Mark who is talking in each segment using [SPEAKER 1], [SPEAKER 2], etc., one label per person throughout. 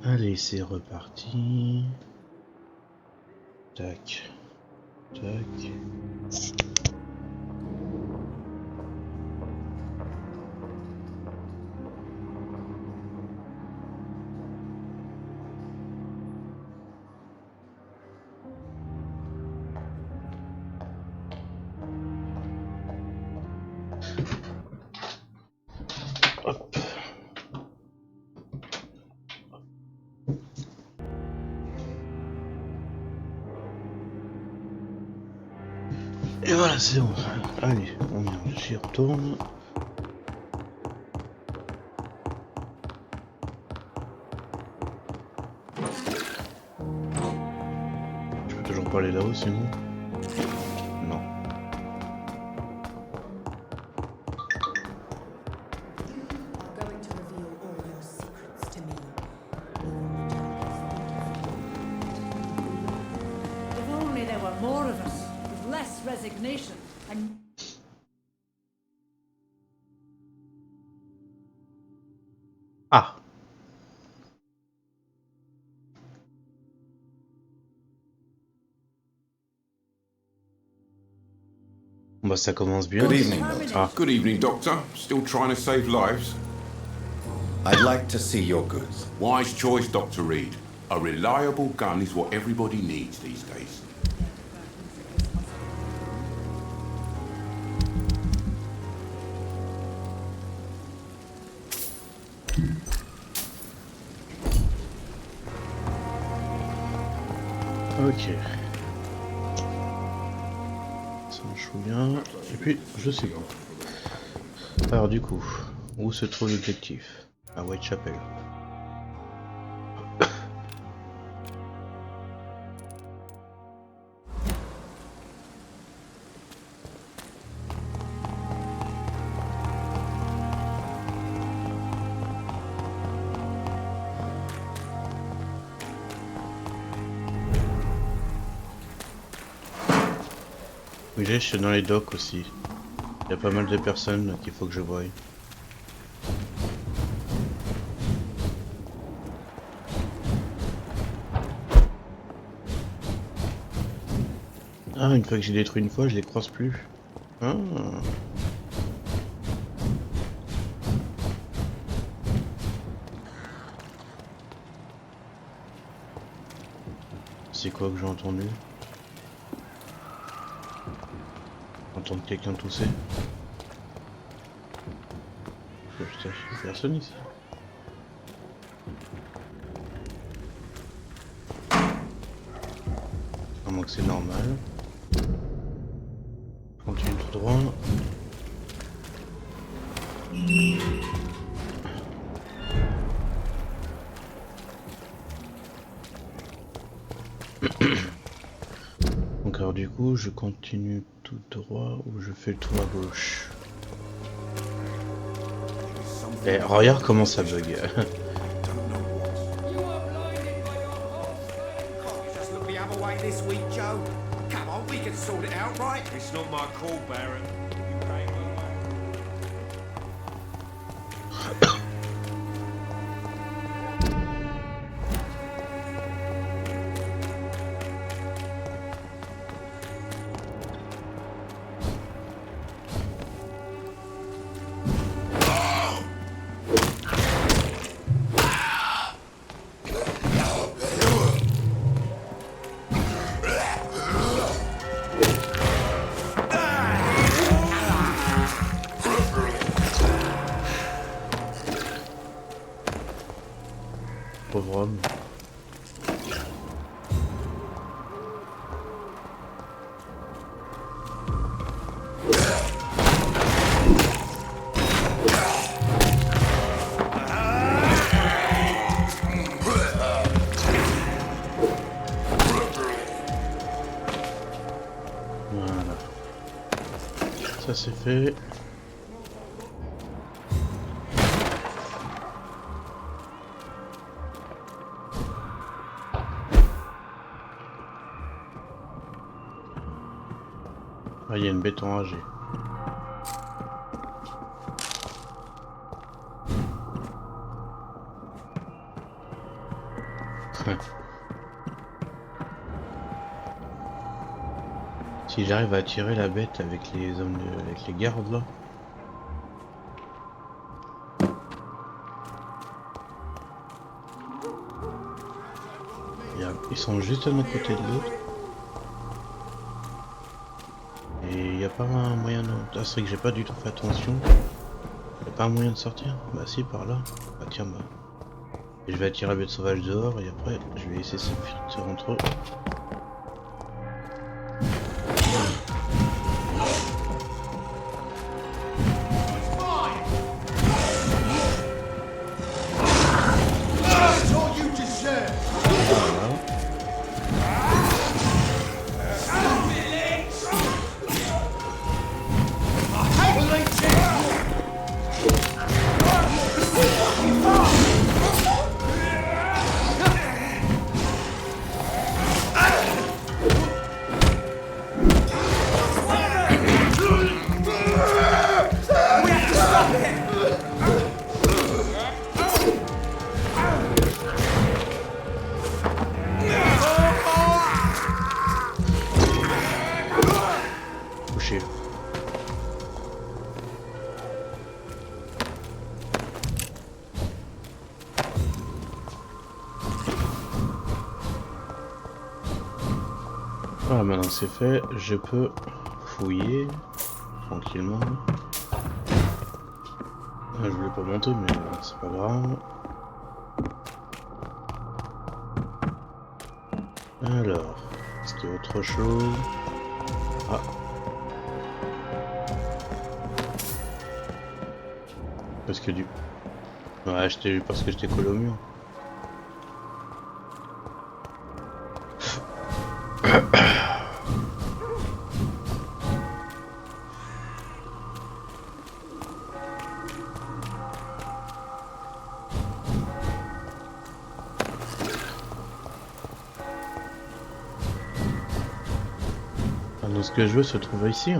[SPEAKER 1] Allez, c'est reparti. Tac. Tac. Hop. Et voilà, c'est bon. Allez, j'y retourne. Je peux toujours pas aller là-haut, sinon. Non.
[SPEAKER 2] Resignation and
[SPEAKER 1] Ah. Bah ça commence bien.
[SPEAKER 3] Good evening, Doctor.
[SPEAKER 1] Ah.
[SPEAKER 4] Good evening, Doctor. Still trying to save lives?
[SPEAKER 3] I'd like to see your goods.
[SPEAKER 4] Wise choice, Dr. Reed. A reliable gun is what everybody needs these days.
[SPEAKER 1] Ok. Ça me choue bien. Et puis, je sais pas. Alors du coup, où se trouve l'objectif? À Whitechapel. Oui, je suis dans les docks aussi. Il y a pas mal de personnes qu'il faut que je voie. Ah, une fois que j'ai détruit une fois, je les croise plus. Ah. C'est quoi que j'ai entendu? Entendre quelqu'un tousser? Oh, putain, il y a personne ici. À moins que c'est normal. Continue tout droit. Donc alors du coup je continue tout droit ou je fais le tour à gauche. Et regarde comment ça bug.
[SPEAKER 5] This week, Joe. Come on, we can sort it out, right?
[SPEAKER 6] It's not my call, Baron. You pay me well.
[SPEAKER 1] Pauvre homme. Voilà. Ça c'est fait. Ah, il y a une bête enragée. Si j'arrive à attirer la bête avec les hommes avec les gardes là. Ils sont juste d'un côté de l'autre. Et il n'y a pas un moyen de... Ah, c'est vrai que j'ai pas du tout fait attention. Il n'y a pas un moyen de sortir? Bah si, par là. Bah tiens, bah. Et je vais attirer la bête sauvage dehors et après je vais essayer de s'infiltrer entre eux. Touché. Voilà, maintenant c'est fait, je peux fouiller tranquillement. Ah, je voulais pas monter, mais c'est pas grave. Alors, est-ce qu'il y a autre chose? Ah. Parce que du... Ouais, parce que j'étais collé au mur. Donc ce que je veux se trouve ici.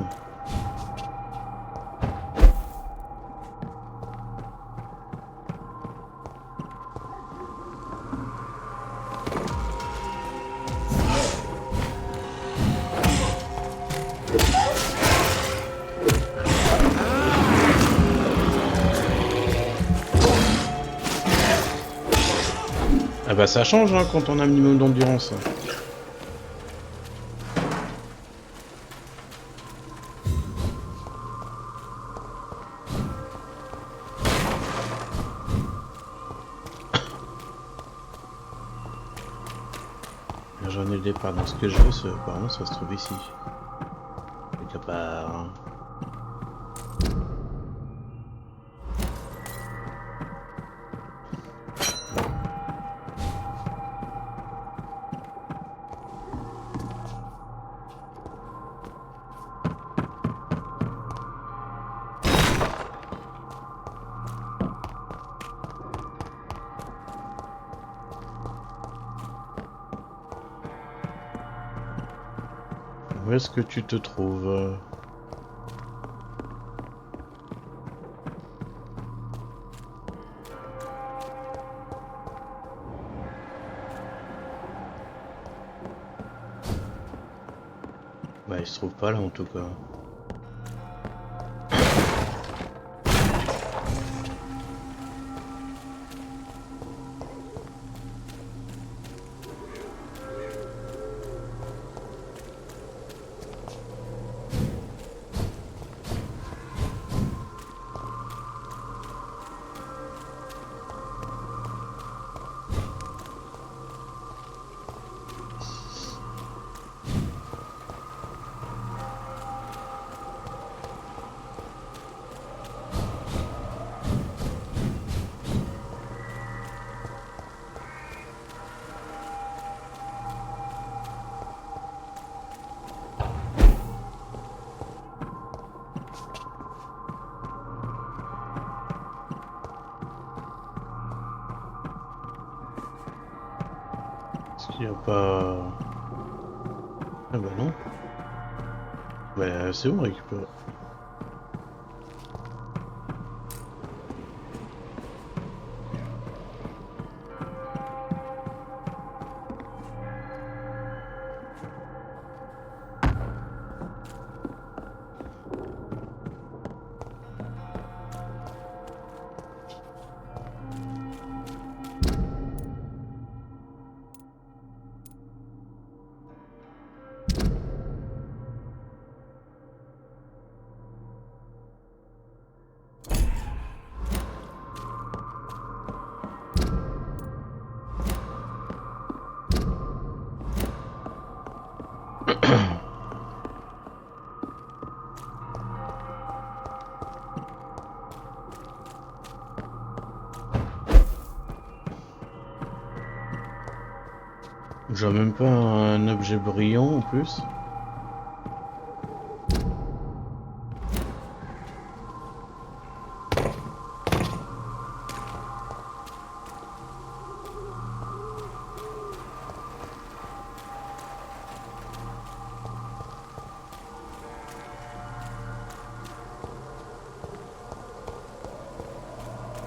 [SPEAKER 1] Ah bah ça change hein, quand on a un minimum d'endurance. J'en ai le départ, donc ce que je veux, apparemment ça se trouve ici. Quelque part. Où est-ce que tu te trouves? Bah il se trouve pas là en tout cas. Il n'y a pas... Ah bah non. Bah c'est bon, on récupère. J'ai même pas un objet brillant en plus.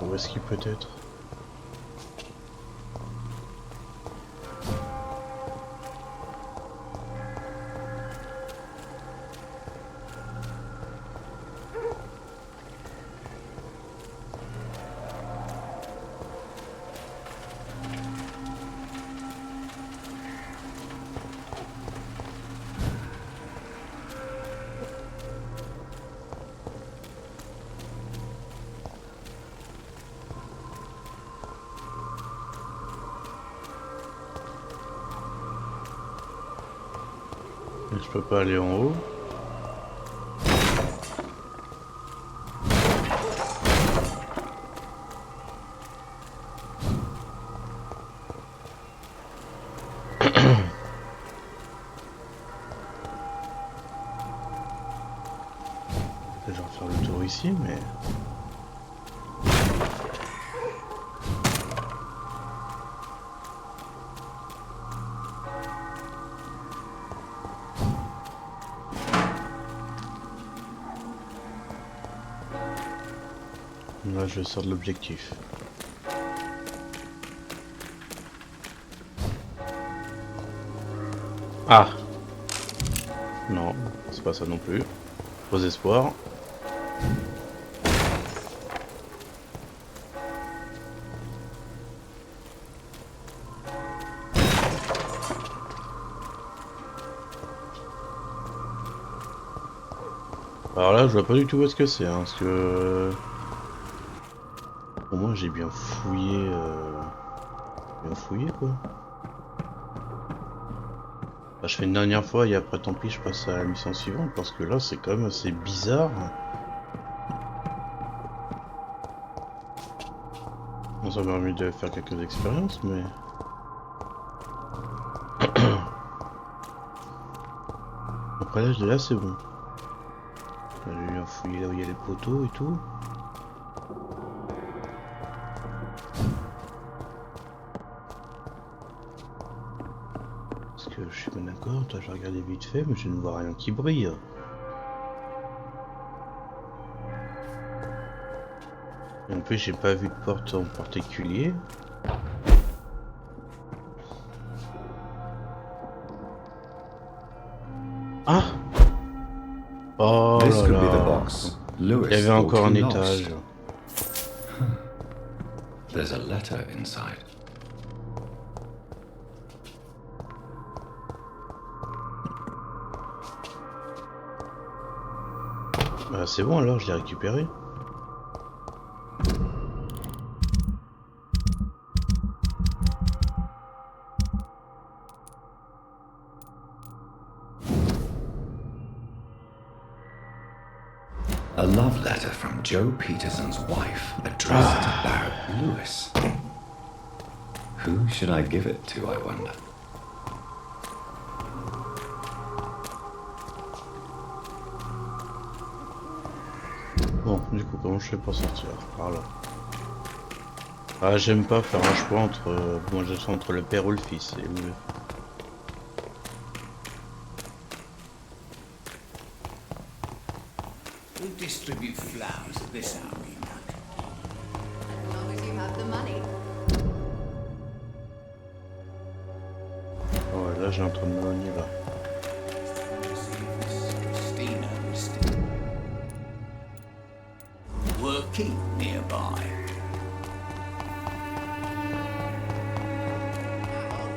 [SPEAKER 1] Où est-ce qu'il peut être? Je peux pas aller en haut. Je vais refaire le tour ici, mais... Là, je sors de l'objectif. Ah! Non, c'est pas ça non plus. Faux espoir. Alors là, je vois pas du tout où est-ce que c'est, hein, parce que... Pour moi, j'ai bien fouillé... Bien fouillé, quoi. Bah, je fais une dernière fois et après, tant pis, je passe à la mission suivante, parce que là, c'est quand même assez bizarre. On s'en permis de faire quelques expériences, mais... Après l'âge de là, c'est bon. J'ai bien fouillé là où il y a les poteaux et tout. Parce que je suis bien d'accord, toi j'ai regardé vite fait, mais je ne vois rien qui brille. Et en plus, j'ai pas vu de porte en particulier. Ah! Oh
[SPEAKER 3] This
[SPEAKER 1] là
[SPEAKER 3] could be the
[SPEAKER 1] là!
[SPEAKER 3] box
[SPEAKER 1] Il y
[SPEAKER 3] Lewis
[SPEAKER 1] avait
[SPEAKER 3] thought
[SPEAKER 1] encore un
[SPEAKER 3] he lost.
[SPEAKER 1] étage.
[SPEAKER 3] There's a letter inside.
[SPEAKER 1] Bah c'est bon alors, je l'ai récupéré.
[SPEAKER 3] A love letter from Joe Peterson's wife, addressed to Barrett Lewis. Who should I give it to, I wonder?
[SPEAKER 1] Bon, du coup, comment je fais pour sortir? Par là. Ah, j'aime pas faire un choix entre... bon, je suis entre le père ou le fils. Et mieux.
[SPEAKER 5] Who distribute flowers at this hour, you know?
[SPEAKER 2] As long as you have the money.
[SPEAKER 1] Oh, là, j'ai un train de m'éloigner là.
[SPEAKER 5] Christina was still working nearby.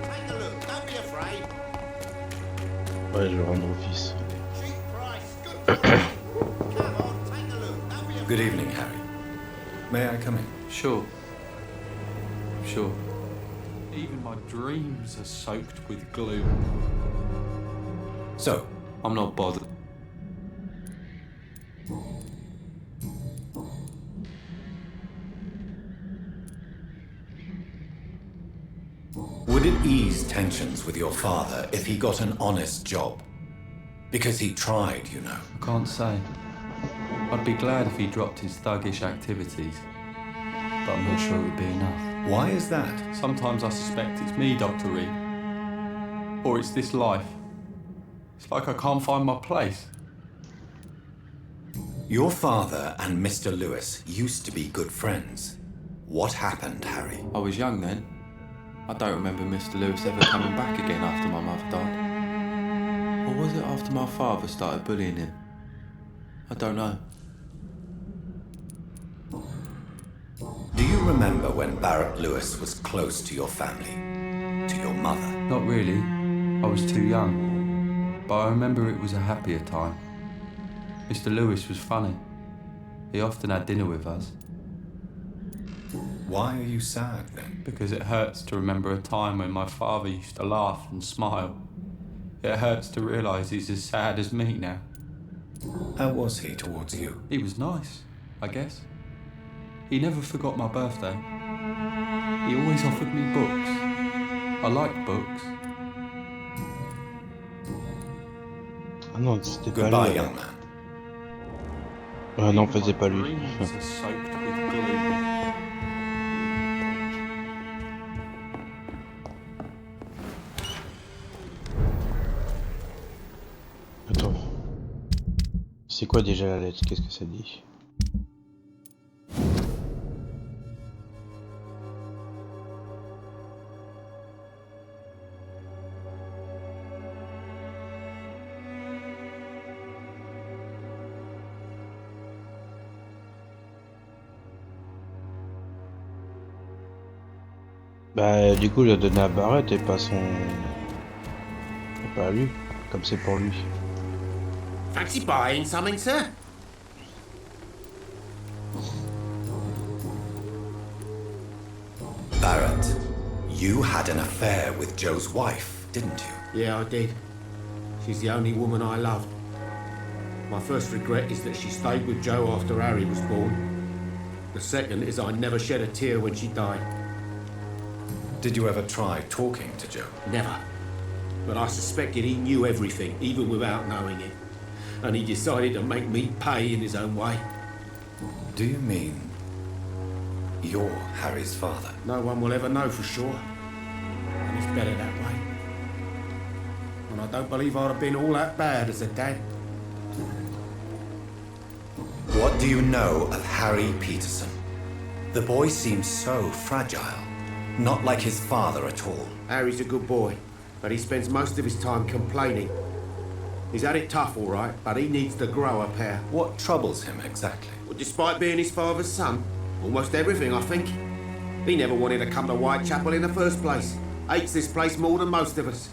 [SPEAKER 5] Take a look, don't be afraid.
[SPEAKER 1] Ouais, je vais rendre au fils.
[SPEAKER 5] Cheap price, good quality. Come on, take a look, don't be afraid.
[SPEAKER 3] Good evening, Harry. May I come in?
[SPEAKER 6] Sure. Sure. Even my dreams are soaked with gloom.
[SPEAKER 3] So,
[SPEAKER 6] I'm not bothered.
[SPEAKER 3] Would it ease tensions with your father if he got an honest job? Because he tried, you know.
[SPEAKER 6] I can't say. I'd be glad if he dropped his thuggish activities, but I'm not sure it would be enough.
[SPEAKER 3] Why is that?
[SPEAKER 6] Sometimes I suspect it's me, Dr. Reed. Or it's this life. It's like I can't find my place.
[SPEAKER 3] Your father and Mr. Lewis used to be good friends. What happened, Harry?
[SPEAKER 6] I was young then. I don't remember Mr. Lewis ever coming back again after my mother died. Or was it after my father started bullying him? I don't know.
[SPEAKER 3] Do you remember when Barrett Lewis was close to your family? To your mother?
[SPEAKER 6] Not really. I was too young. But I remember it was a happier time. Mr. Lewis was funny. He often had dinner with us.
[SPEAKER 3] Why are you sad then?
[SPEAKER 6] Because it hurts to remember a time when my father used to laugh and smile. It hurts to realise he's as sad as me now.
[SPEAKER 3] How was he towards you?
[SPEAKER 6] He was nice, I guess. He never forgot my birthday. He always offered me books. I liked books.
[SPEAKER 1] Ah non, c'était pas
[SPEAKER 3] Goodbye,
[SPEAKER 1] lui.
[SPEAKER 3] young man.
[SPEAKER 1] Ah non, faisait pas lui.
[SPEAKER 6] Dreams are soaked with glue.
[SPEAKER 1] Attends. C'est quoi déjà la lettre? Qu'est-ce que ça dit? Bah du coup il a donné à Barrett et pas son... et pas à lui, comme c'est pour lui.
[SPEAKER 5] Fancy buying something, sir?
[SPEAKER 3] Barrett, you had an affair with Joe's wife, didn't you?
[SPEAKER 5] Yeah, I did. She's the only woman I loved. My first regret is that she stayed with Joe after Harry was born. The second is I never shed a tear when she died.
[SPEAKER 3] Did you ever try talking to Joe?
[SPEAKER 5] Never. But I suspected he knew everything, even without knowing it. And he decided to make me pay in his own way.
[SPEAKER 3] Do you mean you're Harry's father?
[SPEAKER 5] No one will ever know for sure. And it's better that way. And I don't believe I'd have been all that bad as a dad.
[SPEAKER 3] What do you know of Harry Peterson? The boy seems so fragile. Not like his father at all.
[SPEAKER 5] Harry's a good boy, but he spends most of his time complaining. He's had it tough, all right, but he needs to grow a pair.
[SPEAKER 3] What troubles him exactly?
[SPEAKER 5] Well, despite being his father's son, almost everything, I think. He never wanted to come to Whitechapel in the first place. Hates this place more than most of us.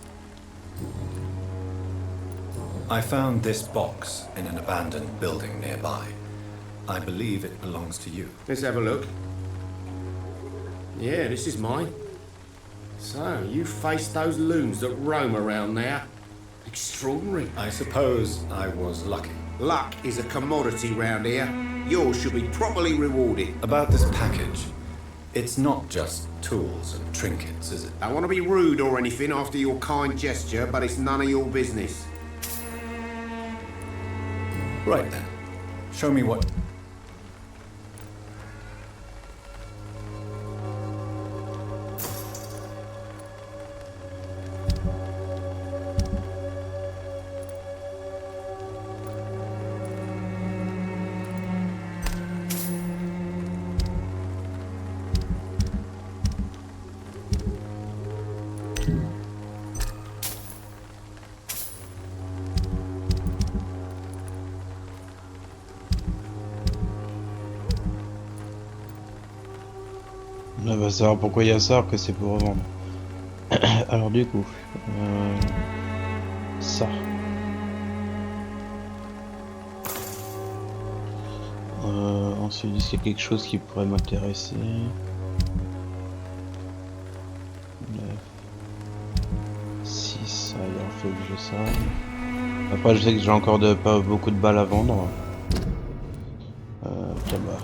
[SPEAKER 3] I found this box in an abandoned building nearby. I believe it belongs to you.
[SPEAKER 5] Let's have a look. Yeah, this is mine. So, you faced those loons that roam around there. Extraordinary.
[SPEAKER 3] I suppose I was lucky.
[SPEAKER 5] Luck is a commodity round here. Yours should be properly rewarded.
[SPEAKER 3] About this package, it's not just tools and trinkets, is it?
[SPEAKER 5] I don't want to be rude or anything after your kind gesture, but it's none of your business.
[SPEAKER 3] Right then. Show me what...
[SPEAKER 1] On va savoir pourquoi il y a ça, alors que c'est pour revendre. Alors du coup, ça. Ensuite, est-ce qu'il y a quelque chose qui pourrait m'intéresser? 6, il faut que j'ai ça. Après, je sais que j'ai encore pas beaucoup de balles à vendre. Tabac.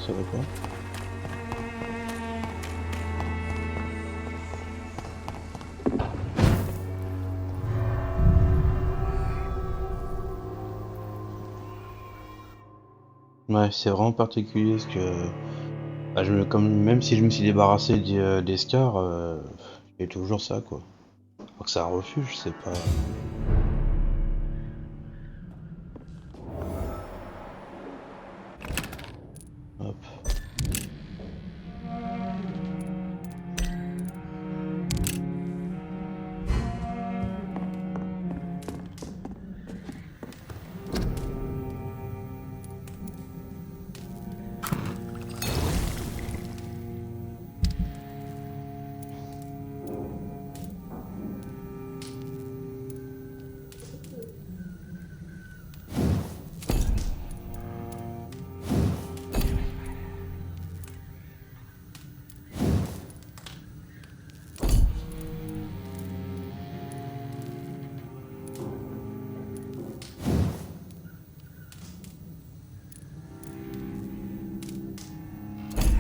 [SPEAKER 1] Ça va pas. Ouais, c'est vraiment particulier parce que bah, même si je me suis débarrassé des scars, j'ai toujours ça quoi. Alors que c'est un refuge, c'est pas. Hop.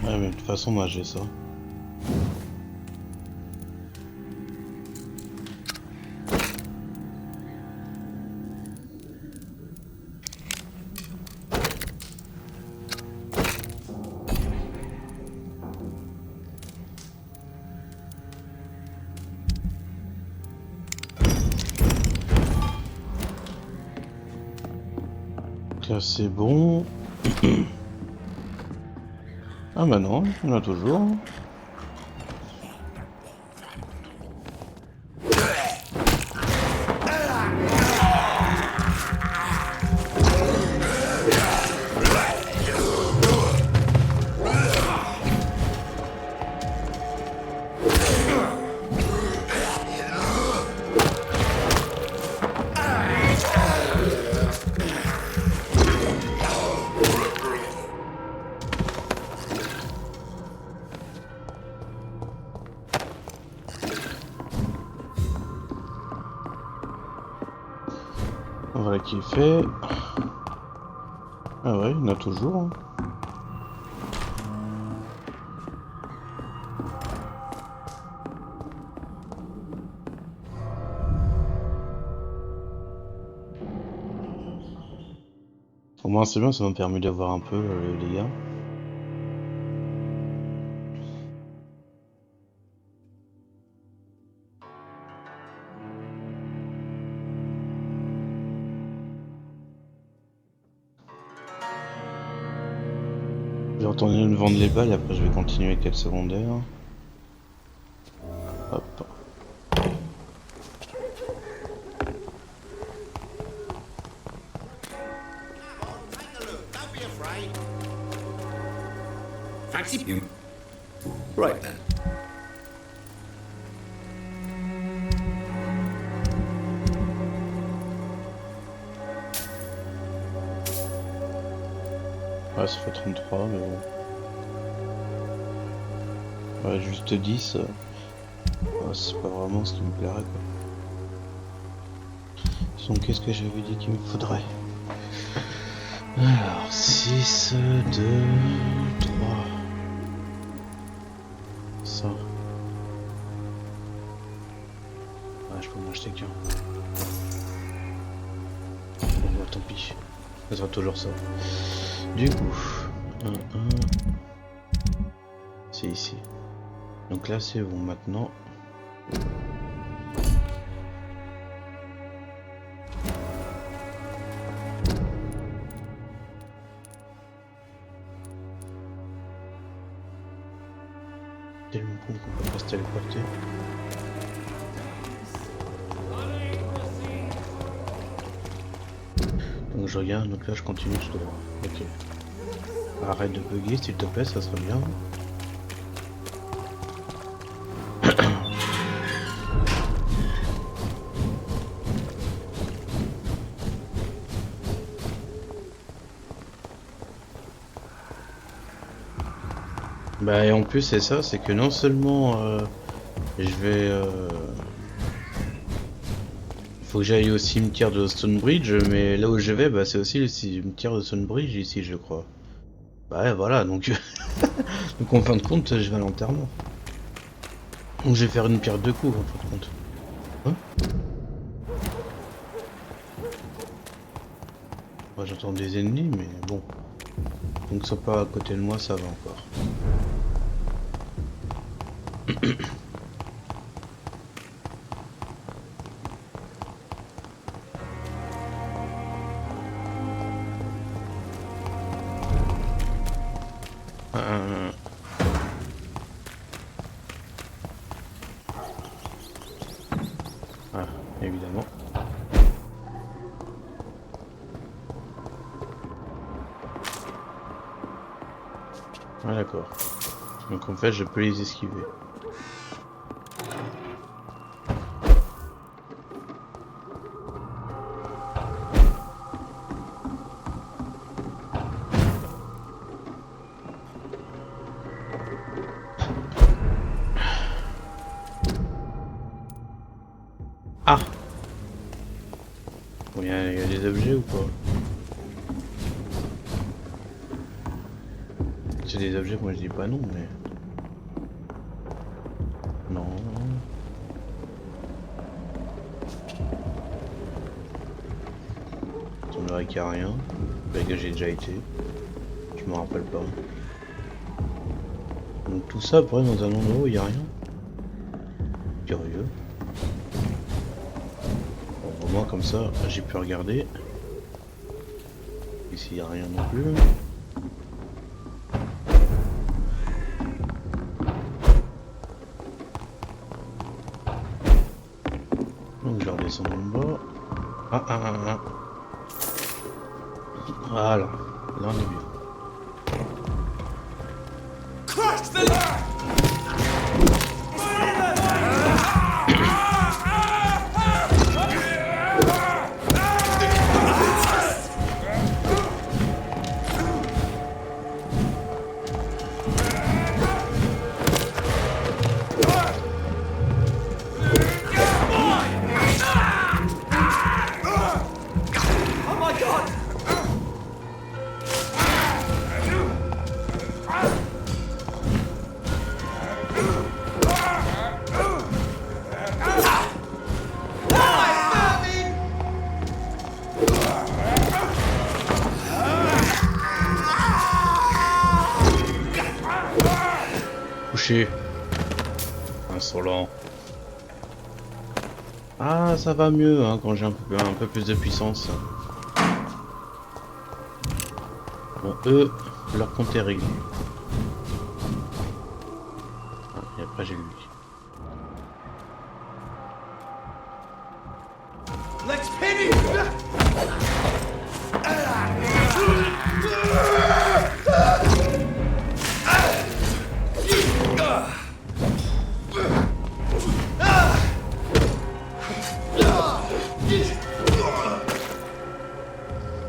[SPEAKER 1] Ouais, mais de toute façon, moi j'ai ça. Donc là, c'est bon. Ah bah non, on a toujours. Voilà qui est fait. Ah ouais, on a toujours. Hein. Au moins c'est bien, ça m'a permis d'avoir un peu les dégâts. Je vais retourner me vendre les balles et après je vais continuer avec le secondaire. Hop.
[SPEAKER 5] Fancy
[SPEAKER 3] You. Right then.
[SPEAKER 1] Ouais, ça fait 33, mais bon. Ouais, juste 10. Ouais, c'est pas vraiment ce qui me plairait quoi. Donc qu'est-ce que j'avais dit qu'il me faudrait? Alors, 6, 2, 3. Ça. Ouais, je peux m'en acheter qu'un. Bon, bah, tant pis. Ça sera toujours ça. Du coup, 1, 1. C'est ici. Donc là, c'est bon maintenant. Tellement con qu'on peut pas se téléporter. Donc je regarde, donc là je continue tout droit. Ok. Arrête de bugger s'il te plaît, ça serait bien. Bah et en plus c'est ça, c'est que non seulement je vais... faut que j'aille au cimetière de Stonebridge, mais là où je vais, bah, c'est aussi le cimetière de Stonebridge ici je crois. Bah ouais, voilà, donc... donc en fin de compte, je vais à l'enterrement. Donc je vais faire une pierre deux coups en fin de compte. Hein? Ouais, j'entends des ennemis, mais bon. Donc soit pas à côté de moi, ça va encore. Ah, évidemment. Ah d'accord. Donc en fait je peux les esquiver. Ah! Bon, y a des objets ou pas? C'est des objets, moi je dis pas non, mais... Non... Il semblerait qu'il n'y a rien. Là que j'ai déjà été. Je me rappelle pas. Donc tout ça après dans un endroit où il n'y a rien. Curieux. Bon, au moins comme ça, j'ai pu regarder. Ici il n'y a rien non plus. Donc je redescends en bas. Ah. Voilà, là on est bien. Insolent. Ah, ça va mieux hein, quand j'ai un peu plus de puissance. Bon, eux, leur compte est réglé. Ah, et après j'ai lui.
[SPEAKER 7] Let's pin him!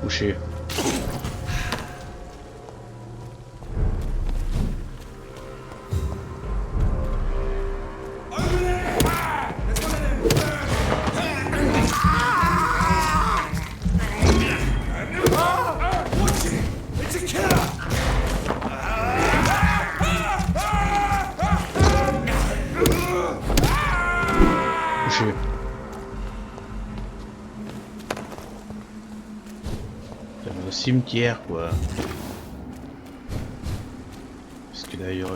[SPEAKER 1] Couché. Au cimetière quoi. Parce que d'ailleurs...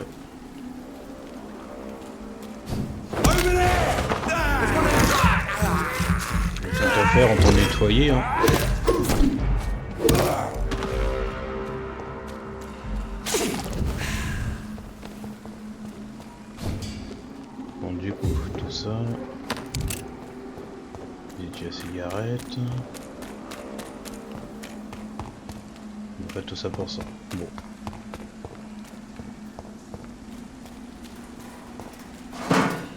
[SPEAKER 1] Tant à faire, on peut nettoyer hein. Bon du coup, tout ça... J'ai déjà cigarette... On fait tout ça pour ça. Bon.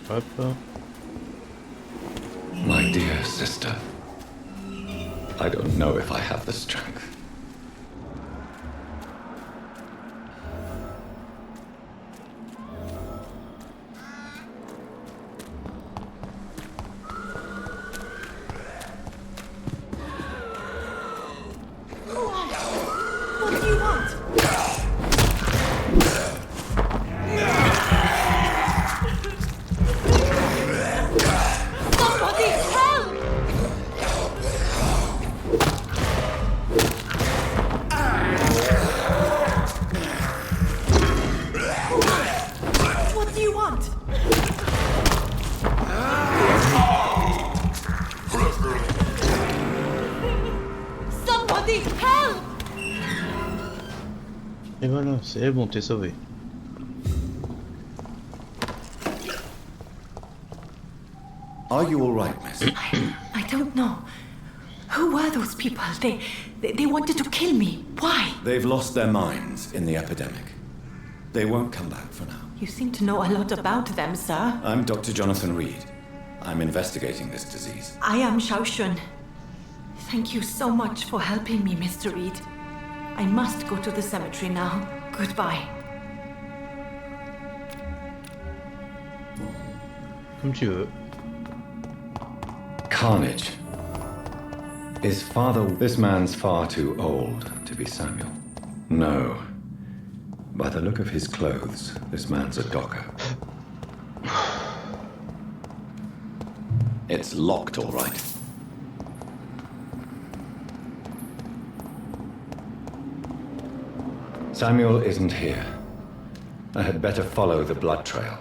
[SPEAKER 1] Hop.
[SPEAKER 3] My dear sister, I don't know if I have the strength.
[SPEAKER 2] What do you want? Somebody help!
[SPEAKER 1] Et voilà, c'est bon, t'es sauvé.
[SPEAKER 3] Are you all right, miss?
[SPEAKER 8] I don't know. Who were those people? They wanted to kill me. Why?
[SPEAKER 3] They've lost their minds in the epidemic. They won't come back for now.
[SPEAKER 8] You seem to know a lot about them, sir.
[SPEAKER 3] I'm Dr. Jonathan Reed. I'm investigating this disease.
[SPEAKER 8] I am Xiaoxun. Thank you so much for helping me, Mr. Reed. I must go to the cemetery now. Goodbye.
[SPEAKER 1] Comme tu veux.
[SPEAKER 3] Carnage. Is father... This man's far too old to be Samuel. No. By the look of his clothes, this man's a docker. It's locked, all right. Samuel isn't here. I had better follow the blood trail.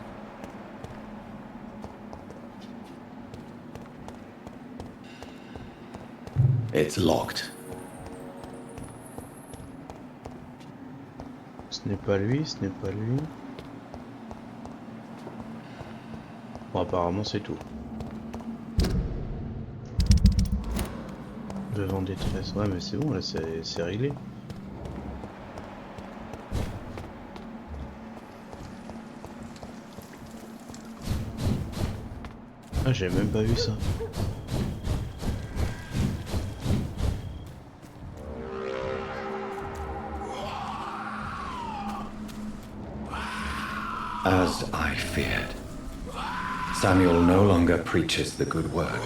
[SPEAKER 3] It's locked.
[SPEAKER 1] Ce n'est pas lui, ce n'est pas lui. Bon, apparemment c'est tout. Devant détresse. Ouais, mais c'est bon, là c'est réglé. Ah, j'ai même pas vu ça.
[SPEAKER 3] As I feared, Samuel no longer preaches the good word.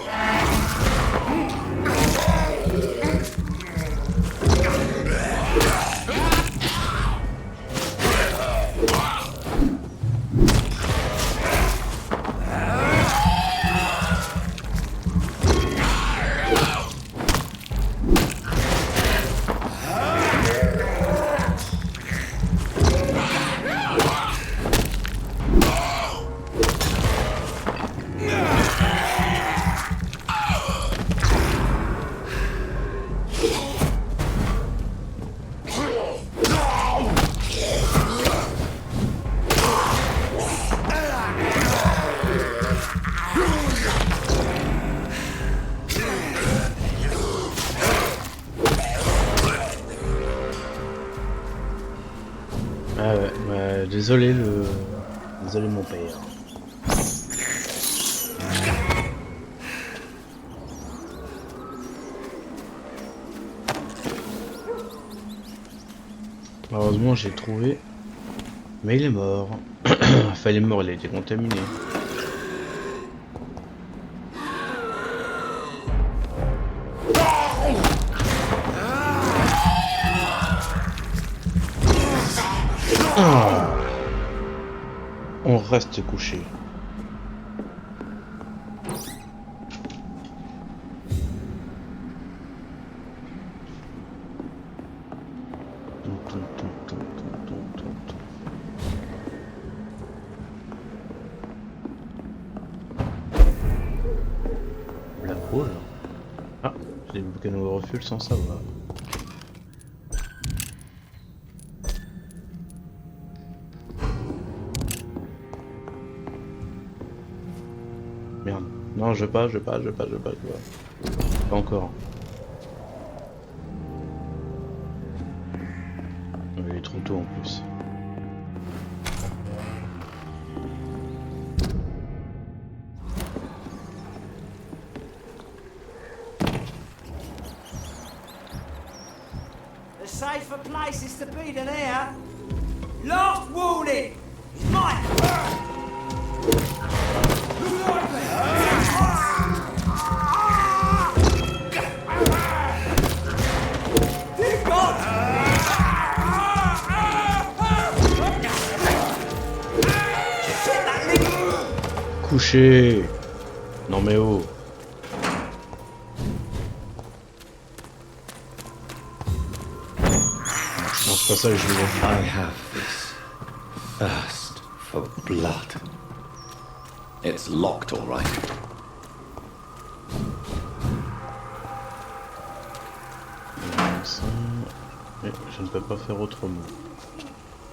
[SPEAKER 1] Ah ouais, bah, désolé mon père. Heureusement j'ai trouvé, mais il est mort. Enfin il est mort, il a été contaminé. Ah. On reste couché. La pause. Ah, j'ai débloqué un nouveau refuge sans savoir. Merde. Non, je pas. Pas encore. Il est trop tôt en plus.
[SPEAKER 7] The safer places to be than here. Last warning! Mike! Dear God!
[SPEAKER 1] Couché. Non mais oh. Non, c'est pas ça que je voulais.
[SPEAKER 3] I have this thirst for blood. It's locked, all right.
[SPEAKER 1] Ça... Mais je ne peux pas faire autrement.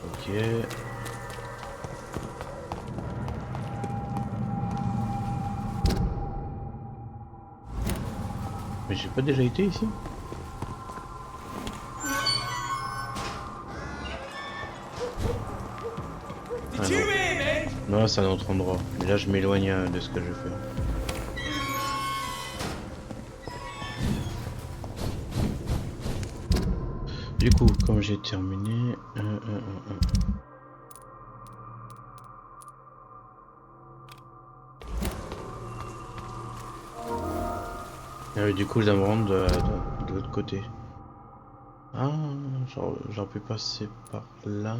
[SPEAKER 1] Ok. Mais j'ai pas déjà été ici? Ah non. Non, c'est un autre endroit. Mais là, je m'éloigne de ce que je fais. Du coup, comme j'ai terminé... Ah oui, du coup, je dois me rendre de l'autre côté. Ah, j'aurais pu passer par là.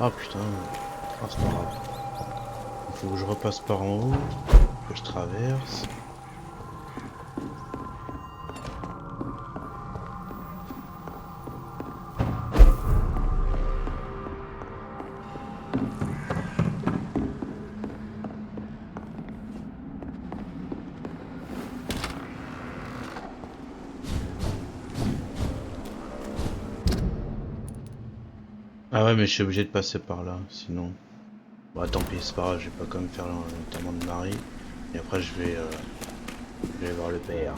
[SPEAKER 1] Ah putain, ah, c'est pas grave. Il faut que je repasse par en haut, que je traverse. Ah ouais, mais je suis obligé de passer par là, sinon... Bon, tant pis, c'est pas grave, je vais pas quand même faire l'enterrement de Marie. Et après, je vais voir le père.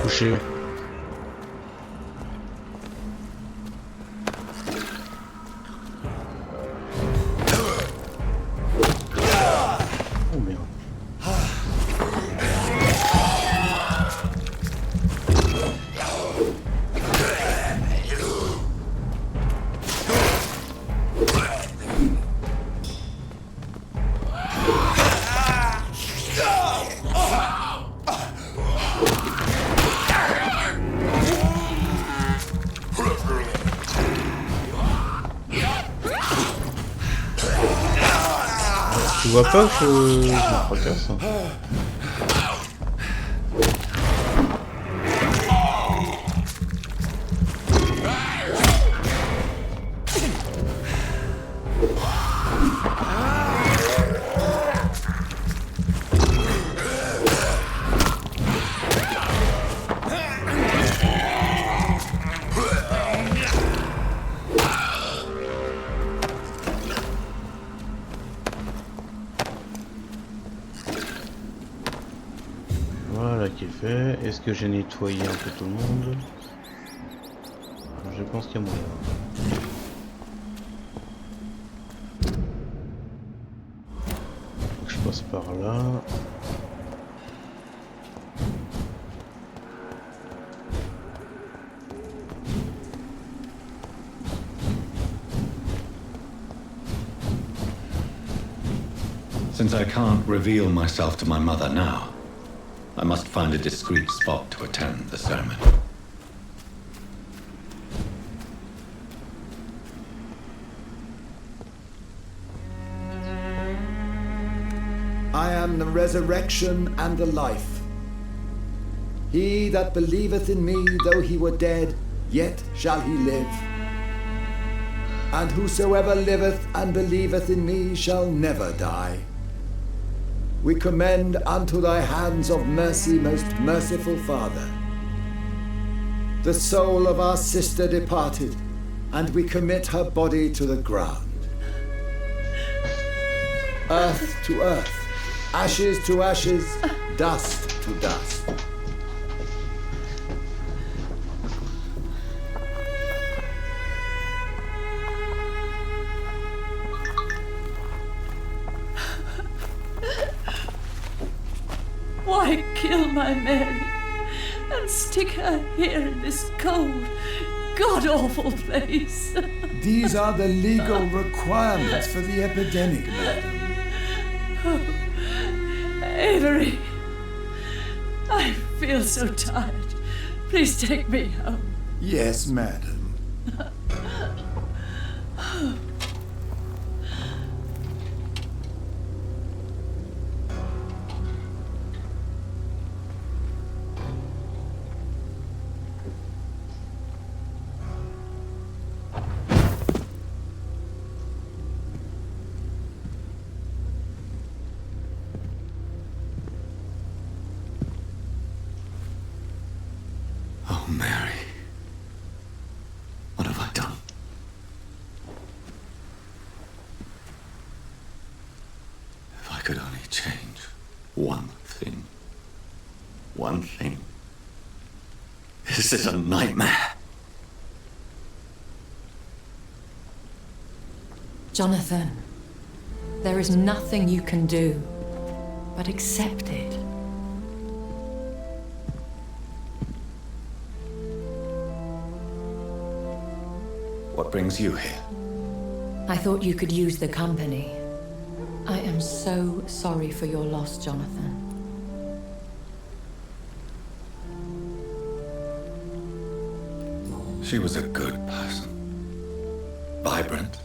[SPEAKER 1] Touché. Oh merde. Tu vois pas que je me fracasse? Voilà qui est fait. Est-ce que j'ai nettoyé un peu tout le monde? Je pense qu'il y a moyen. Donc je passe par là.
[SPEAKER 3] Since I can't reveal myself to my mother now, I must find a discreet spot to attend the ceremony.
[SPEAKER 9] I am the resurrection and the life. He that believeth in me, though he were dead, yet shall he live. And whosoever liveth and believeth in me shall never die. We commend unto thy hands of mercy, most merciful Father, the soul of our sister departed, and we commit her body to the ground. Earth to earth, ashes to ashes, dust to dust.
[SPEAKER 8] Why kill my Mary and stick her here in this cold, god-awful place.
[SPEAKER 9] These are the legal requirements for the epidemic, madam.
[SPEAKER 8] Avery, I feel so tired. Please take me home.
[SPEAKER 9] Yes, madam.
[SPEAKER 3] Oh, Mary. What have I done? If I could only change one thing. One thing. This is a nightmare.
[SPEAKER 8] Jonathan, there is nothing you can do but accept it.
[SPEAKER 3] What brings you here?
[SPEAKER 8] I thought you could use the company. I am so sorry for your loss, Jonathan.
[SPEAKER 3] She was a good person. Vibrant,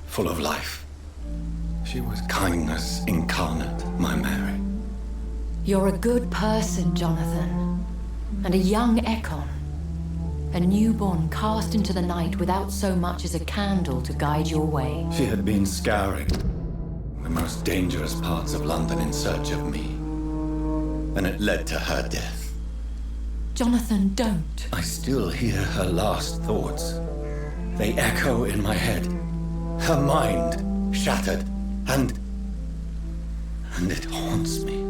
[SPEAKER 3] full of life. She was kindness incarnate, my Mary.
[SPEAKER 8] You're a good person, Jonathan. And a young Ekon. A newborn cast into the night without so much as a candle to guide your way.
[SPEAKER 3] She had been scouring the most dangerous parts of London in search of me. And it led to her death.
[SPEAKER 8] Jonathan, don't.
[SPEAKER 3] I still hear her last thoughts. They echo in my head. Her mind shattered, and it haunts me.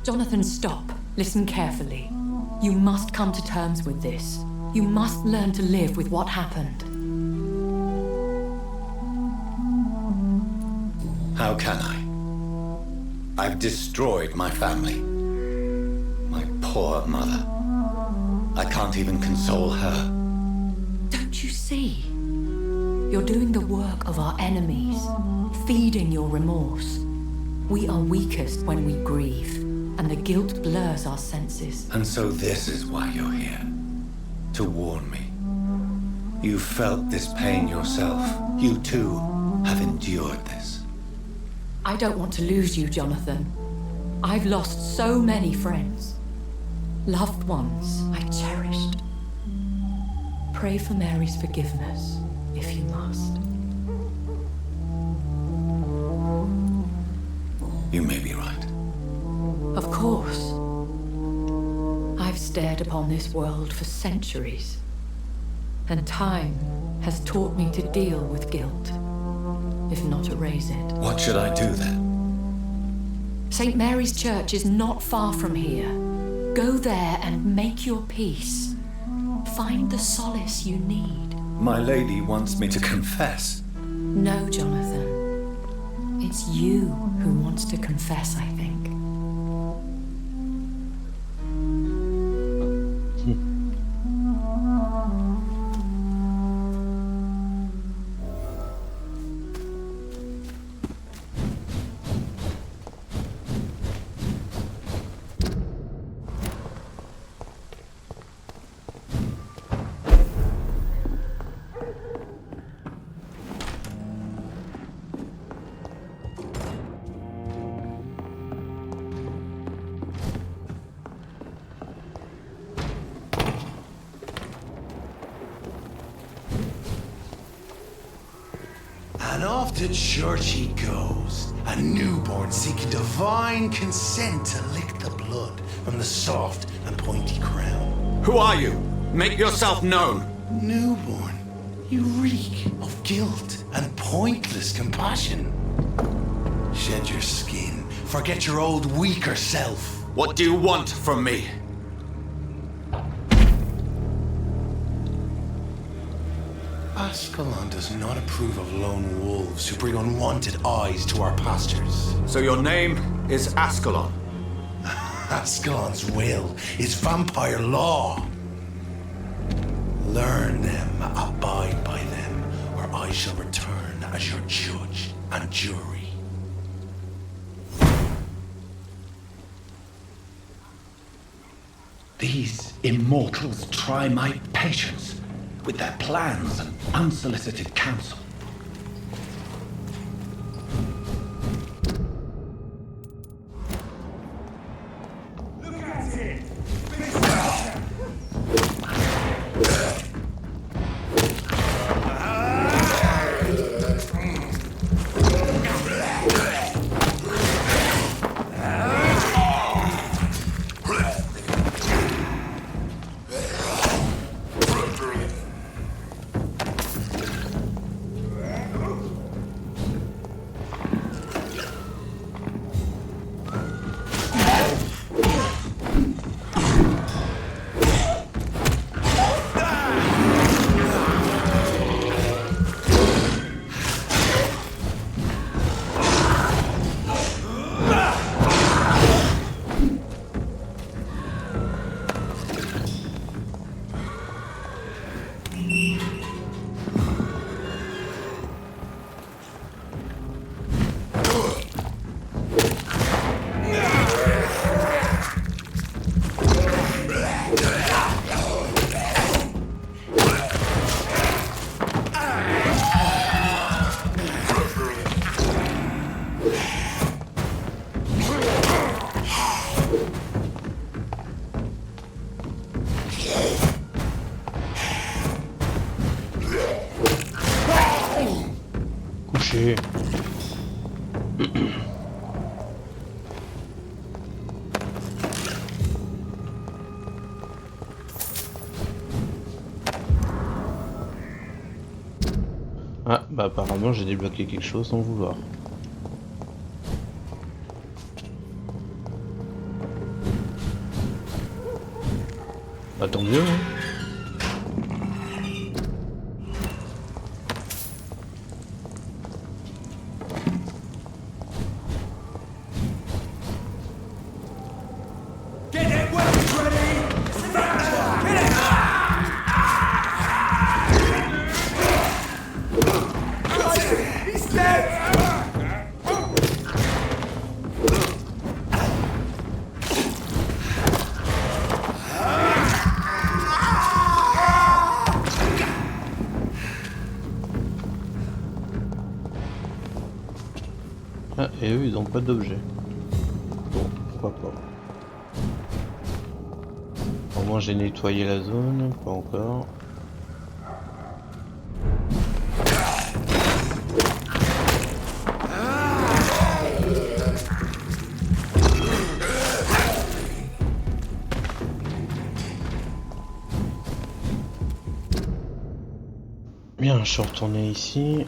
[SPEAKER 8] Jonathan, stop. Listen carefully. You must come to terms with this. You must learn to live with what happened.
[SPEAKER 3] How can I? I've destroyed my family. My poor mother. I can't even console her.
[SPEAKER 8] Don't you see? You're doing the work of our enemies, feeding your remorse. We are weakest when we grieve, and the guilt blurs our senses.
[SPEAKER 3] And so this is why you're here. To warn me. You felt this pain yourself. You too have endured this.
[SPEAKER 8] I don't want to lose you, Jonathan. I've lost so many friends. Loved ones I cherished. Pray for Mary's forgiveness, if you must.
[SPEAKER 3] You may be right.
[SPEAKER 8] Of course. I've stared upon this world for centuries, and time has taught me to deal with guilt, if not erase it.
[SPEAKER 3] What should I do then?
[SPEAKER 8] St. Mary's Church is not far from here. Go there and make your peace. Find the solace you need.
[SPEAKER 3] My lady wants me to confess.
[SPEAKER 8] No, Jonathan. It's you who wants to confess, I think.
[SPEAKER 10] And off to church he goes, a newborn seeking divine consent to lick the blood from the soft and pointy crown.
[SPEAKER 5] Who are you? Make yourself known.
[SPEAKER 10] Newborn, you reek of guilt and pointless compassion. Shed your skin, forget your old weaker self.
[SPEAKER 5] What do you want from me?
[SPEAKER 10] Ascalon does not approve of lone wolves who bring unwanted eyes to our pastures.
[SPEAKER 5] So your name is Ascalon?
[SPEAKER 10] Ascalon's will is vampire law. Learn them, abide by them, or I shall return as your judge and jury.
[SPEAKER 11] These immortals try my patience with their plans and unsolicited counsel.
[SPEAKER 1] Couché. Ah, bah apparemment j'ai débloqué quelque chose sans vouloir. Bah tant mieux, hein. Ah, et eux ils ont pas d'objet. Bon, pourquoi pas. Au moins j'ai nettoyé la zone, pas encore. Bien, je suis retourné ici.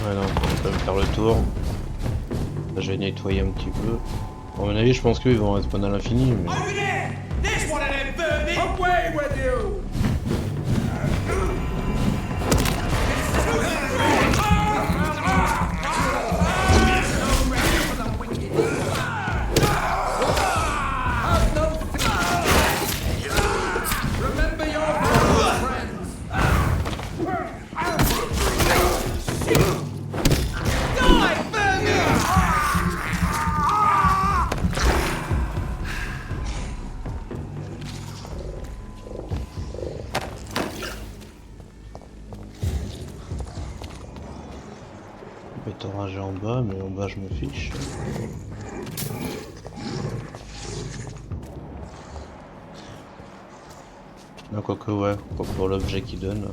[SPEAKER 1] Voilà, on va faire le tour. Là, je vais nettoyer un petit peu. À mon avis, je pense qu'ils vont respawn à l'infini, mais... Bétorage en bas, mais en bas je me fiche. Non, quoique ouais, quoi pour l'objet qu'il donne.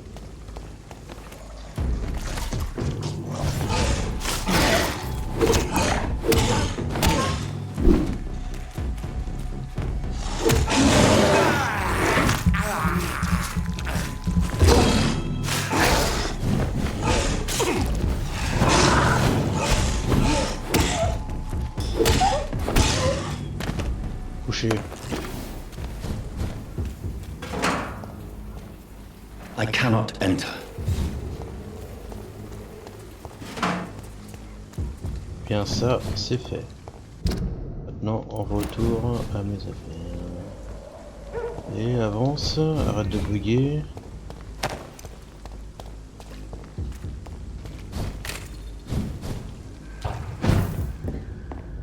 [SPEAKER 1] Couché.
[SPEAKER 11] I cannot enter.
[SPEAKER 1] Bien ça, c'est fait. Maintenant, on retourne à mes affaires. Et avance, arrête de bugger.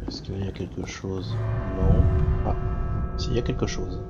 [SPEAKER 1] Est-ce qu'il y a quelque chose? Non. Ah, s'il y a quelque chose.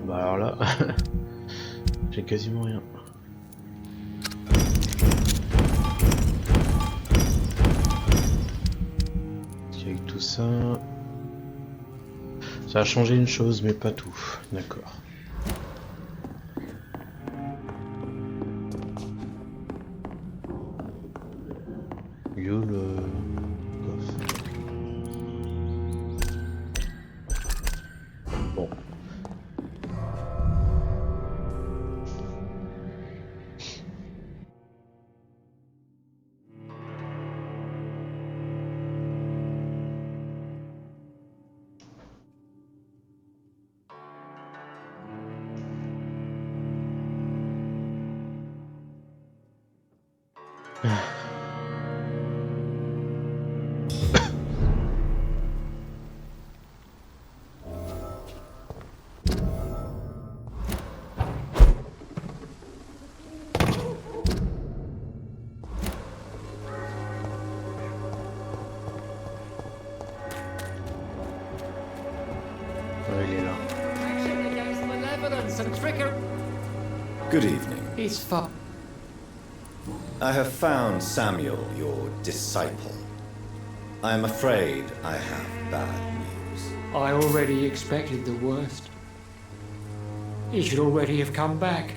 [SPEAKER 1] Bah alors là, j'ai quasiment rien. Avec tout ça, ça a changé une chose, mais pas tout. D'accord. Yo le coffre. Bon. Il est là.
[SPEAKER 3] Good evening.
[SPEAKER 7] He's far.
[SPEAKER 3] I have found Samuel, your disciple. I am afraid I have bad news.
[SPEAKER 7] I already expected the worst. He should already have come back.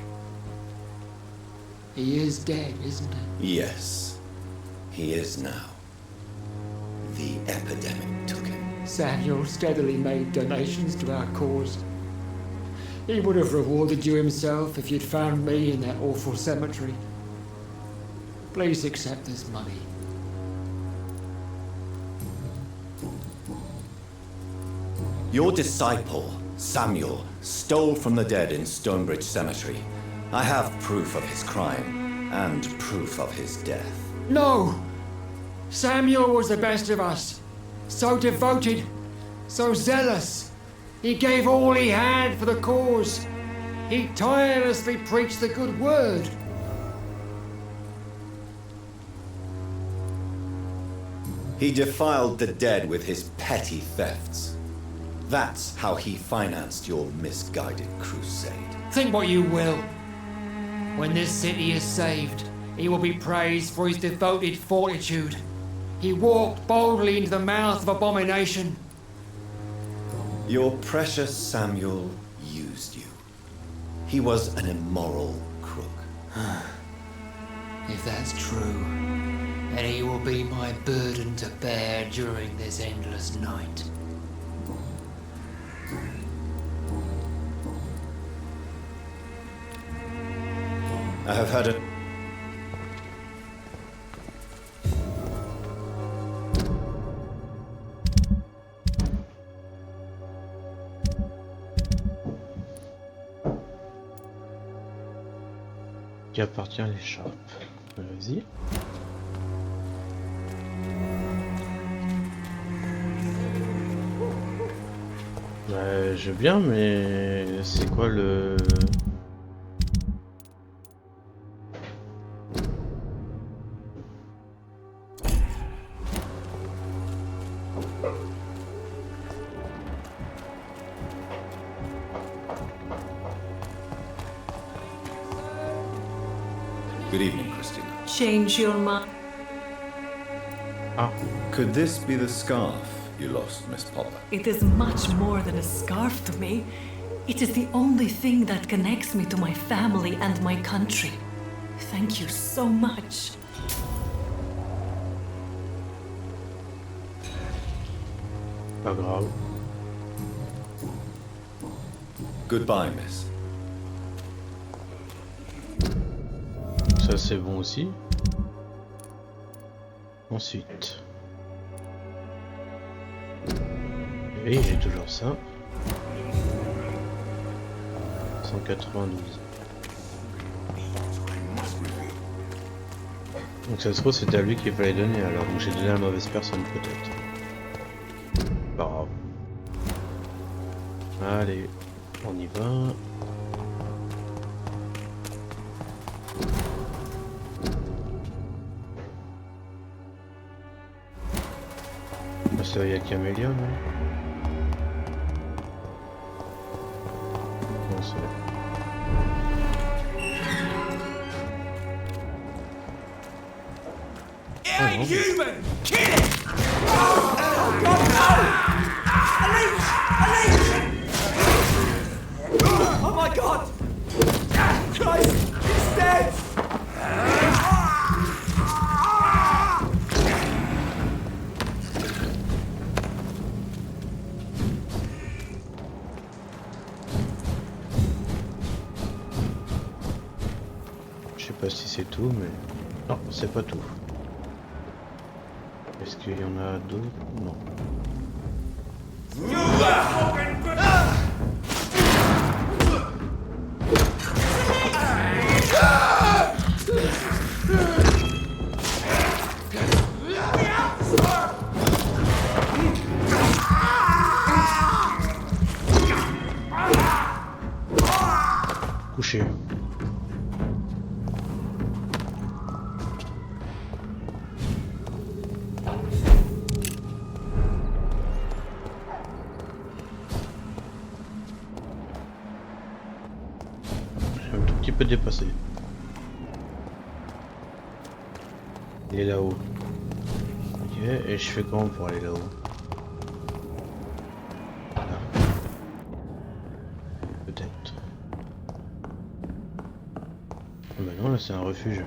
[SPEAKER 7] He is dead, isn't he?
[SPEAKER 3] Yes, he is now. The epidemic took him.
[SPEAKER 7] Samuel steadily made donations to our cause. He would have rewarded you himself if you'd found me in that awful cemetery. Please accept this money.
[SPEAKER 3] Your disciple, Samuel, stole from the dead in Stonebridge Cemetery. I have proof of his crime and proof of his death.
[SPEAKER 7] No! Samuel was the best of us. So devoted, so zealous. He gave all he had for the cause. He tirelessly preached the good word.
[SPEAKER 3] He defiled the dead with his petty thefts. That's how he financed your misguided crusade.
[SPEAKER 7] Think what you will. When this city is saved, he will be praised for his devoted fortitude. He walked boldly into the mouth of abomination.
[SPEAKER 3] Your precious Samuel used you. He was an immoral crook.
[SPEAKER 7] If that's true, then he will be my burden to bear during this endless night.
[SPEAKER 3] I have had a...
[SPEAKER 1] Qui appartient à l'écharpe. Vas-y. Bah, je veux bien, mais c'est quoi le...
[SPEAKER 3] Good evening, Christina.
[SPEAKER 12] Change your mind.
[SPEAKER 1] Ah,
[SPEAKER 3] Could this be the scarf you lost, Miss Popper?
[SPEAKER 12] It is much more than a scarf to me. It is the only thing that connects me to my family and my country. Thank you so much.
[SPEAKER 1] pas grave.
[SPEAKER 3] Goodbye, miss.
[SPEAKER 1] Ça c'est bon aussi. Ensuite. Oui, j'ai toujours ça. 192. Donc ça se trouve c'était à lui qu'il fallait donner alors, donc j'ai donné à la mauvaise personne peut-être. Pas grave. Allez, on y va. Ça, il y a Camélia, non? Non, c'est...
[SPEAKER 13] Inhuman! Kill it! Oh, God, no! Elise! Elise! Oh my God! Christ! He's dead!
[SPEAKER 1] Je sais pas si c'est tout, mais... Non, c'est pas tout. Est-ce qu'il y en a d'autres? Non. Couché. Peu dépassé. Il est là-haut. Ok, et je fais comment pour aller là-haut? Là. Peut-être. Ah bah non, là c'est un refuge.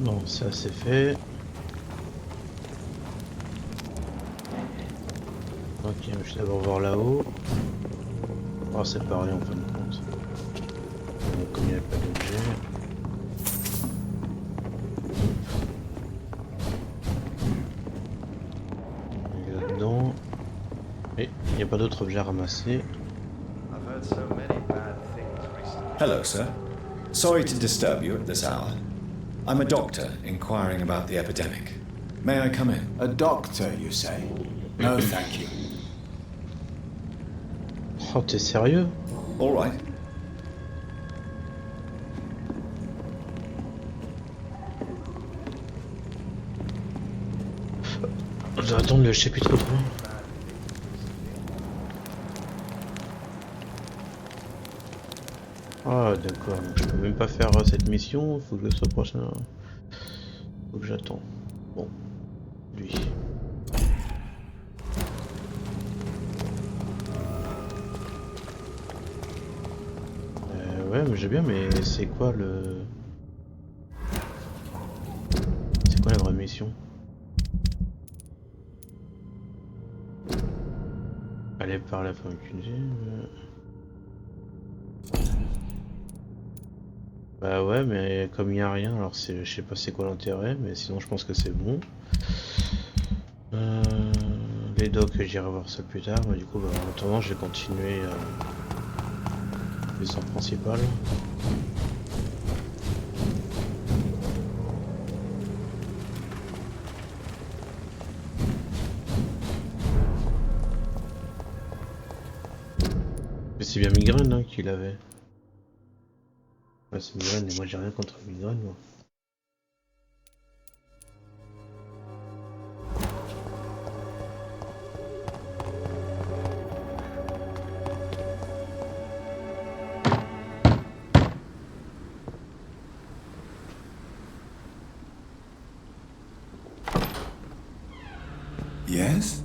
[SPEAKER 1] Non, ça c'est fait. Ok, je vais d'abord voir là-haut. Oh, c'est pareil en fin de compte. Donc, comme il n'y a pas d'objet. pas d'autres objets à ramasser.
[SPEAKER 14] I've heard so many bad things recently.
[SPEAKER 11] Hello, sir. Sorry to disturb you at this hour. I'm a doctor inquiring about the epidemic. May I come in?
[SPEAKER 9] A doctor, you say? No, thank you.
[SPEAKER 1] Oh, t'es sérieux?
[SPEAKER 11] All right.
[SPEAKER 1] On doit attendre le chapitre 3. Ah d'accord, donc je peux même pas faire cette mission, faut que je sois prochain. Faut que j'attends. Bon, lui. Ouais mais j'ai bien, mais c'est quoi le... C'est quoi la vraie mission? Aller par la femme accusée. Bah ouais, mais comme il n'y a rien, alors je sais pas c'est quoi l'intérêt, mais sinon je pense que c'est bon. Les docs, j'irai voir ça plus tard, mais du coup, en attendant, je vais continuer l'histoire principale. Mais c'est bien migraine hein, qu'il avait. Ouais, c'est migraine, et moi j'ai rien contre migraine, moi.
[SPEAKER 9] Yes?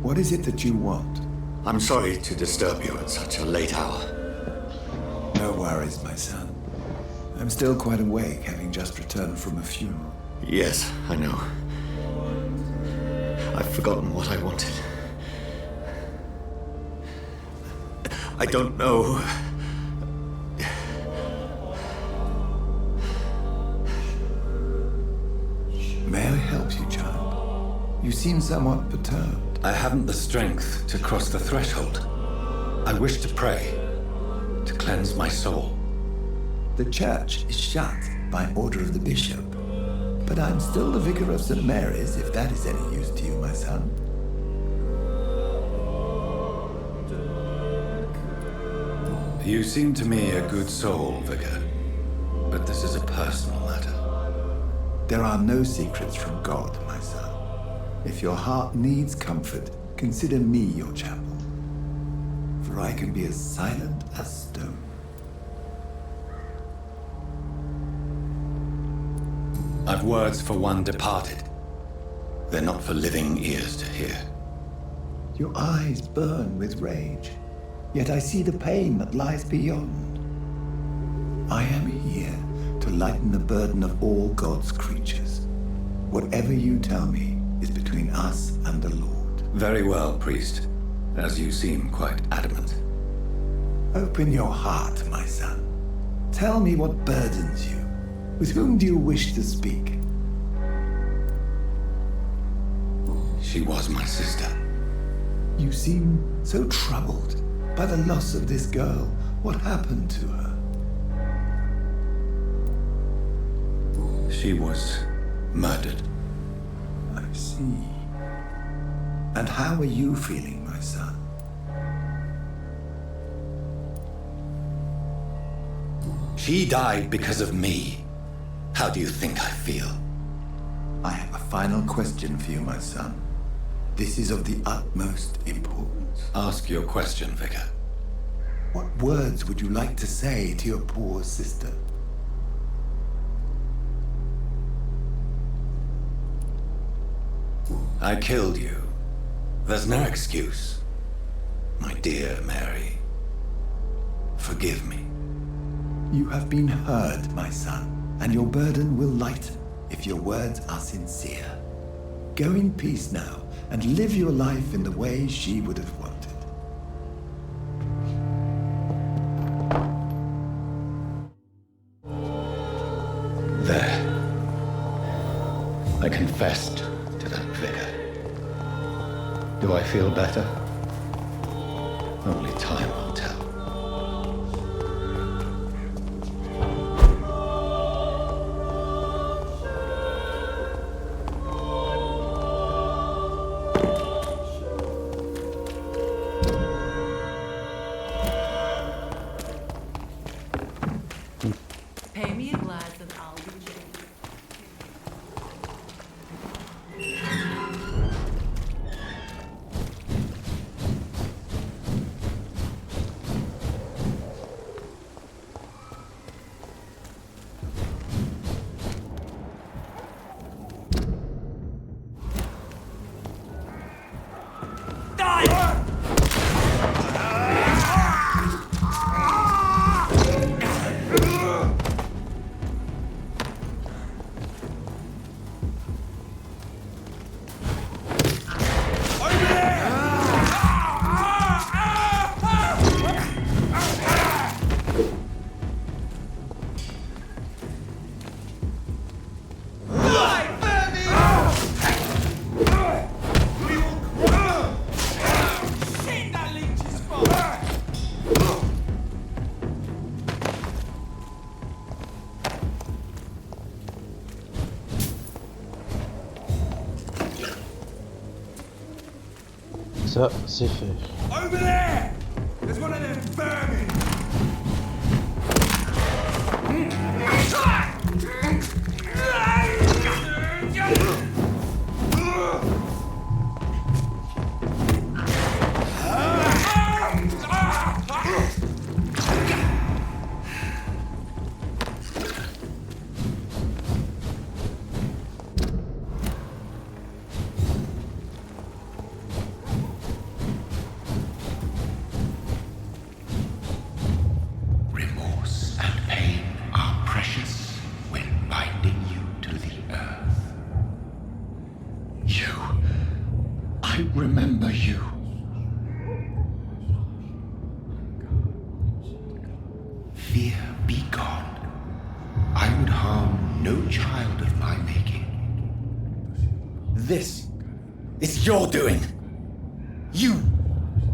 [SPEAKER 9] What is it that you want?
[SPEAKER 11] I'm sorry to disturb you at such a late hour.
[SPEAKER 9] No worries, my son. I'm still quite awake, having just returned from a funeral.
[SPEAKER 11] Yes, I know. I've forgotten what I wanted. I don't know.
[SPEAKER 9] May I help you, child? You seem somewhat perturbed.
[SPEAKER 11] I haven't the strength to cross the threshold. I wish to pray, to cleanse my soul.
[SPEAKER 9] The church is shut by order of the bishop. But I'm still the vicar of St. Mary's, if that is any use to you, my son.
[SPEAKER 11] You seem to me a good soul, Vicar. But this is a personal matter.
[SPEAKER 9] There are no secrets from God, my son. If your heart needs comfort, consider me your chapel. For I can be as silent as stone.
[SPEAKER 11] I've words for one departed. They're not for living ears to hear.
[SPEAKER 9] Your eyes burn with rage, yet I see the pain that lies beyond. I am here to lighten the burden of all God's creatures. Whatever you tell me is between us and the Lord.
[SPEAKER 11] Very well, priest, as you seem quite adamant.
[SPEAKER 9] Open your heart, my son. Tell me what burdens you. With whom do you wish to speak?
[SPEAKER 11] She was my sister.
[SPEAKER 9] You seem so troubled by the loss of this girl. What happened to her?
[SPEAKER 11] She was murdered.
[SPEAKER 9] I see. And how are you feeling, my son?
[SPEAKER 11] She died because of me. How do you think I feel?
[SPEAKER 9] I have a final question for you, my son. This is of the utmost importance.
[SPEAKER 11] Ask your question, Vicar.
[SPEAKER 9] What words would you like to say to your poor sister?
[SPEAKER 11] I killed you. There's no excuse. My dear Mary, forgive me.
[SPEAKER 9] You have been heard, my son, and your burden will lighten if your words are sincere. Go in peace now and live your life in the way she would have wanted.
[SPEAKER 11] There. I confessed to that vicar. Do I feel better? Only time will tell.
[SPEAKER 12] Pay me a glass and I'll be changed.
[SPEAKER 1] Ça, c'est fait.
[SPEAKER 10] Over there! There's one of them vermin! Remorse and pain are precious when binding you to the earth. You. I remember you. Fear be gone. I would harm no child of my making.
[SPEAKER 11] This is your doing. You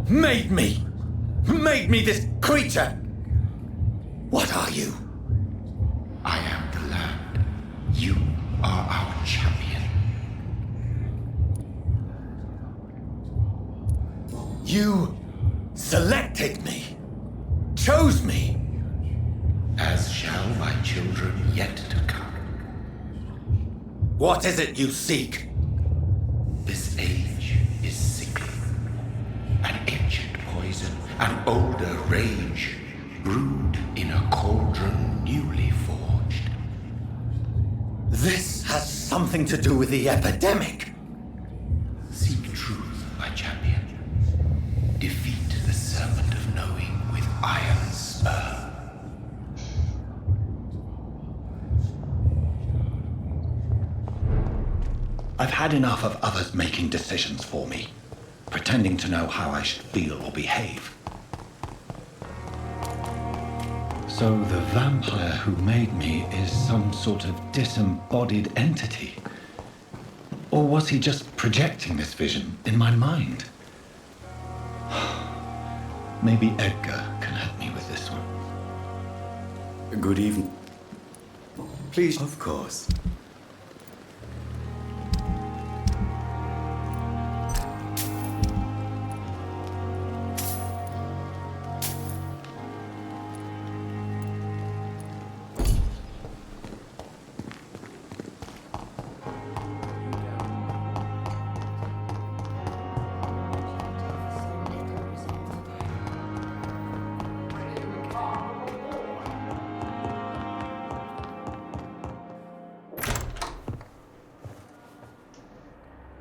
[SPEAKER 11] made me this creature. What are you?
[SPEAKER 10] I am the land. You are our champion.
[SPEAKER 11] You selected me, chose me.
[SPEAKER 10] As shall my children yet to come.
[SPEAKER 11] What is it you seek?
[SPEAKER 10] This age is sickly. An ancient poison, an older rage, brewed in a cauldron newly forged.
[SPEAKER 11] This has something to do with the epidemic.
[SPEAKER 10] Seek truth, my champion. Defeat the serpent of knowing with iron spur.
[SPEAKER 11] I've had enough of others making decisions for me, pretending to know how I should feel or behave. So the vampire who made me is some sort of disembodied entity? Or was he just projecting this vision in my mind? Maybe Edgar can help me with this one.
[SPEAKER 15] Good evening. Please. Of course.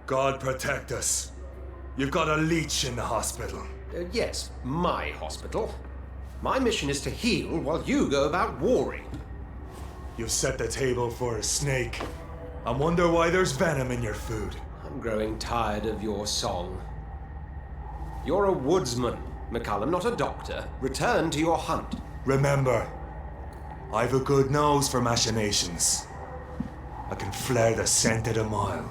[SPEAKER 16] God protect us. You've got a leech in the hospital.
[SPEAKER 5] Yes, my hospital. My mission is to heal while you go about warring.
[SPEAKER 16] You've set the table for a snake. I wonder why there's venom in your food.
[SPEAKER 5] I'm growing tired of your song. You're a woodsman, McCallum, not a doctor. Return to your hunt.
[SPEAKER 16] Remember, I've a good nose for machinations. I can flare the scent at a mile.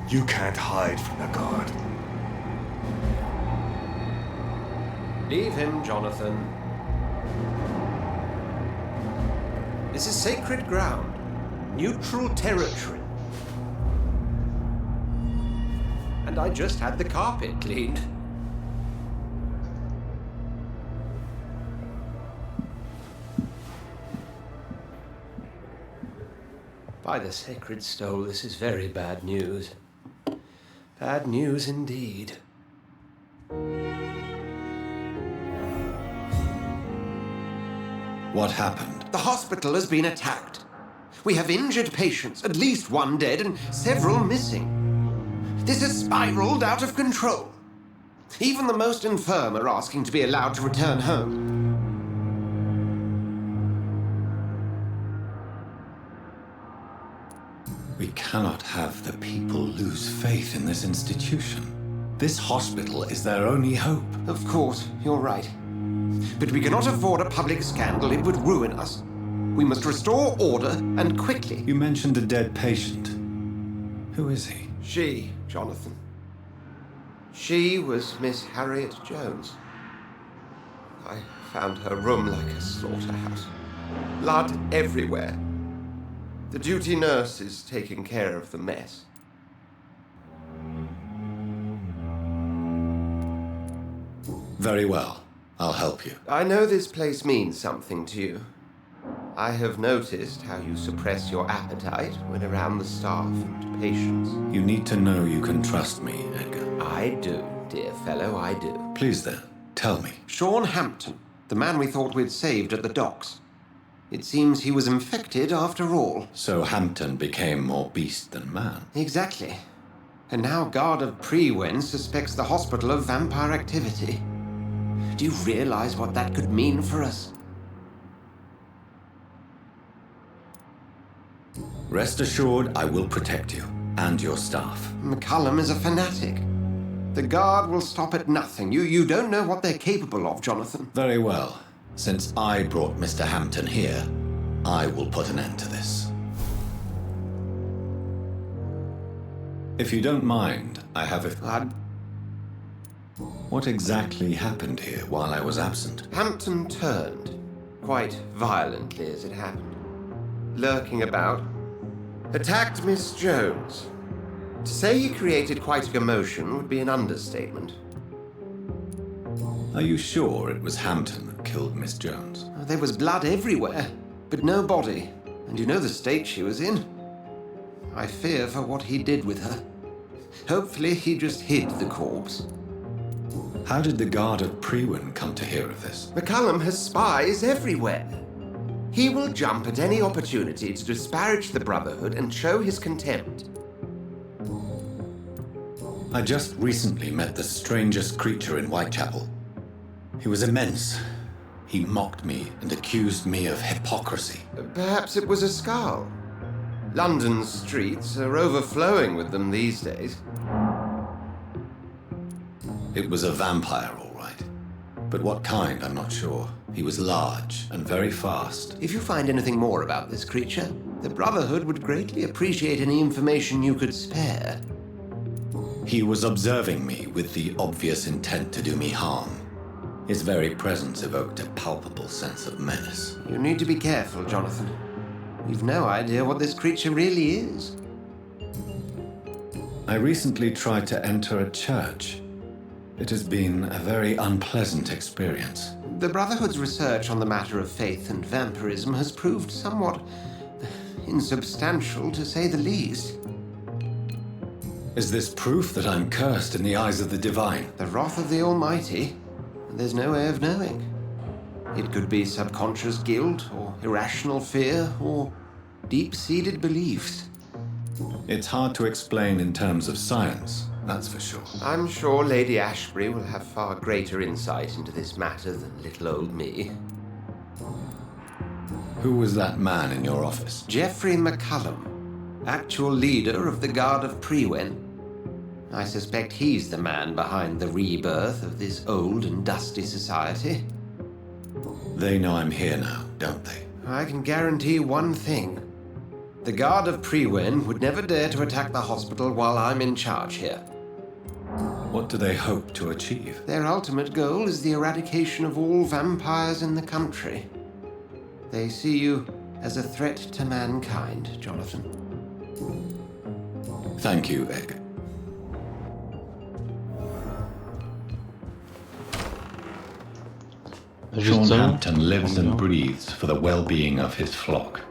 [SPEAKER 16] You can't hide from the god.
[SPEAKER 17] Leave him, Jonathan. This is sacred ground. Neutral territory. And I just had the carpet cleaned. By the sacred stole, this is very bad news. Bad news indeed.
[SPEAKER 3] What happened?
[SPEAKER 17] The hospital has been attacked. We have injured patients, at least one dead and several missing. This has spiraled out of control. Even the most infirm are asking to be allowed to return home.
[SPEAKER 3] We cannot have the people lose faith in this institution. This hospital is their only hope.
[SPEAKER 17] Of course, you're right. But we cannot afford a public scandal. It would ruin us. We must restore order, and quickly.
[SPEAKER 3] You mentioned a dead patient. Who is he?
[SPEAKER 17] She, Jonathan. She was Miss Harriet Jones. I found her room like a slaughterhouse. Blood everywhere. The duty nurse is taking care of the mess.
[SPEAKER 3] Very well. I'll help you.
[SPEAKER 17] I know this place means something to you. I have noticed how you suppress your appetite when around the staff and patients.
[SPEAKER 3] You need to know you can trust me, Edgar.
[SPEAKER 17] I do, dear fellow, I do.
[SPEAKER 3] Please then, tell me.
[SPEAKER 17] Sean Hampton, the man we thought we'd saved at the docks. It seems he was infected after all.
[SPEAKER 3] So Hampton became more beast than man.
[SPEAKER 17] Exactly. And now Guard of Prewen suspects the hospital of vampire activity. Do you realize what that could mean for us?
[SPEAKER 3] Rest assured, I will protect you and your staff.
[SPEAKER 17] McCullum is a fanatic. The Guard will stop at nothing. You don't know what they're capable of, Jonathan.
[SPEAKER 3] Very well. Since I brought Mr. Hampton here, I will put an end to this. If you don't mind, I have a... What exactly happened here while I was absent?
[SPEAKER 17] Hampton turned, quite violently as it happened. Lurking about. Attacked Miss Jones. To say he created quite a commotion would be an understatement.
[SPEAKER 3] Are you sure it was Hampton that killed Miss Jones?
[SPEAKER 17] There was blood everywhere, but no body. And you know the state she was in. I fear for what he did with her. Hopefully he just hid the corpse.
[SPEAKER 3] How did the Guard of Prewen come to hear of this?
[SPEAKER 17] McCullum has spies everywhere. He will jump at any opportunity to disparage the Brotherhood and show his contempt.
[SPEAKER 3] I just recently met the strangest creature in Whitechapel. He was immense. He mocked me and accused me of hypocrisy.
[SPEAKER 17] Perhaps it was a skull. London's streets are overflowing with them these days.
[SPEAKER 3] It was a vampire, all right. But what kind, I'm not sure. He was large and very fast.
[SPEAKER 17] If you find anything more about this creature, the Brotherhood would greatly appreciate any information you could spare.
[SPEAKER 3] He was observing me with the obvious intent to do me harm. His very presence evoked a palpable sense of menace.
[SPEAKER 17] You need to be careful, Jonathan. We've no idea what this creature really is.
[SPEAKER 3] I recently tried to enter a church. It has been a very unpleasant experience.
[SPEAKER 17] The Brotherhood's research on the matter of faith and vampirism has proved somewhat insubstantial, to say the least.
[SPEAKER 3] Is this proof that I'm cursed in the eyes of the divine?
[SPEAKER 17] The wrath of the Almighty? There's no way of knowing. It could be subconscious guilt, or irrational fear, or deep-seated beliefs.
[SPEAKER 3] It's hard to explain in terms of science, that's for sure.
[SPEAKER 17] I'm sure Lady Ashbury will have far greater insight into this matter than little old me.
[SPEAKER 3] Who was that man in your office?
[SPEAKER 17] Geoffrey McCullum, actual leader of the Guard of Prewen. I suspect he's the man behind the rebirth of this old and dusty society.
[SPEAKER 3] They know I'm here now, don't they?
[SPEAKER 17] I can guarantee one thing. The Guard of Prewen would never dare to attack the hospital while I'm in charge here.
[SPEAKER 3] What do they hope to achieve?
[SPEAKER 17] Their ultimate goal is the eradication of all vampires in the country. They see you as a threat to mankind, Jonathan.
[SPEAKER 3] Thank you, Egg. Sean Hampton lives and breathes for the well-being of his flock.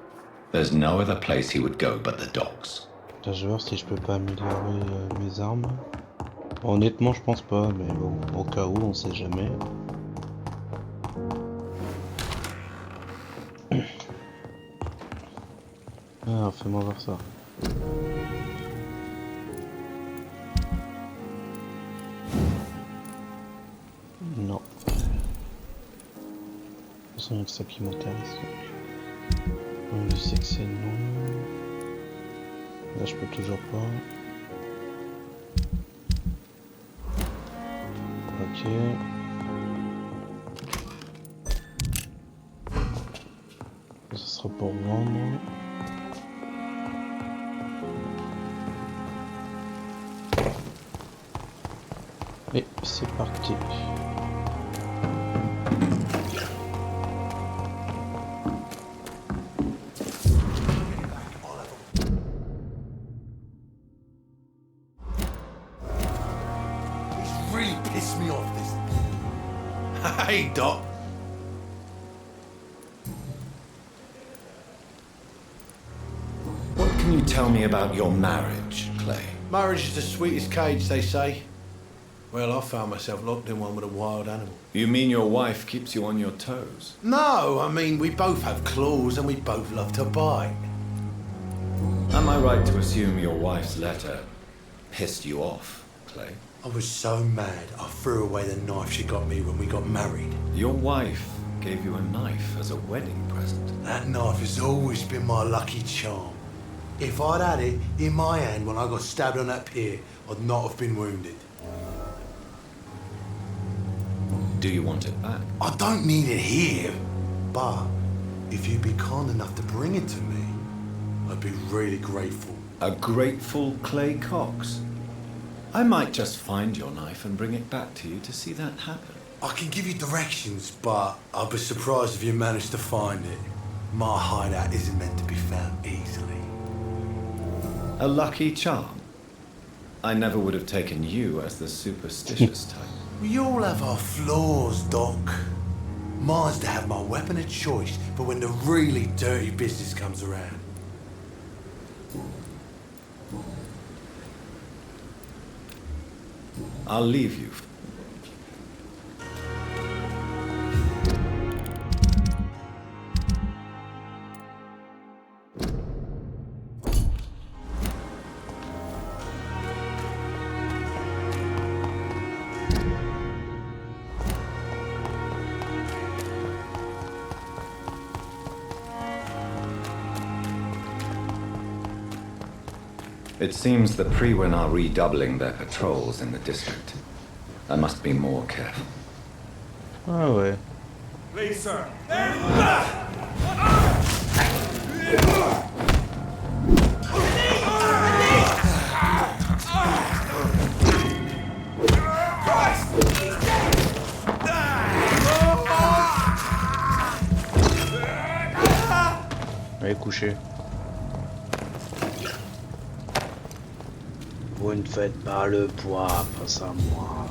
[SPEAKER 3] There's no other place he would go but the docks.
[SPEAKER 1] Là, je vais voir si je peux pas améliorer mes armes. Bon, honnêtement, je pense pas, mais bon, au cas où, on sait jamais. Ah, fais-moi voir ça. Non. De toute façon, il y a que ça qui m'intéresse. Je sais que c'est non. Là, je peux toujours pas. Ok. Ça sera pour vendre. Et c'est parti.
[SPEAKER 10] Really pissed me off, this. Hey, Doc.
[SPEAKER 11] What can you tell me about your marriage, Clay?
[SPEAKER 10] Marriage is the sweetest cage, they say. Well, I found myself locked in one with a wild animal.
[SPEAKER 11] You mean your wife keeps you on your toes?
[SPEAKER 10] No, I mean, we both have claws and we both love to bite.
[SPEAKER 11] Am I right to assume your wife's letter pissed you off, Clay?
[SPEAKER 10] I was so mad, I threw away the knife she got me when we got married.
[SPEAKER 11] Your wife gave you a knife as a wedding present.
[SPEAKER 10] That knife has always been my lucky charm. If I'd had it in my hand when I got stabbed on that pier, I'd not have been wounded.
[SPEAKER 11] Do you want it back?
[SPEAKER 10] I don't need it here, but if you'd be kind enough to bring it to me, I'd be really grateful.
[SPEAKER 11] A grateful Clay Cox? I might just find your knife and bring it back to you to see that happen.
[SPEAKER 10] I can give you directions, but I'd be surprised if you managed to find it. My hideout isn't meant to be found easily.
[SPEAKER 11] A lucky charm? I never would have taken you as the superstitious type.
[SPEAKER 10] We all have our flaws, Doc. Mine's to have my weapon of choice for when the really dirty business comes around.
[SPEAKER 11] I'll leave you. It seems the Priwen are redoubling their patrols in the district. I must be more careful.
[SPEAKER 1] Ah ouais.
[SPEAKER 13] Please, sir.
[SPEAKER 1] Allez, coucher. Vous ne faites pas le poids face à moi.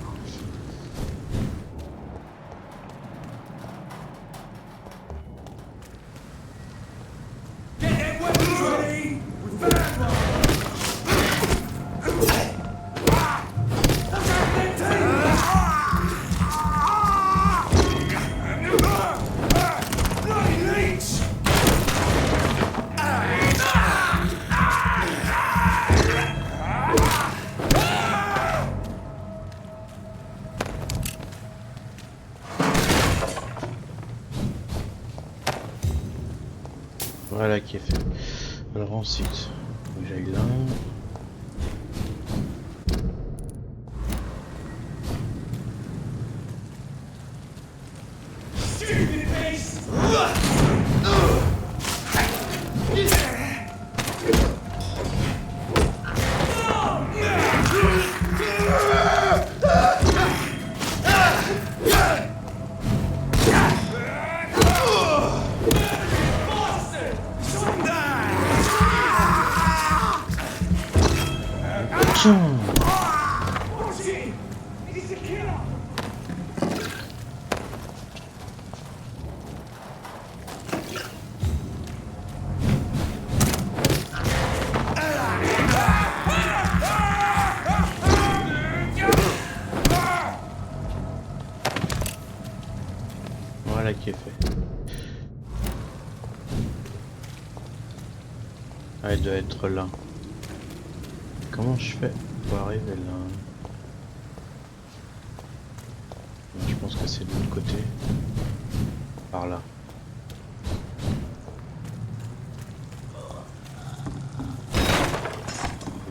[SPEAKER 1] Voilà qui est fait. Alors ensuite, faut que j'aille là. Tiens. Voilà qui est fait. Ah, il doit être là. Comment je fais pour arriver là? Je pense que c'est de l'autre côté. Par là.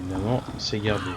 [SPEAKER 1] Évidemment, c'est gardé.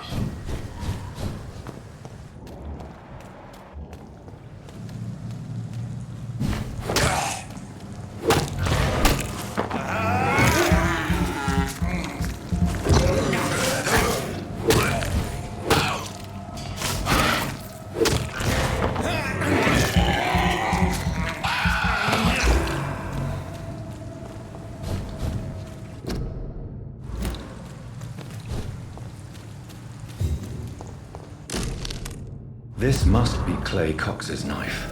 [SPEAKER 11] This must be Clay Cox's knife.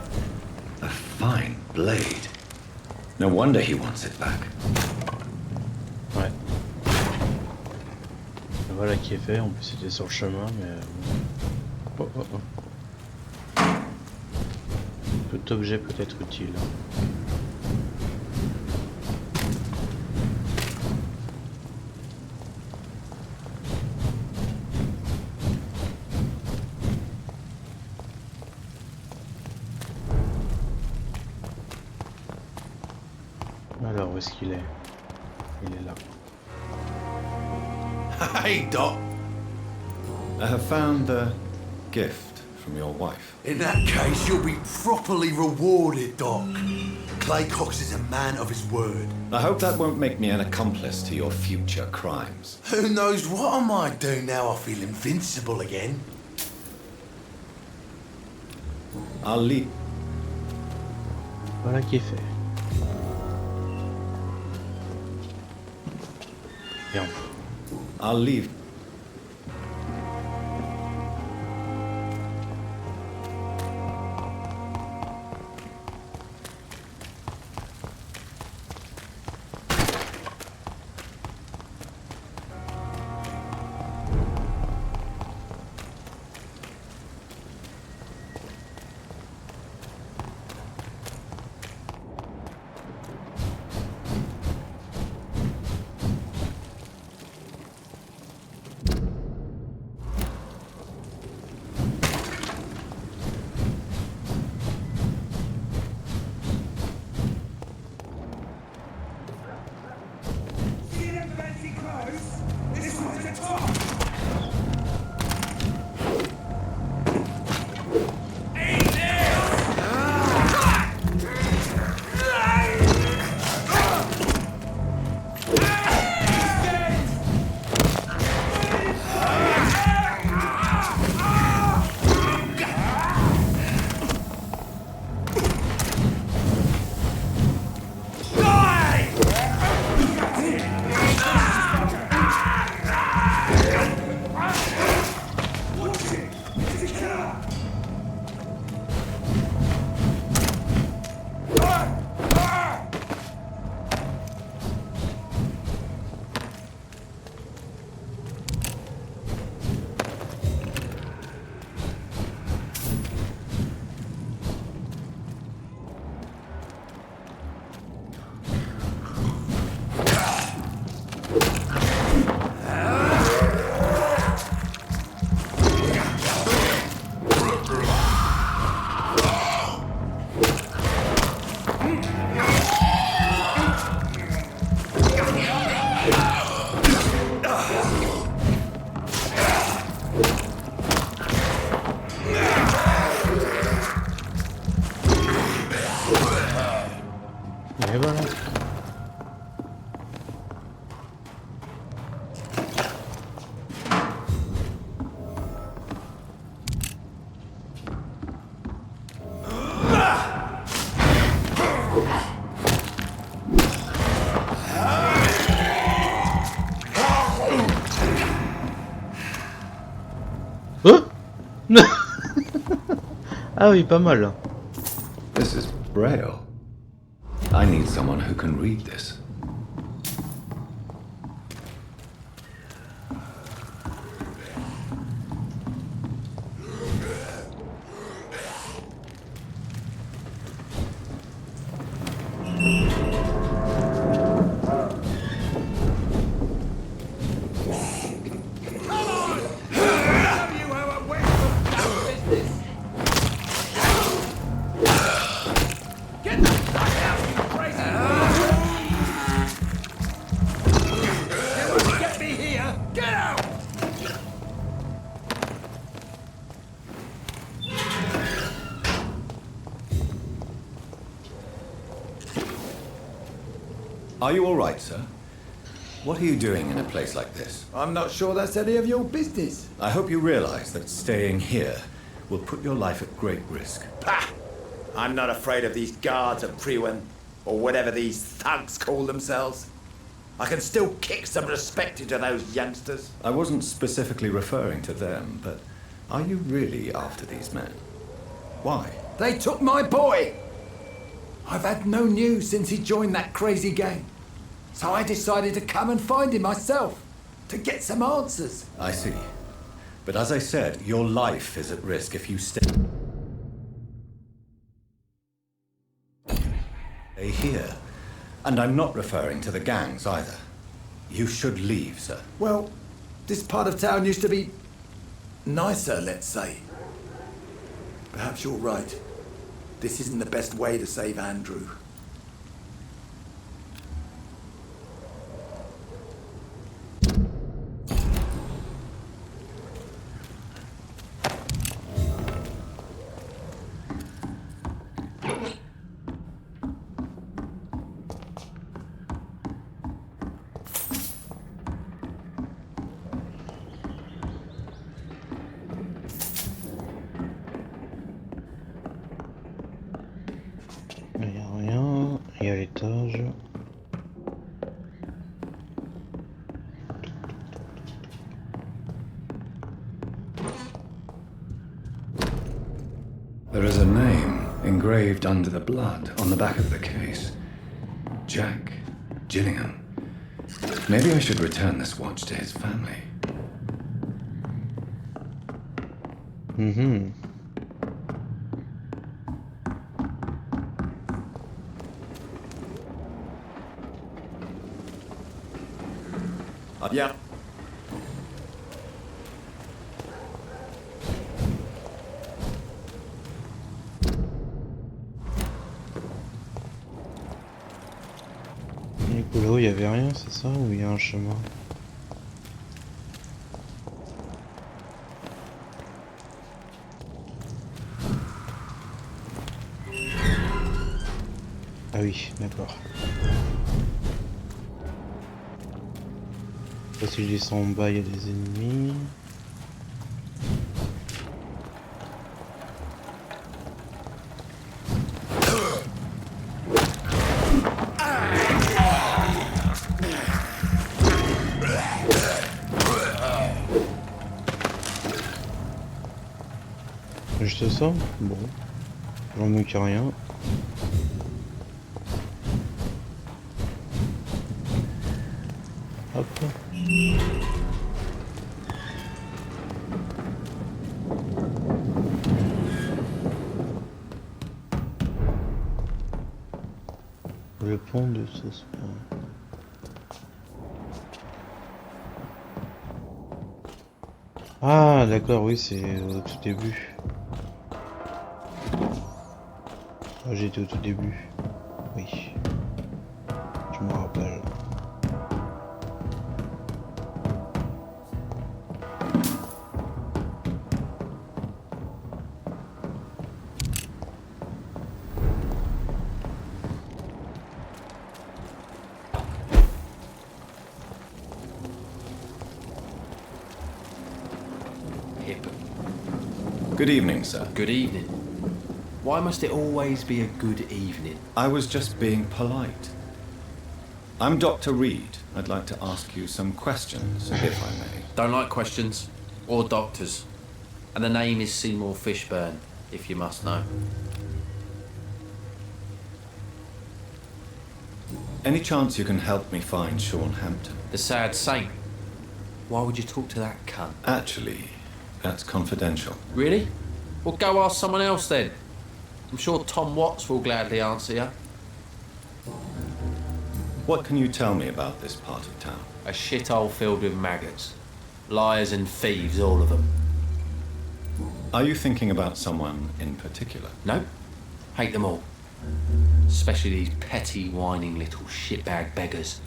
[SPEAKER 11] A fine blade. No wonder he wants it back.
[SPEAKER 1] Ouais. Voilà qui est fait, en plus c'était sur le chemin, mais... Oh, oh, oh. Tout objet peut être utile. Alors, où est-ce qu'il est? Il est là.
[SPEAKER 10] Hey, Doc.
[SPEAKER 11] I have found the gift from your wife.
[SPEAKER 10] In that case, you'll be properly rewarded, Doc. Clay Cox is a man of his word.
[SPEAKER 11] I hope that won't make me an accomplice to your future crimes.
[SPEAKER 10] Who knows what I might do now I feel invincible again?
[SPEAKER 11] I'll leave.
[SPEAKER 1] Voilà qui est fait. Bien.
[SPEAKER 11] I'll leave.
[SPEAKER 1] Ah oui, pas mal.
[SPEAKER 3] This is Braille. I need someone who can read this. Are you all right, sir? What are you doing in a place like this?
[SPEAKER 9] I'm not sure that's any of your business.
[SPEAKER 3] I hope you realize that staying here will put your life at great risk.
[SPEAKER 15] Pah! I'm not afraid of these guards of Priwen, or whatever these thugs call themselves. I can still kick some respect into those youngsters.
[SPEAKER 3] I wasn't specifically referring to them, but are you really after these men? Why?
[SPEAKER 9] They took my boy! I've had no news since he joined that crazy gang. So I decided to come and find him myself, to get some answers.
[SPEAKER 3] I see. But as I said, your life is at risk if you stay here. And I'm not referring to the gangs either. You should leave, sir.
[SPEAKER 9] Well, this part of town used to be nicer, let's say. Perhaps you're right. This isn't the best way to save Andrew.
[SPEAKER 1] Il n'y a rien, il y a l'étage.
[SPEAKER 3] There is a name engraved under the blood on the back of the case. Jack Gillingham. Maybe I should return this watch to his family.
[SPEAKER 1] Mhm.
[SPEAKER 15] Ah bien.
[SPEAKER 1] Du coup là-haut il y avait rien, c'est ça, ou il y a un chemin? Ah oui, d'accord. Si je descends en bas, il y a des ennemis. Juste ça? Bon. J'en manque rien. Hop. Le pont de ce soir. Ah d'accord, oui, c'est au tout début. Ah, j'étais au tout début. Oui. Je me rappelle.
[SPEAKER 3] Good evening, sir.
[SPEAKER 18] Good evening. Why must it always be a good evening?
[SPEAKER 3] I was just being polite. I'm Dr. Reed. I'd like to ask you some questions, if I may.
[SPEAKER 18] Don't like questions or doctors. And the name is Seymour Fishburne. if you must know.
[SPEAKER 11] Any chance you can help me find Sean Hampton?
[SPEAKER 18] The sad saint. Why would you talk to that cunt?
[SPEAKER 11] Actually, that's confidential.
[SPEAKER 18] Really? Well, go ask someone else then. I'm sure Tom Watts will gladly answer you.
[SPEAKER 11] What can you tell me about this part of town?
[SPEAKER 18] A shithole filled with maggots. Liars and thieves, all of them.
[SPEAKER 11] Are you thinking about someone in particular?
[SPEAKER 18] No. Hate them all. Especially these petty, whining little shitbag beggars.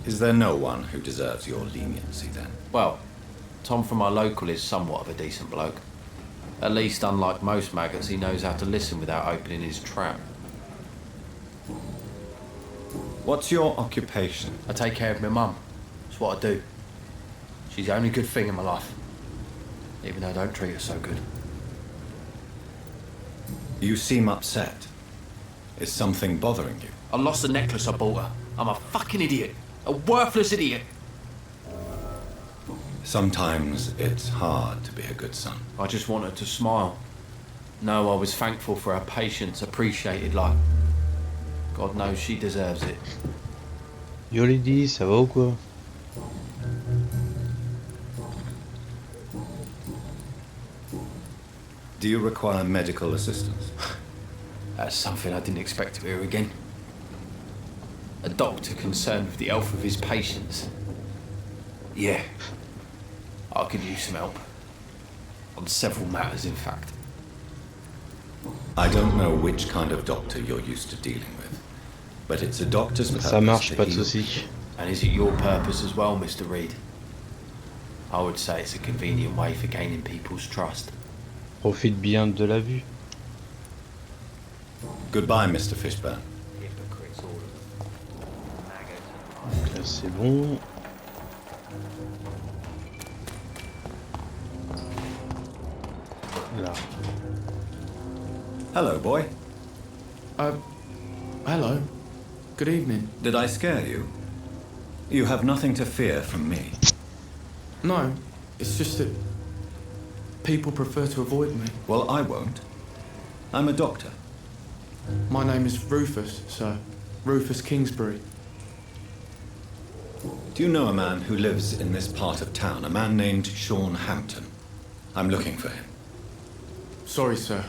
[SPEAKER 11] Is there no one who deserves your leniency then?
[SPEAKER 18] Well, Tom from our local is somewhat of a decent bloke. At least, unlike most maggots, he knows how to listen without opening his trap.
[SPEAKER 11] What's your occupation?
[SPEAKER 18] I take care of my mum. It's what I do. She's the only good thing in my life. Even though I don't treat her so good.
[SPEAKER 11] You seem upset. Is something bothering you?
[SPEAKER 18] I lost the necklace I bought her. I'm a fucking idiot. A worthless idiot.
[SPEAKER 11] Sometimes it's hard to be a good son.
[SPEAKER 18] I just want her to smile. No, I was thankful for her patience, appreciated like... God knows she deserves it.
[SPEAKER 1] Yo Lady, ça va ou quoi?
[SPEAKER 11] Do you require medical assistance?
[SPEAKER 18] That's something I didn't expect to hear again. A doctor concerned with the health of his patients. Yeah. I could use some help. On several matters, in fact.
[SPEAKER 11] I don't know which kind of doctor you're used to dealing with, but it's a doctor's purpose
[SPEAKER 1] Ça marche,
[SPEAKER 11] to
[SPEAKER 1] pas de
[SPEAKER 11] heal.
[SPEAKER 1] soucis.
[SPEAKER 18] And is it your purpose as well, Mr. Reed? I would say it's a convenient way for gaining people's trust.
[SPEAKER 1] Profite bien de la vue.
[SPEAKER 11] Goodbye, Mr. Fishburne.
[SPEAKER 1] Là c'est bon. Là.
[SPEAKER 11] Hello, boy.
[SPEAKER 6] Hello. Good evening.
[SPEAKER 11] Did I scare you? You have nothing to fear from me.
[SPEAKER 6] No, it's just that people prefer to avoid me.
[SPEAKER 11] Well, I won't. I'm a doctor.
[SPEAKER 6] My name is Rufus, sir. Rufus Kingsbury.
[SPEAKER 11] Do you know a man who lives in this part of town? A man named Sean Hampton. I'm looking for him.
[SPEAKER 6] Sorry, sir.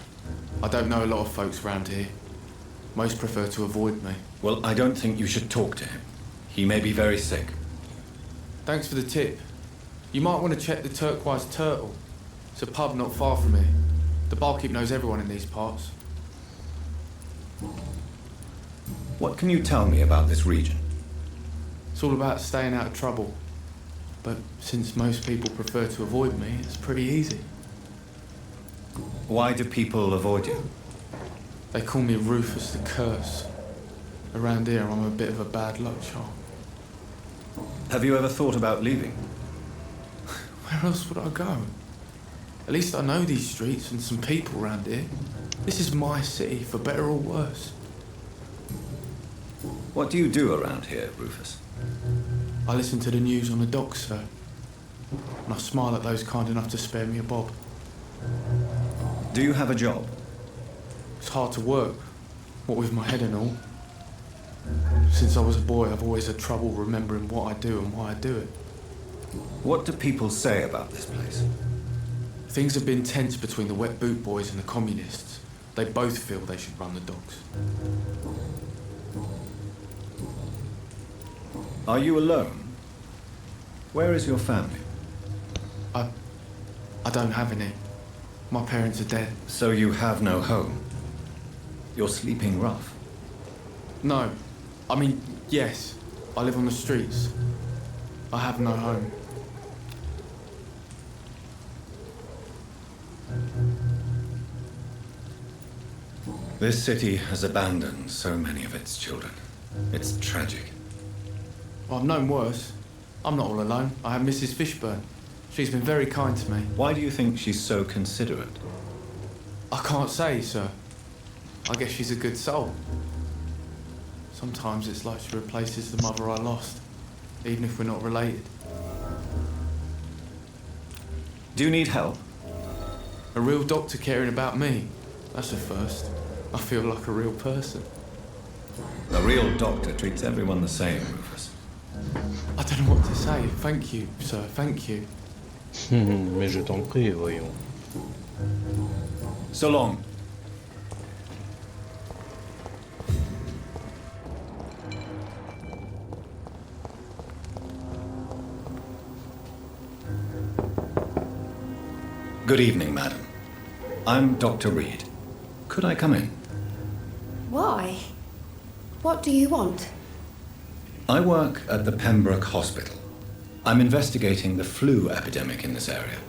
[SPEAKER 6] I don't know a lot of folks around here. Most prefer to avoid me.
[SPEAKER 11] Well, I don't think you should talk to him. He may be very sick.
[SPEAKER 6] Thanks for the tip. You might want to check the Turquoise Turtle. It's a pub not far from here. The barkeep knows everyone in these parts.
[SPEAKER 11] What can you tell me about this region?
[SPEAKER 6] It's all about staying out of trouble. But since most people prefer to avoid me, it's pretty easy.
[SPEAKER 11] Why do people avoid you?
[SPEAKER 6] They call me Rufus the Curse. Around here, I'm a bit of a bad luck charm.
[SPEAKER 11] Have you ever thought about leaving?
[SPEAKER 6] Where else would I go? At least I know these streets and some people around here. This is my city, for better or worse.
[SPEAKER 11] What do you do around here, Rufus?
[SPEAKER 6] I listen to the news on the docks, sir. And I smile at those kind enough to spare me a bob.
[SPEAKER 11] Do you have a job?
[SPEAKER 6] It's hard to work, what with my head and all. Since I was a boy, I've always had trouble remembering what I do and why I do it.
[SPEAKER 11] What do people say about this place?
[SPEAKER 6] Things have been tense between the wet boot boys and the communists. They both feel they should run the docks.
[SPEAKER 11] Are you alone? Where is your family?
[SPEAKER 6] I don't have any. My parents are dead.
[SPEAKER 11] So you have no home? You're sleeping rough?
[SPEAKER 6] No. I mean, yes. I live on the streets. I have no home.
[SPEAKER 11] This city has abandoned so many of its children. It's tragic.
[SPEAKER 6] Well, I've known worse. I'm not all alone. I have Mrs. Fishburne. She's been very kind to me.
[SPEAKER 11] Why do you think she's so considerate?
[SPEAKER 6] I can't say, sir. I guess she's a good soul. Sometimes it's like she replaces the mother I lost, even if we're not related.
[SPEAKER 11] Do you need help?
[SPEAKER 6] A real doctor caring about me. That's a first. I feel like a real person.
[SPEAKER 11] A real doctor treats everyone the same, Rufus.
[SPEAKER 6] I don't know what to say. Thank you, sir. Thank you.
[SPEAKER 1] Mais je t'en prie, voyons.
[SPEAKER 11] So long. Good evening, madam. I'm Dr. Reed. Could I come in?
[SPEAKER 19] Why? What do you want?
[SPEAKER 11] I work at the Pembroke Hospital. I'm investigating the flu epidemic in this area.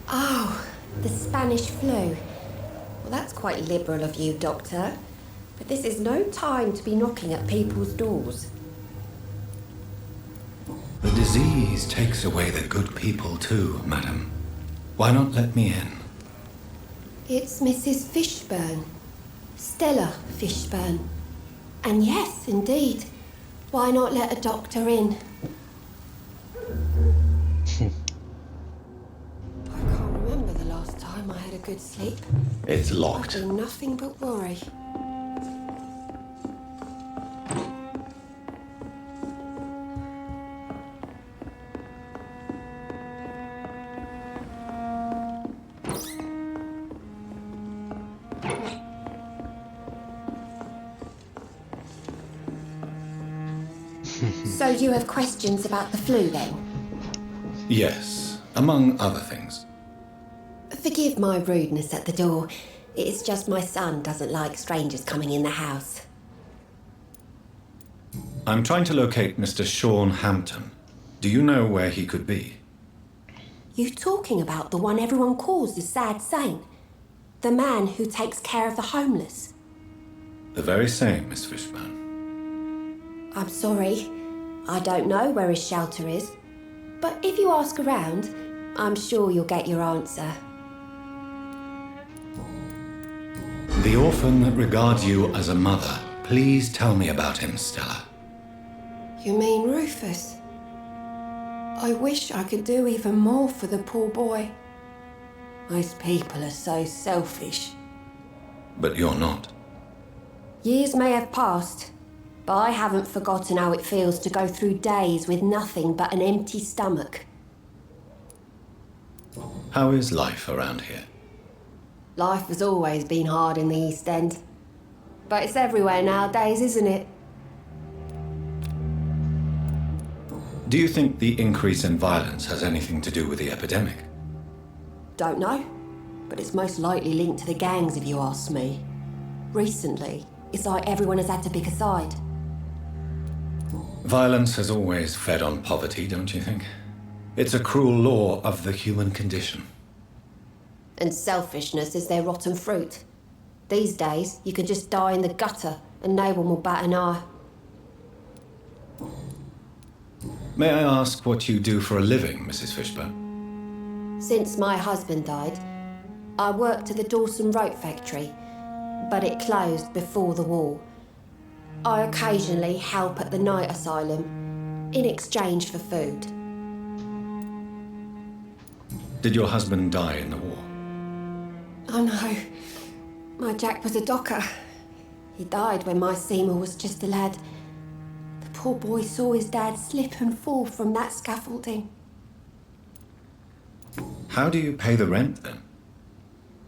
[SPEAKER 19] Oh, the Spanish flu. Well, that's quite liberal of you, Doctor. But this is no time to be knocking at people's doors.
[SPEAKER 11] The disease takes away the good people too, madam. Why not let me in?
[SPEAKER 19] It's Mrs. Fishburne. Stella Fishburne. And yes, indeed. Why not let a doctor in? I can't remember the last time I had a good sleep.
[SPEAKER 11] It's locked.
[SPEAKER 19] I've been nothing but worry. So you have questions about the flu then?
[SPEAKER 11] Yes, among other things.
[SPEAKER 19] Forgive my rudeness at the door. It's just my son doesn't like strangers coming in the house.
[SPEAKER 11] I'm trying to locate Mr. Sean Hampton. Do you know where he could be?
[SPEAKER 19] You talking about the one everyone calls the sad saint? The man who takes care of the homeless?
[SPEAKER 11] The very same, Miss Fishburne.
[SPEAKER 19] I'm sorry. I don't know where his shelter is. But if you ask around, I'm sure you'll get your answer.
[SPEAKER 11] The orphan that regards you as a mother. Please tell me about him, Stella.
[SPEAKER 19] You mean Rufus? I wish I could do even more for the poor boy. Most people are so selfish.
[SPEAKER 11] But you're not.
[SPEAKER 19] Years may have passed, but I haven't forgotten how it feels to go through days with nothing but an empty stomach.
[SPEAKER 11] How is life around here?
[SPEAKER 19] Life has always been hard in the East End. But it's everywhere nowadays, isn't it?
[SPEAKER 11] Do you think the increase in violence has anything to do with the epidemic?
[SPEAKER 19] Don't know. But it's most likely linked to the gangs, if you ask me. Recently, it's like everyone has had to pick a side.
[SPEAKER 11] Violence has always fed on poverty, don't you think? It's a cruel law of the human condition.
[SPEAKER 19] And selfishness is their rotten fruit. These days, you can just die in the gutter and no one will bat an eye.
[SPEAKER 11] May I ask what you do for a living, Mrs. Fishburne?
[SPEAKER 19] Since my husband died, I worked at the Dawson Rope factory, but it closed before the war. I occasionally help at the night asylum in exchange for food.
[SPEAKER 11] Did your husband die in the war?
[SPEAKER 19] Oh no, my Jack was a docker. He died when my Seymour was just a lad. The poor boy saw his dad slip and fall from that scaffolding.
[SPEAKER 11] How do you pay the rent then?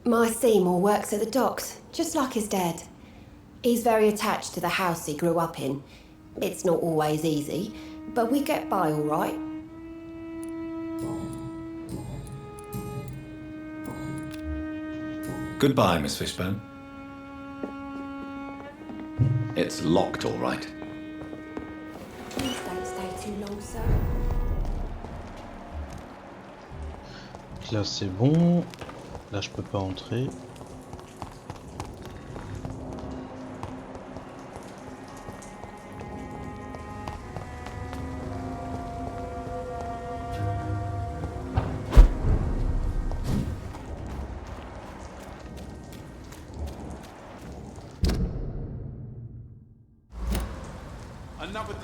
[SPEAKER 19] My Seymour works at the docks, just like his dad. He's very attached to the house he grew up in. It's not always easy, but we get by all right.
[SPEAKER 11] Goodbye, Miss Fishburne. It's locked, all right.
[SPEAKER 19] Please don't stay too long, sir.
[SPEAKER 1] Là c'est bon. Là je peux pas entrer.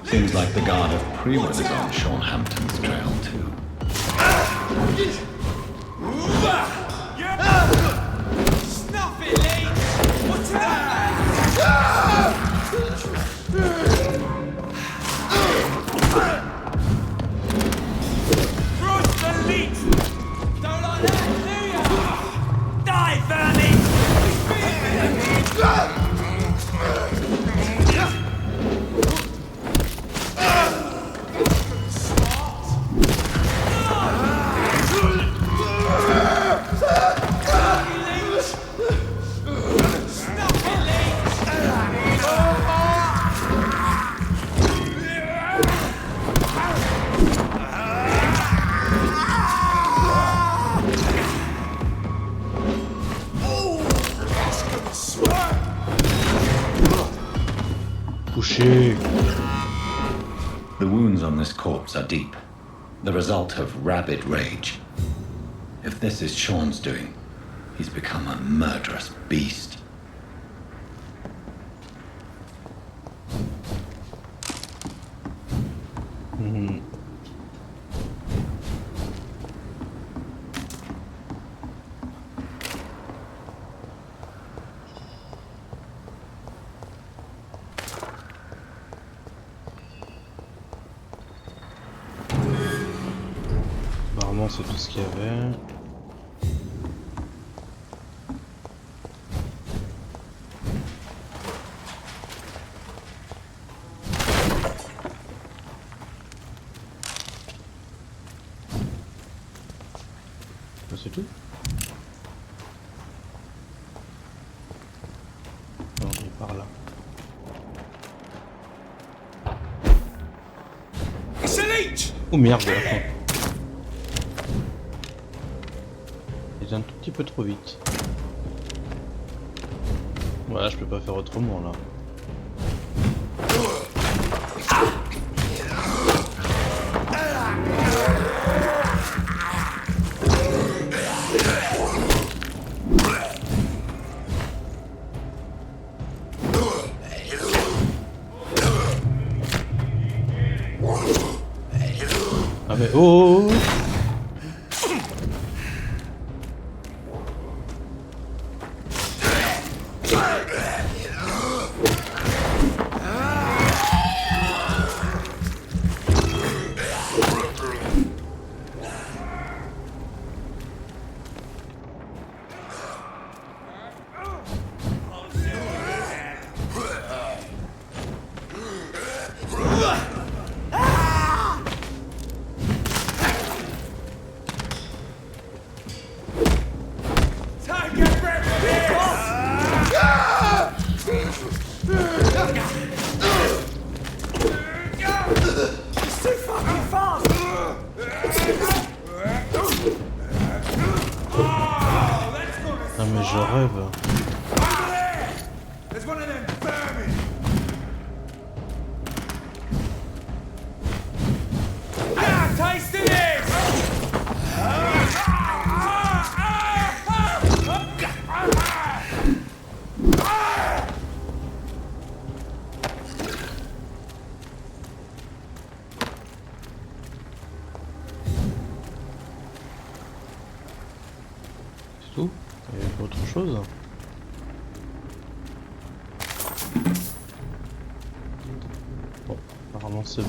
[SPEAKER 11] Seems like the guard of Prewood is on Sean Hampton's trail too.
[SPEAKER 13] Snuff it, Leech! What's that? Cross the Leech! Don't like that, do ya? Die, vermin!
[SPEAKER 11] The wounds on this corpse are deep, the result of rabid rage. If this is Sean's doing, he's become a murderous beast.
[SPEAKER 1] Apparemment c'est tout ce qu'il y avait. C'est tout? Non, il est par là. Oh merde, à la fin. Il est un tout petit peu trop vite. Voilà, je peux pas faire autrement là. Ah mais oh, oh, oh. Ah mais je rêve. C'est tout? Il y avait autre chose? Bon, apparemment c'est bon.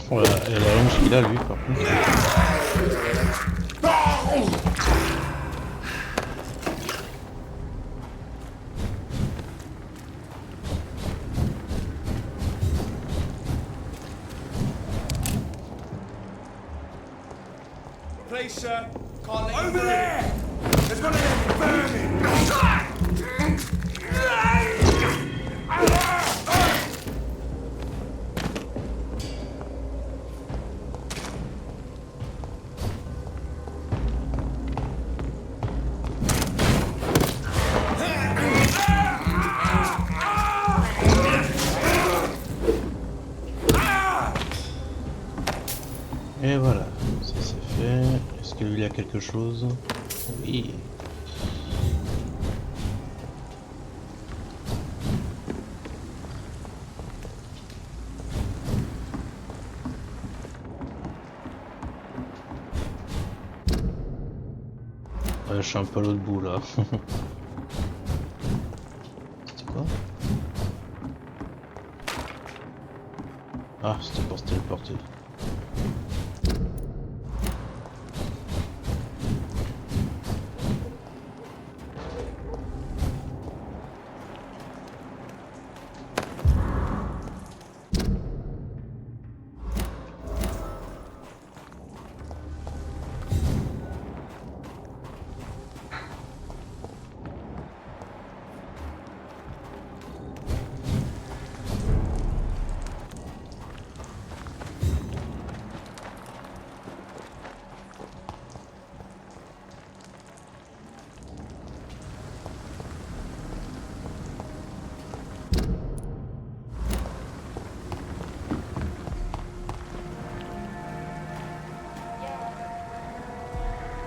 [SPEAKER 1] Voilà, et la longe qu'il a lui par contre.
[SPEAKER 13] Please, sir. Can't let over there! There's one of them vermin!
[SPEAKER 1] Et voilà, ça c'est fait. Est-ce que lui il a quelque chose? Oui. Ouais, je suis un peu à l'autre bout là. C'était quoi? Ah, c'était pour se téléporter.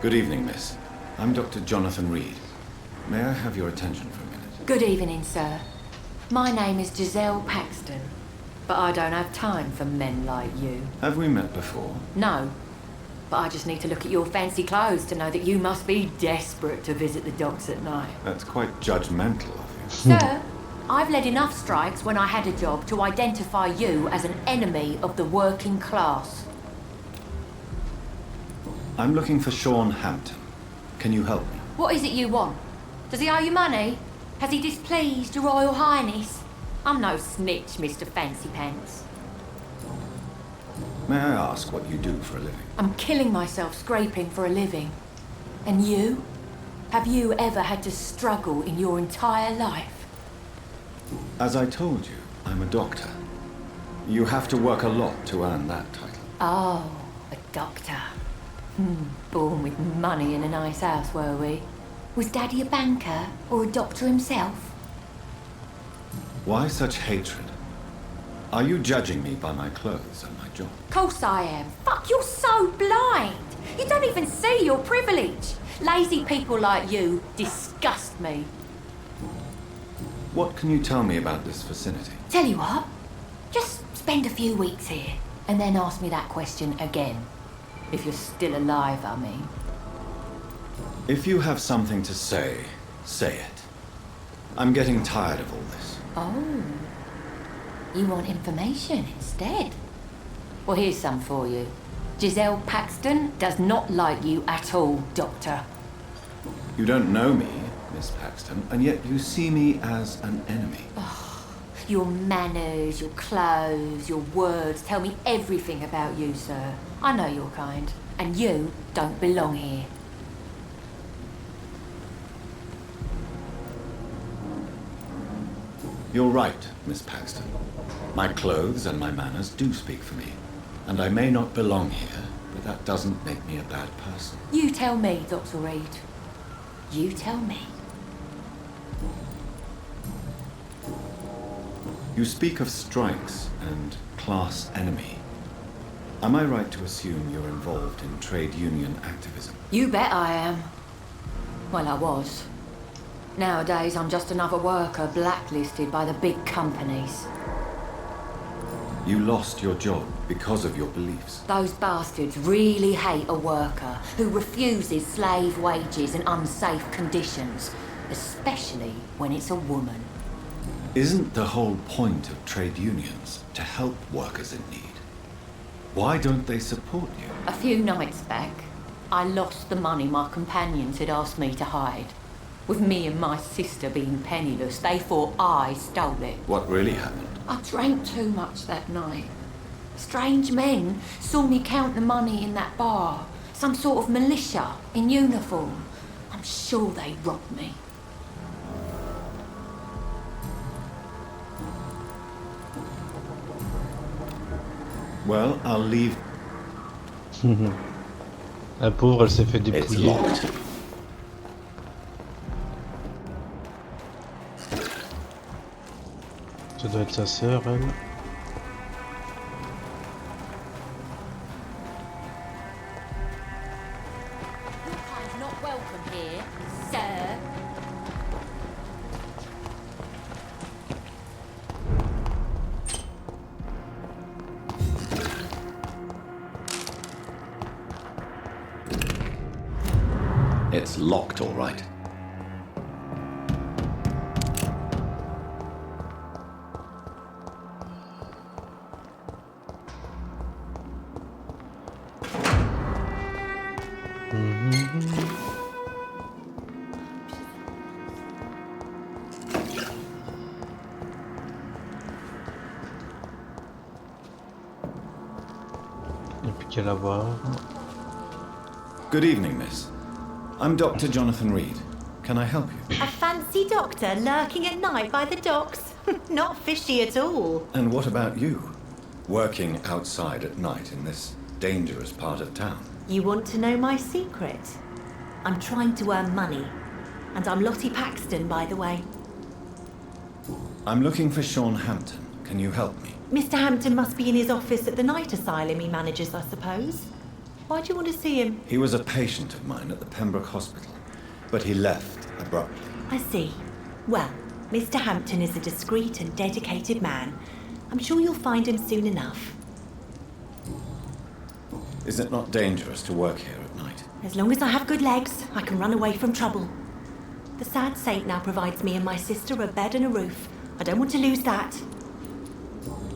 [SPEAKER 3] Good evening, miss. I'm Dr. Jonathan Reed. May I have your attention for a minute?
[SPEAKER 8] Good evening, sir. My name is Giselle Paxton, but I don't have time for men like you.
[SPEAKER 3] Have we met before?
[SPEAKER 8] No, but I just need to look at your fancy clothes to know that you must be desperate to visit the docks at night.
[SPEAKER 3] That's quite judgmental of you.
[SPEAKER 8] Sir, I've led enough strikes when I had a job to identify you as an enemy of the working class.
[SPEAKER 3] I'm looking for Sean Hampton. Can you help me?
[SPEAKER 8] What is it you want? Does he owe you money? Has he displeased your Royal Highness? I'm no snitch, Mr. Fancy Pants.
[SPEAKER 3] May I ask what you do for a living?
[SPEAKER 8] I'm killing myself scraping for a living. And you? Have you ever had to struggle in your entire life?
[SPEAKER 3] As I told you, I'm a doctor. You have to work a lot to earn that title.
[SPEAKER 8] Oh, a doctor. Born with money in a nice house, were we? Was Daddy a banker or a doctor himself?
[SPEAKER 3] Why such hatred? Are you judging me by my clothes and my job?
[SPEAKER 8] Course I am. Fuck, you're so blind. You don't even see your privilege. Lazy people like you disgust me.
[SPEAKER 3] What can you tell me about this vicinity?
[SPEAKER 8] Tell you what, just spend a few weeks here and then ask me that question again. If you're still alive, I mean.
[SPEAKER 3] If you have something to say, say it. I'm getting tired of all this.
[SPEAKER 8] Oh, you want information instead? Well, here's some for you. Giselle Paxton does not like you at all, Doctor.
[SPEAKER 3] You don't know me, Miss Paxton, and yet you see me as an enemy.
[SPEAKER 8] Oh, your manners, your clothes, your words tell me everything about you, sir. I know your kind, and you don't belong here.
[SPEAKER 3] You're right, Miss Paxton. My clothes and my manners do speak for me, and I may not belong here, but that doesn't make me a bad person.
[SPEAKER 8] You tell me, Dr. Reed. You tell me.
[SPEAKER 3] You speak of strikes and class enemy. Am I right to assume you're involved in trade union activism?
[SPEAKER 8] You bet I am. Well, I was. Nowadays, I'm just another worker blacklisted by the big companies.
[SPEAKER 3] You lost your job because of your beliefs.
[SPEAKER 8] Those bastards really hate a worker who refuses slave wages and unsafe conditions, especially when it's a woman.
[SPEAKER 3] Isn't the whole point of trade unions to help workers in need? Why don't they support you?
[SPEAKER 8] A few nights back, I lost the money my companions had asked me to hide. With me and my sister being penniless, they thought I stole it.
[SPEAKER 3] What really happened?
[SPEAKER 8] I drank too much that night. Strange men saw me count the money in that bar. Some sort of militia in uniform. I'm sure they robbed me.
[SPEAKER 3] Well, I'll leave.
[SPEAKER 1] La pauvre, elle s'est fait dépouiller. Ça doit être sa sœur, elle.
[SPEAKER 8] I'm not welcome here, sir.
[SPEAKER 11] It's locked, all right.
[SPEAKER 1] Qu'à la voir.
[SPEAKER 11] Good evening, miss. I'm Dr. Jonathan Reed. Can I help you?
[SPEAKER 20] A fancy doctor lurking at night by the docks? Not fishy at all.
[SPEAKER 11] And what about you? Working outside at night in this dangerous part of town?
[SPEAKER 20] You want to know my secret? I'm trying to earn money. And I'm Lottie Paxton, by the way.
[SPEAKER 11] I'm looking for Sean Hampton. Can you help me?
[SPEAKER 20] Mr. Hampton must be in his office at the night asylum he manages, I suppose. Why do you want to see him?
[SPEAKER 11] He was a patient of mine at the Pembroke Hospital, but he left abruptly.
[SPEAKER 20] I see. Well, Mr. Hampton is a discreet and dedicated man. I'm sure you'll find him soon enough.
[SPEAKER 11] Is it not dangerous to work here at night?
[SPEAKER 20] As long as I have good legs, I can run away from trouble. The sad saint now provides me and my sister a bed and a roof. I don't want to lose that.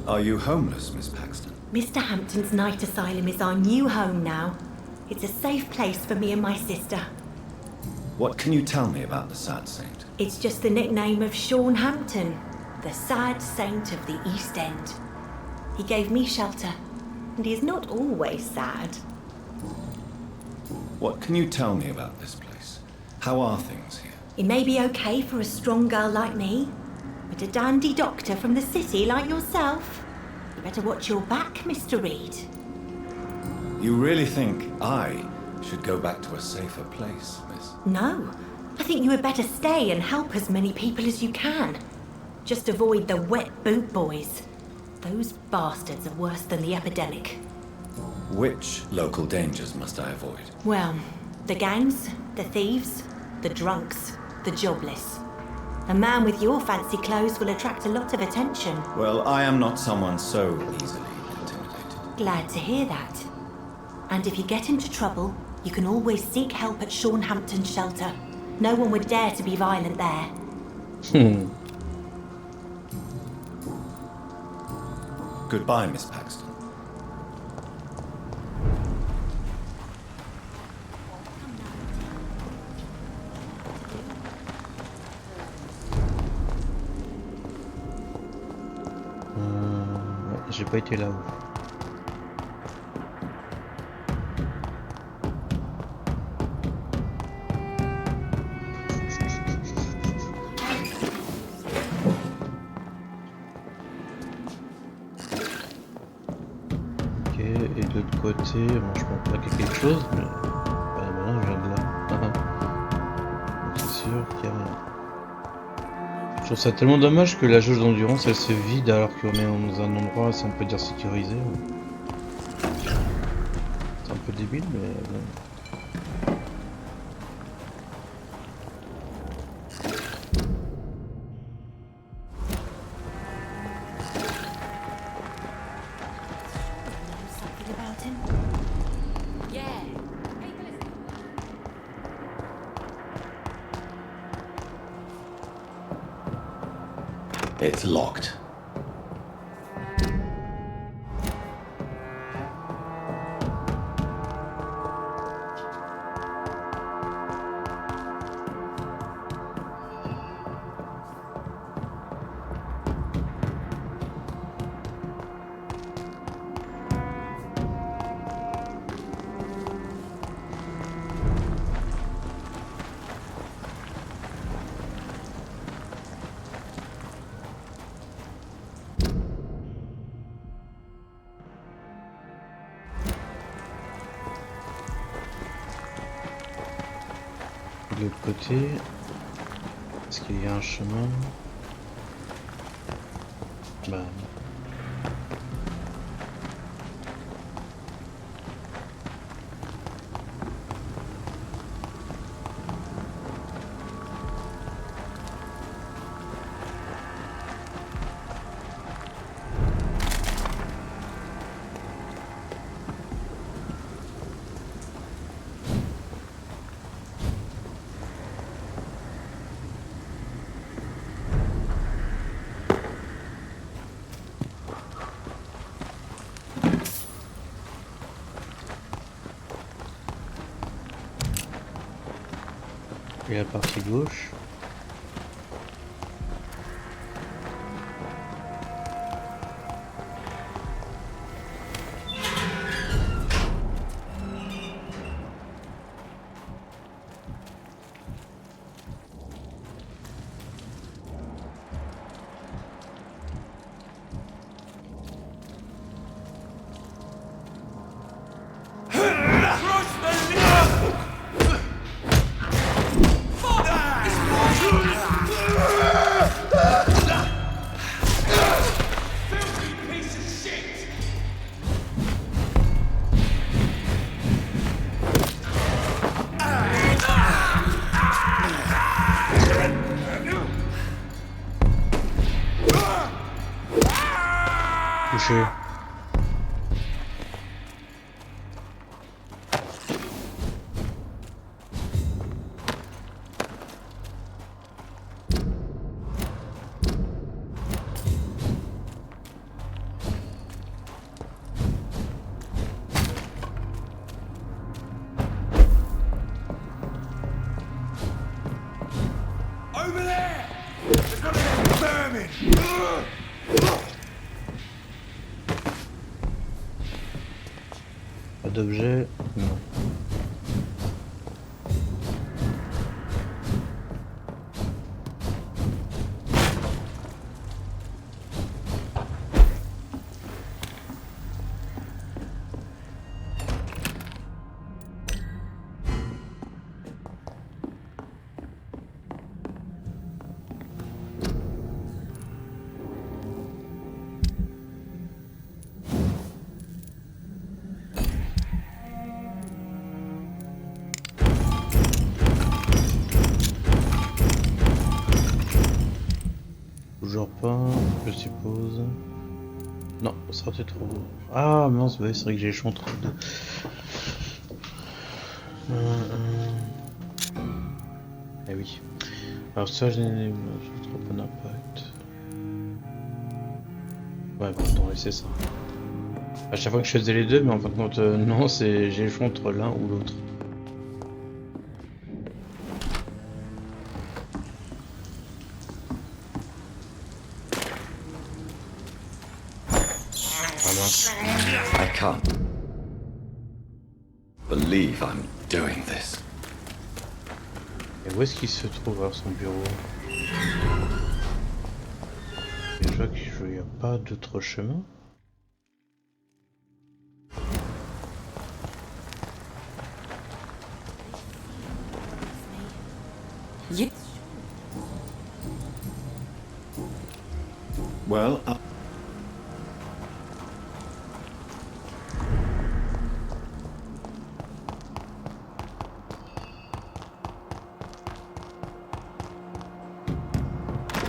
[SPEAKER 11] Are you homeless, Miss Paxton?
[SPEAKER 20] Mr. Hampton's night asylum is our new home now. It's a safe place for me and my sister.
[SPEAKER 11] What can you tell me about the sad saint?
[SPEAKER 20] It's just the nickname of Sean Hampton, the sad saint of the East End. He gave me shelter, and he is not always sad.
[SPEAKER 11] What can you tell me about this place? How are things here?
[SPEAKER 20] It may be okay for a strong girl like me, but a dandy doctor from the city like yourself, you better watch your back, Mr. Reed.
[SPEAKER 11] You really think I should go back to a safer place, miss?
[SPEAKER 20] No, I think you had better stay and help as many people as you can. Just avoid the wet boot boys. Those bastards are worse than the epidemic.
[SPEAKER 11] Which local dangers must I avoid?
[SPEAKER 20] Well, the gangs, the thieves, the drunks, the jobless. A man with your fancy clothes will attract a lot of attention.
[SPEAKER 11] Well, I am not someone so easily intimidated.
[SPEAKER 20] Glad to hear that. And if you get into trouble, you can always seek help at Sean Hampton's shelter. No one would dare to be violent there.
[SPEAKER 11] Goodbye, Miss Paxton.
[SPEAKER 1] J'ai pas été là-haut. Ok, et de l'autre côté, bon, je pense pas qu'il y a quelque chose, mais maintenant je viens de là. Donc c'est sûr qu'il y a rien. Je trouve ça tellement dommage que la jauge d'endurance elle se vide alors qu'on est dans un endroit, si on peut dire, sécurisé. C'est un peu débile, mais bon.
[SPEAKER 20] Something about him? Yeah.
[SPEAKER 11] It's locked.
[SPEAKER 1] De l'autre côté, est-ce qu'il y a un chemin? Bah non. Et la partie gauche. Touché.
[SPEAKER 13] Over there! There's one of them vermin!
[SPEAKER 1] Pas d'objet. Non. Toujours pas, je suppose. Non, ça sera peut-être trop. Ah mince, ouais, c'est vrai que j'ai échoué entre deux. Eh oui. Alors ça, j'ai trop bon impact. Ouais, bon, on va laisser ça. À chaque fois que je faisais les deux, mais en fin de compte, non, c'est j'ai échoué entre l'un ou l'autre.
[SPEAKER 3] I can't believe I'm doing this.
[SPEAKER 1] Et où est-ce qu'il se trouve alors son bureau? Et je vois qu'il n'y a pas d'autre chemin.
[SPEAKER 8] Yes.
[SPEAKER 11] Well,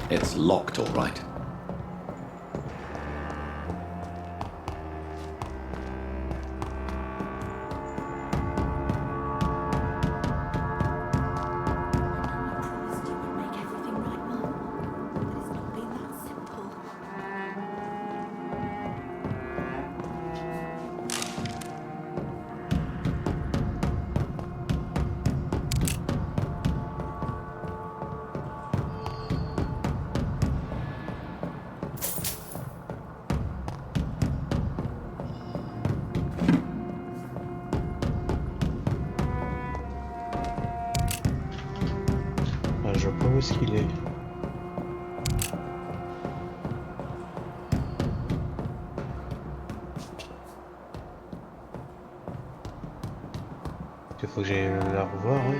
[SPEAKER 3] It's locked, all right.
[SPEAKER 1] Je vois pas où est-ce qu'il est. Il faut que j'aille la revoir, oui.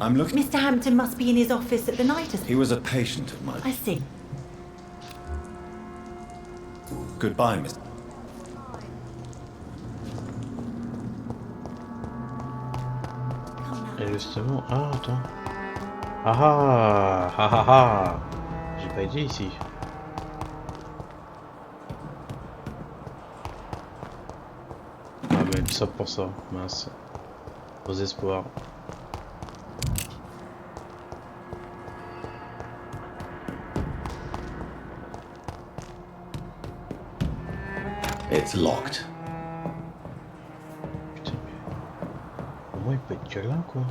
[SPEAKER 11] I'm looking.
[SPEAKER 20] Mr. Hampton must be in his office at the night.
[SPEAKER 11] He was a patient of mine.
[SPEAKER 20] I see.
[SPEAKER 11] Goodbye, Miss.
[SPEAKER 1] Et justement, ah attends. Ah ah ah ah ah. J'ai pas été ici. Ah mais tout ça pour ça, mince. Aux espoirs.
[SPEAKER 11] It's locked.
[SPEAKER 1] Comment il peut être que là, quoi?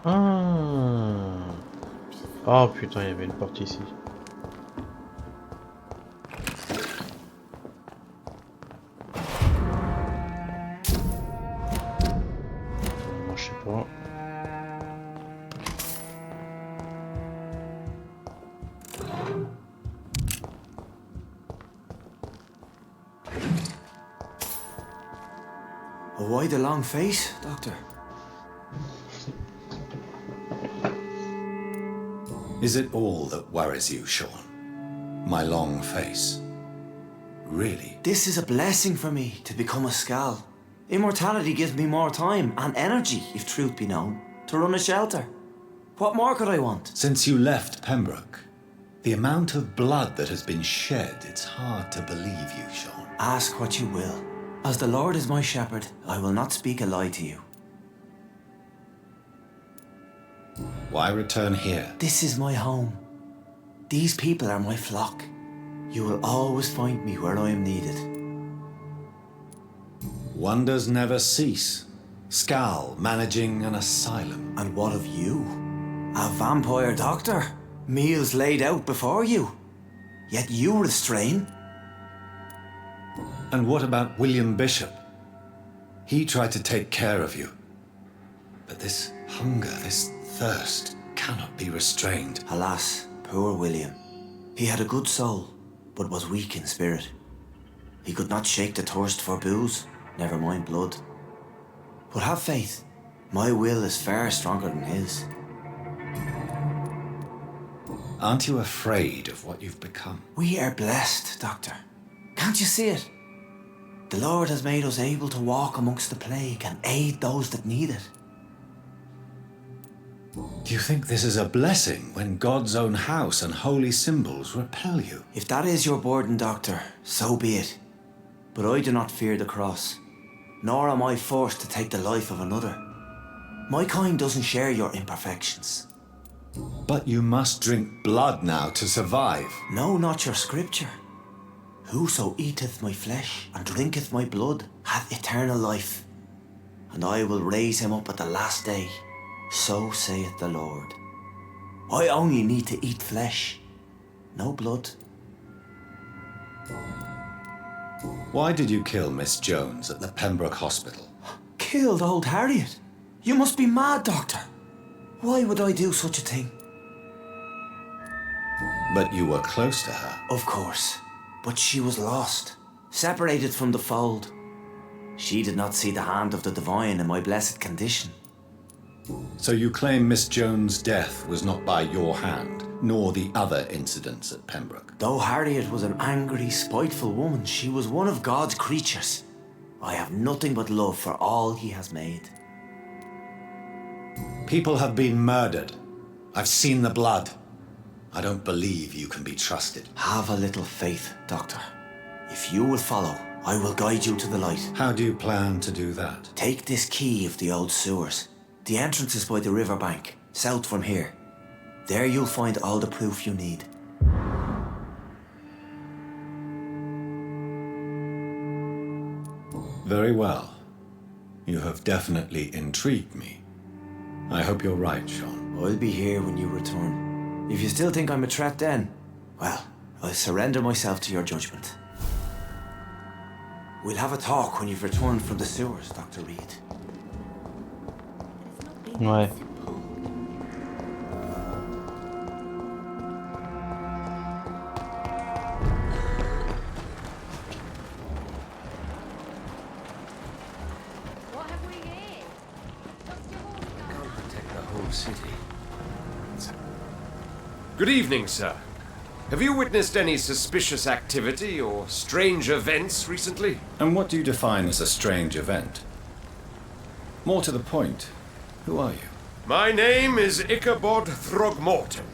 [SPEAKER 1] Ah. Oh putain, il y avait une porte ici. Moi, je sais pas.
[SPEAKER 18] Why the long face, Doctor?
[SPEAKER 11] Is it all that worries you, Sean? My long face? Really?
[SPEAKER 18] This is a blessing for me to become a Skal. Immortality gives me more time and energy, if truth be known, to run a shelter. What more could I want?
[SPEAKER 11] Since you left Pembroke, the amount of blood that has been shed, it's hard to believe you, Sean.
[SPEAKER 18] Ask what you will. As the Lord is my shepherd, I will not speak a lie to you.
[SPEAKER 11] Why return here?
[SPEAKER 18] This is my home. These people are my flock. You will always find me where I am needed.
[SPEAKER 11] Wonders never cease. Skal managing an asylum.
[SPEAKER 18] And what of you? A vampire doctor? Meals laid out before you. Yet you restrain.
[SPEAKER 11] And what about William Bishop? He tried to take care of you. But this hunger, this thirst, cannot be restrained.
[SPEAKER 18] Alas, poor William. He had a good soul, but was weak in spirit. He could not shake the thirst for booze, never mind blood. But have faith, my will is far stronger than his.
[SPEAKER 11] Aren't you afraid of what you've become?
[SPEAKER 18] We are blessed, Doctor. Can't you see it? The Lord has made us able to walk amongst the plague and aid those that need it.
[SPEAKER 11] Do you think this is a blessing when God's own house and holy symbols repel you?
[SPEAKER 18] If that is your burden, Doctor, so be it. But I do not fear the cross, nor am I forced to take the life of another. My kind doesn't share your imperfections.
[SPEAKER 11] But you must drink blood now to survive.
[SPEAKER 18] No, not your scripture. Whoso eateth my flesh and drinketh my blood hath eternal life, and I will raise him up at the last day. So saith the Lord. I only need to eat flesh, no blood.
[SPEAKER 11] Why did you kill Miss Jones at the Pembroke Hospital?
[SPEAKER 18] Killed old Harriet? You must be mad, Doctor. Why would I do such a thing?
[SPEAKER 11] But you were close to her.
[SPEAKER 18] Of course. But she was lost, separated from the fold. She did not see the hand of the divine in my blessed condition.
[SPEAKER 11] So you claim Miss Jones' death was not by your hand, nor the other incidents at Pembroke?
[SPEAKER 18] Though Harriet was an angry, spiteful woman, she was one of God's creatures. I have nothing but love for all he has made.
[SPEAKER 11] People have been murdered. I've seen the blood. I don't believe you can be trusted.
[SPEAKER 18] Have a little faith, Doctor. If you will follow, I will guide you to the light.
[SPEAKER 11] How do you plan to do that?
[SPEAKER 18] Take this key of the old sewers. The entrance is by the riverbank, south from here. There you'll find all the proof you need.
[SPEAKER 11] Very well. You have definitely intrigued me. I hope you're right, Sean.
[SPEAKER 18] I'll be here when you return. If you still think I'm a threat then, well, I'll surrender myself to your judgment. We'll have a talk when you've returned from the sewers, Dr. Reed.
[SPEAKER 1] Ouais.
[SPEAKER 2] Good evening, sir. Have you witnessed any suspicious activity or strange events recently?
[SPEAKER 11] And what do you define as a strange event? More to the point, who are you?
[SPEAKER 2] My name is Ichabod Throgmorton,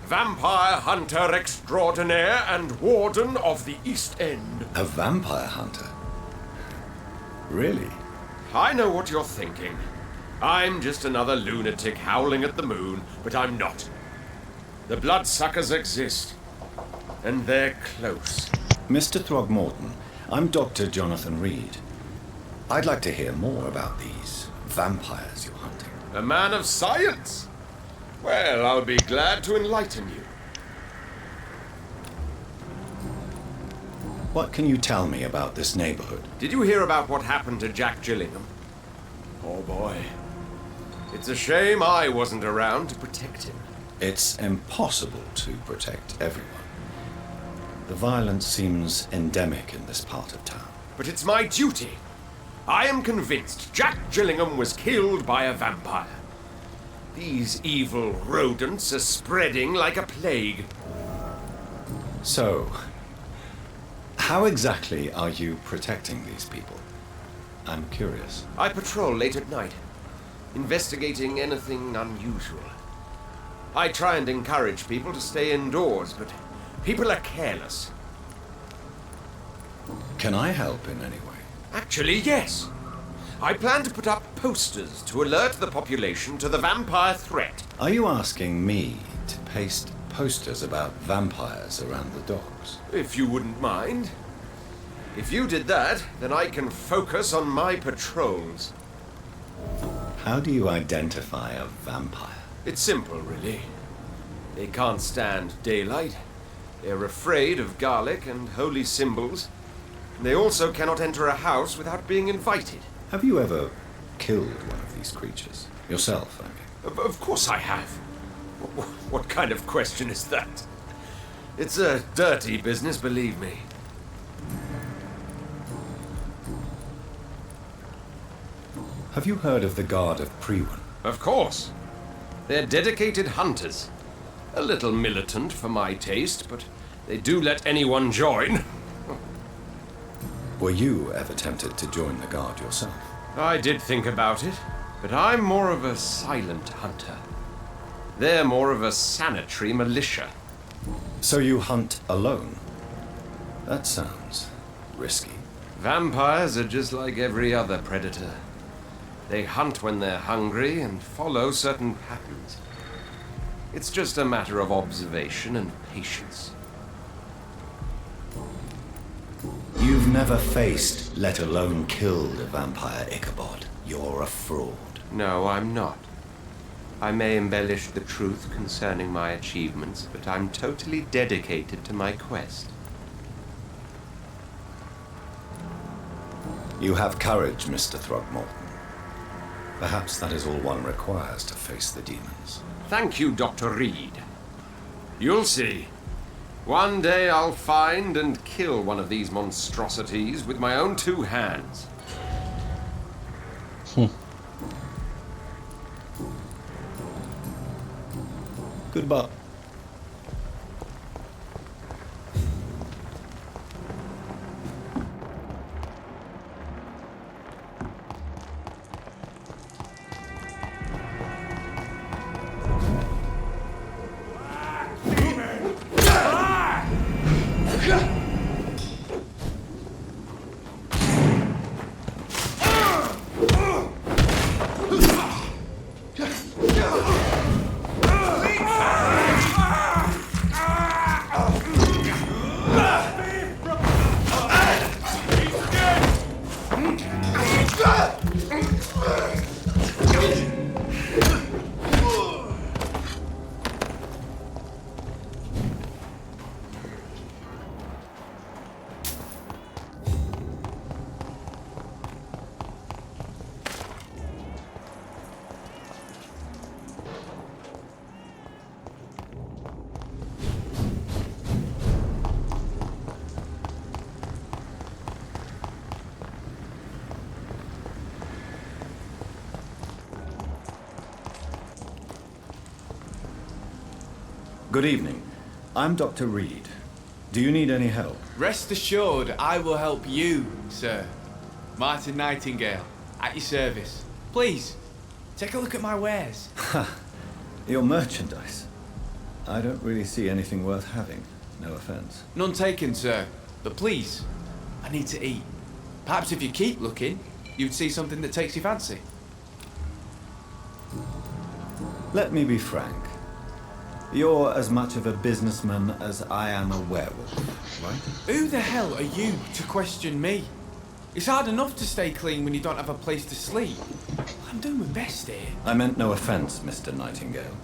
[SPEAKER 2] vampire hunter extraordinaire and warden of the East End.
[SPEAKER 11] A vampire hunter? Really?
[SPEAKER 2] I know what you're thinking. I'm just another lunatic howling at the moon, but I'm not. The bloodsuckers exist, and they're close.
[SPEAKER 11] Mr. Throgmorton, I'm Dr. Jonathan Reed. I'd like to hear more about these vampires you're hunting.
[SPEAKER 2] A man of science? Well, I'll be glad to enlighten you.
[SPEAKER 11] What can you tell me about this neighborhood?
[SPEAKER 2] Did you hear about what happened to Jack Gillingham? Oh boy. It's a shame I wasn't around to protect him.
[SPEAKER 11] It's impossible to protect everyone. The violence seems endemic in this part of town.
[SPEAKER 2] But it's my duty. I am convinced Jack Gillingham was killed by a vampire. These evil rodents are spreading like a plague.
[SPEAKER 11] So, how exactly are you protecting these people? I'm curious.
[SPEAKER 2] I patrol late at night, investigating anything unusual. I try and encourage people to stay indoors, but people are careless.
[SPEAKER 11] Can I help in any way?
[SPEAKER 2] Actually, yes. I plan to put up posters to alert the population to the vampire threat.
[SPEAKER 11] Are you asking me to paste posters about vampires around the docks?
[SPEAKER 2] If you wouldn't mind. If you did that, then I can focus on my patrols.
[SPEAKER 11] How do you identify a vampire?
[SPEAKER 2] It's simple, really. They can't stand daylight. They're afraid of garlic and holy symbols. They also cannot enter a house without being invited.
[SPEAKER 11] Have you ever killed one of these creatures? Yourself, I mean.
[SPEAKER 2] Of course I have. What kind of question is that? It's a dirty business, believe me.
[SPEAKER 11] Have you heard of the Guard of Priwen?
[SPEAKER 2] Of course. They're dedicated hunters. A little militant for my taste, but they do let anyone join.
[SPEAKER 11] Were you ever tempted to join the Guard yourself?
[SPEAKER 2] I did think about it, but I'm more of a silent hunter. They're more of a sanitary militia.
[SPEAKER 11] So you hunt alone? That sounds risky.
[SPEAKER 2] Vampires are just like every other predator. They hunt when they're hungry and follow certain patterns. It's just a matter of observation and patience.
[SPEAKER 11] You've never faced, let alone killed a vampire, Ichabod. You're a fraud.
[SPEAKER 2] No, I'm not. I may embellish the truth concerning my achievements, but I'm totally dedicated to my quest.
[SPEAKER 11] You have courage, Mr. Throgmorton. Perhaps that is all one requires to face the demons.
[SPEAKER 2] Thank you, Dr. Reed. You'll see. One day I'll find and kill one of these monstrosities with my own 2 hands.
[SPEAKER 11] Goodbye. Good evening. I'm Dr. Reed. Do you need any help?
[SPEAKER 6] Rest assured, I will help you, sir. Martin Nightingale, at your service. Please, take a look at my wares.
[SPEAKER 11] Ha! Your merchandise. I don't really see anything worth having. No offense.
[SPEAKER 6] None taken, sir. But please, I need to eat. Perhaps if you keep looking, you'd see something that takes your fancy.
[SPEAKER 11] Let me be frank. You're as much of a businessman as I am a werewolf, right?
[SPEAKER 6] Who the hell are you to question me? It's hard enough to stay clean when you don't have a place to sleep. I'm doing my best here.
[SPEAKER 11] I meant no offense, Mr. Nightingale.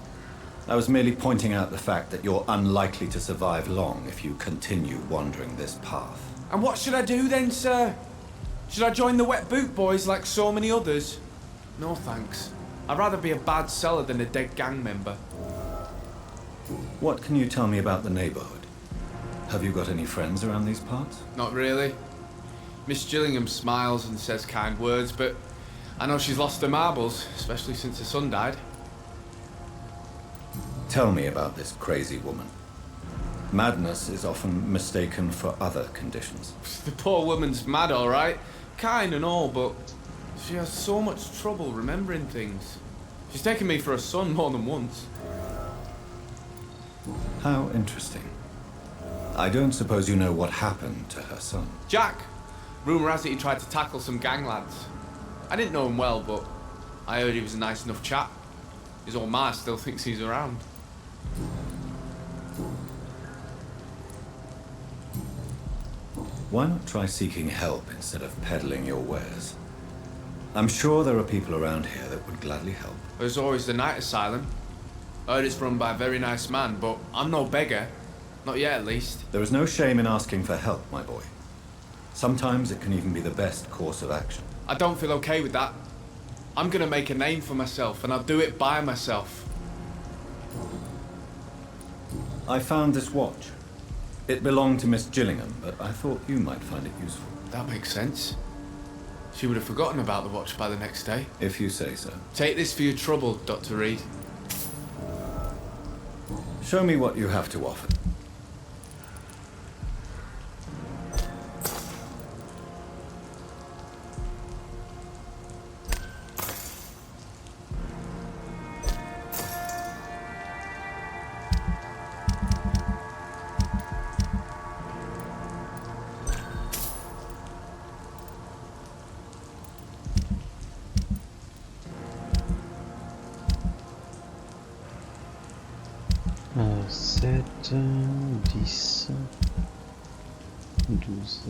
[SPEAKER 11] I was merely pointing out the fact that you're unlikely to survive long if you continue wandering this path.
[SPEAKER 6] And what should I do then, sir? Should I join the Wet Boot Boys like so many others? No thanks. I'd rather be a bad seller than a dead gang member.
[SPEAKER 11] What can you tell me about the neighborhood? Have you got any friends around these parts?
[SPEAKER 6] Not really. Miss Gillingham smiles and says kind words, but I know she's lost her marbles, especially since her son died.
[SPEAKER 11] Tell me about this crazy woman. Madness is often mistaken for other conditions.
[SPEAKER 6] The poor woman's mad, all right. Kind and all, but she has so much trouble remembering things. She's taken me for a son more than once.
[SPEAKER 11] How interesting. I don't suppose you know what happened to her son.
[SPEAKER 6] Jack! Rumour has it he tried to tackle some gang lads. I didn't know him well, but I heard he was a nice enough chap. His old ma still thinks he's around.
[SPEAKER 11] Why not try seeking help instead of peddling your wares? I'm sure there are people around here that would gladly help.
[SPEAKER 6] There's always the night asylum. I heard it's run by a very nice man, but I'm no beggar. Not yet, at least.
[SPEAKER 11] There is no shame in asking for help, my boy. Sometimes it can even be the best course of action.
[SPEAKER 6] I don't feel okay with that. I'm gonna make a name for myself, and I'll do it by myself.
[SPEAKER 11] I found this watch. It belonged to Miss Gillingham, but I thought you might find it useful.
[SPEAKER 6] That makes sense. She would have forgotten about the watch by the next day.
[SPEAKER 11] If you say so.
[SPEAKER 6] Take this for your trouble, Dr. Reed.
[SPEAKER 11] Show me what you have to offer.
[SPEAKER 1] Alors 7, 10, 12.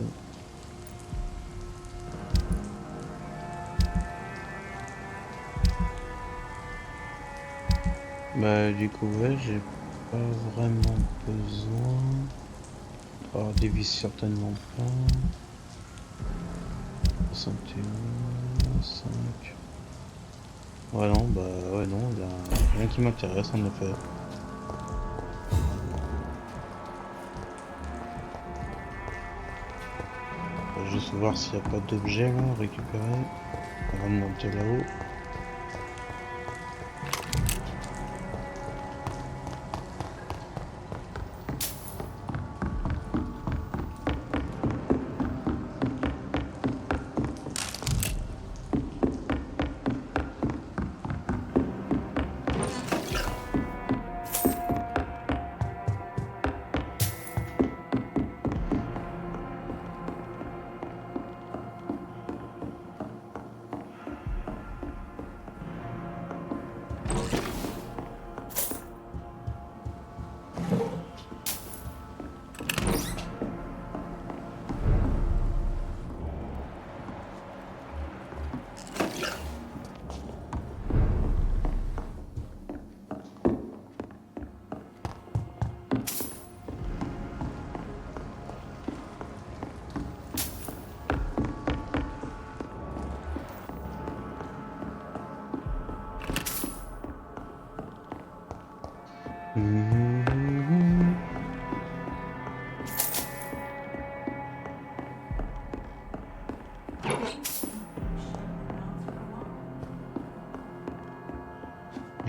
[SPEAKER 1] Bah du coup ouais, j'ai pas vraiment besoin. Alors des vis certainement pas. 61, 5. Ouais non, bah ouais non, y a rien qui m'intéresse en effet. Juste voir s'il n'y a pas d'objet là à récupérer. On va monter là-haut.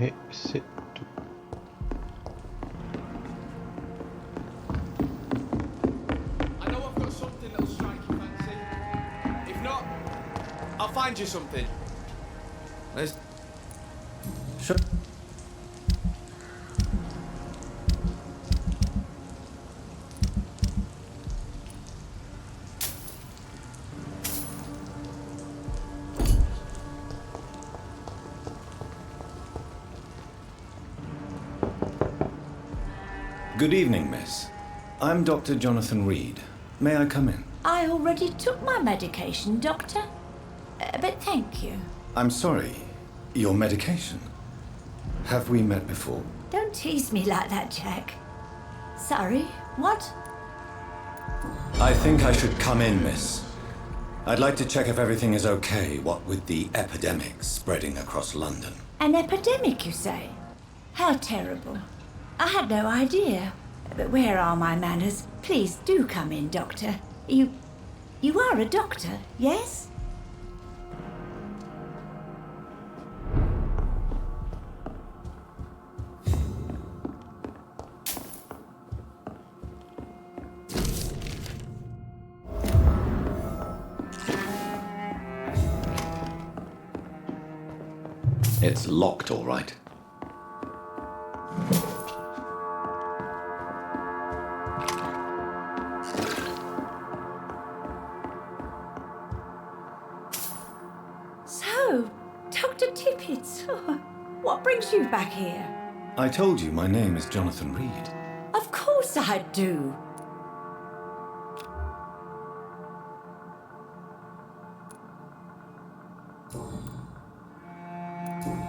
[SPEAKER 1] Et c'est tout.
[SPEAKER 6] I know I've got something that'll strike your fancy. If not, I'll find you something. There's...
[SPEAKER 11] Sure. Good evening, miss. I'm Dr. Jonathan Reed. May I come in?
[SPEAKER 21] I already took my medication, Doctor. But thank you.
[SPEAKER 11] I'm sorry. Your medication? Have we met before?
[SPEAKER 21] Don't tease me like that, Jack. Sorry, what?
[SPEAKER 11] I think I should come in, miss. I'd like to check if everything is okay, what with the epidemic spreading across London.
[SPEAKER 21] An epidemic, you say? How terrible. I had no idea. But where are my manners? Please do come in, Doctor. You are a doctor, yes?
[SPEAKER 11] It's locked, all right.
[SPEAKER 21] So, Dr. Tippett, what brings you back here?
[SPEAKER 11] I told you my name is Jonathan Reed.
[SPEAKER 21] Of course I do.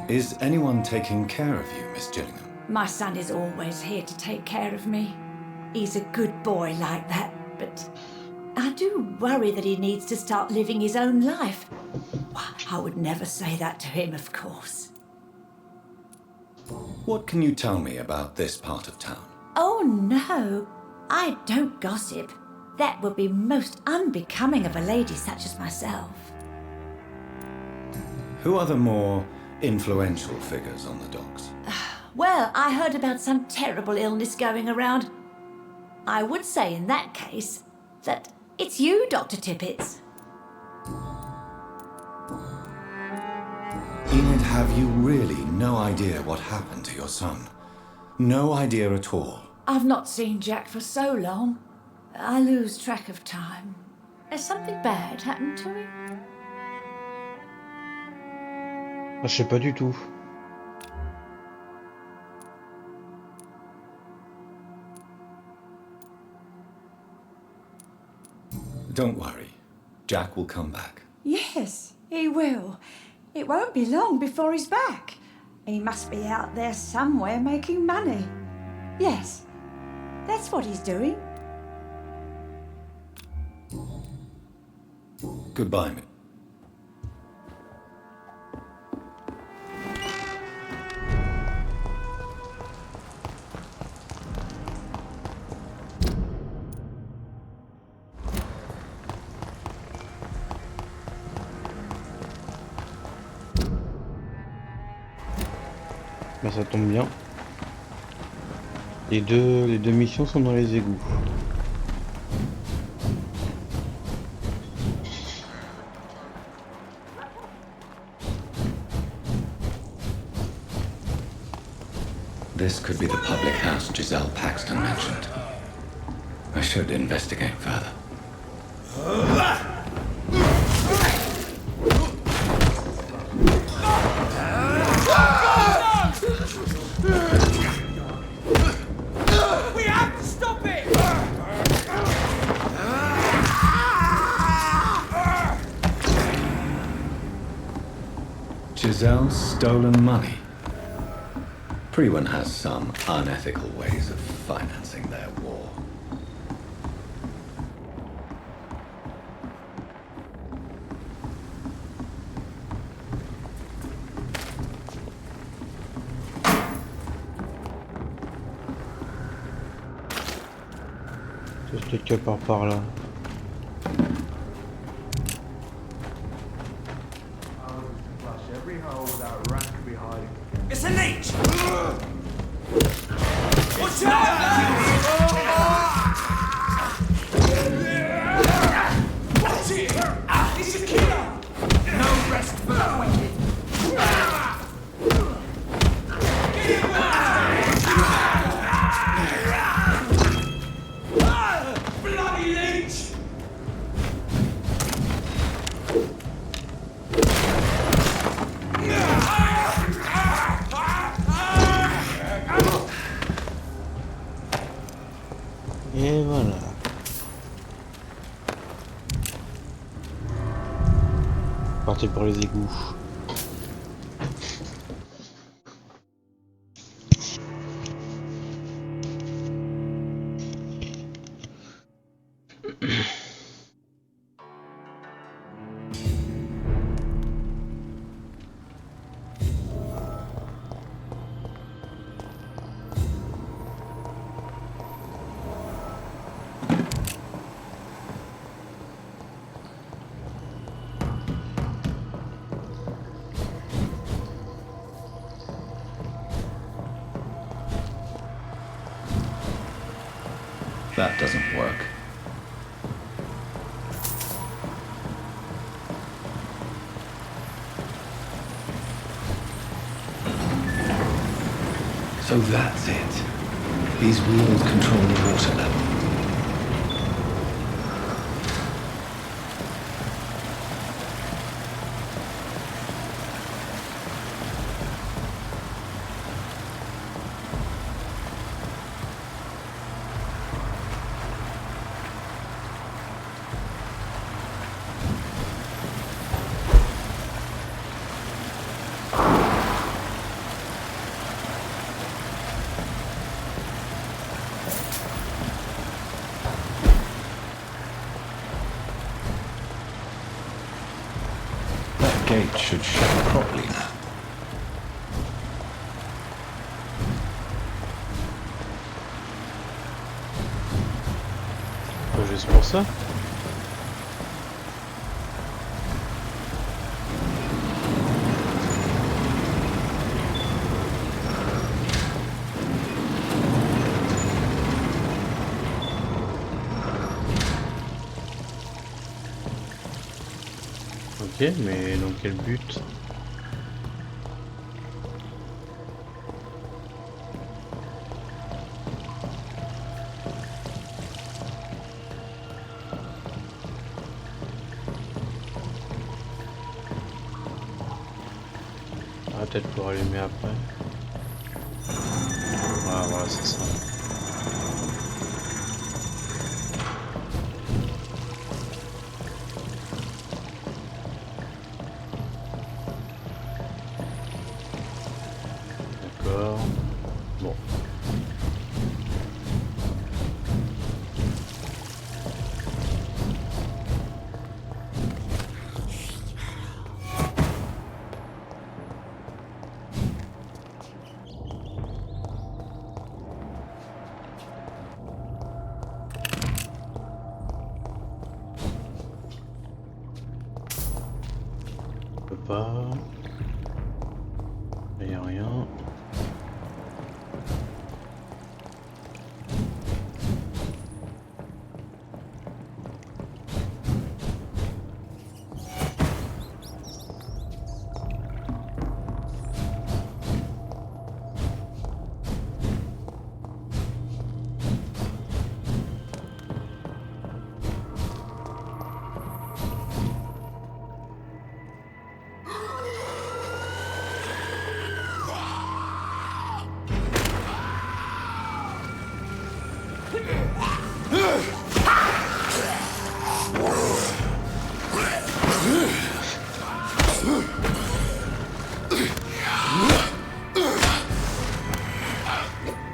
[SPEAKER 11] Is anyone taking care of you, Miss Gillingham?
[SPEAKER 21] My son is always here to take care of me. He's a good boy like that, but I do worry that he needs to start living his own life. I would never say that to him, of course.
[SPEAKER 11] What can you tell me about this part of town?
[SPEAKER 21] Oh, no. I don't gossip. That would be most unbecoming of a lady such as myself.
[SPEAKER 11] Who are the more influential figures on the docks?
[SPEAKER 21] Well, I heard about some terrible illness going around. I would say in that case that it's you, Dr. Tippett.
[SPEAKER 11] Enid, have you really no idea what happened to your son? No idea at all?
[SPEAKER 21] I've not seen Jack for so long. I lose track of time. Has something bad happened to him?
[SPEAKER 1] Je sais pas du tout.
[SPEAKER 11] Don't worry. Jack will come back.
[SPEAKER 22] Yes, he will. It won't be long before he's back. He must be out there somewhere making money. Yes, that's what he's doing.
[SPEAKER 11] Goodbye, Miss.
[SPEAKER 1] Bah ça tombe bien. Les deux missions sont dans les égouts.
[SPEAKER 11] This could be the public house Giselle Paxton mentioned. I should investigate further.
[SPEAKER 13] We have to stop it!
[SPEAKER 11] Giselle's stolen money. Prewen has some unethical ways of financing their war.
[SPEAKER 1] Juste quelque part par là.
[SPEAKER 13] It's a leech! Watch out! Watch it! It's a killer! No rest for the wicked! Get away! Bloody leech!
[SPEAKER 1] Partez pour les égouts.
[SPEAKER 3] That doesn't work.
[SPEAKER 11] So that's it. These wheels control the water level. Gate should shut properly now.
[SPEAKER 1] Juste pour ça. Ok, mais dans quel but? Ah, peut-être pour allumer après. Ah, voilà, c'est ça. Bon. Je peux pas. Il n'y a rien.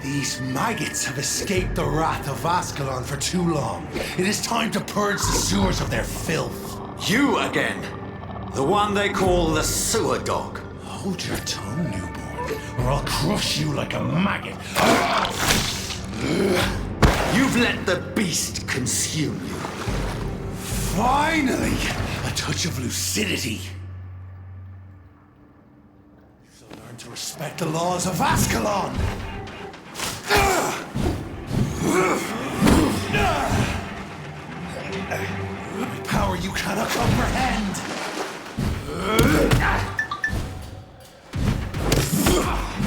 [SPEAKER 10] These maggots have escaped the wrath of Ascalon for too long. It is time to purge the sewers of their filth.
[SPEAKER 4] You again! The one they call the sewer dog.
[SPEAKER 10] Hold your tongue, newborn, or I'll crush you like a maggot.
[SPEAKER 4] You've let the beast consume you.
[SPEAKER 10] Finally! A touch of lucidity. So learn to respect the laws of Ascalon! My power you cannot comprehend!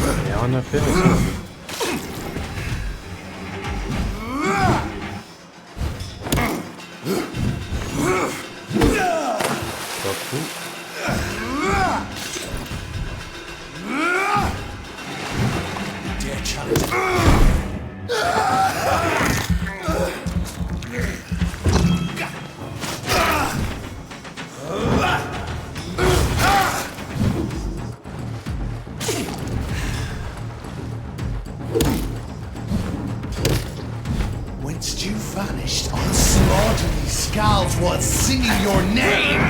[SPEAKER 1] Il n'y a rien à faire ici. Pas fou.
[SPEAKER 10] Dare challenge. what's singing your name!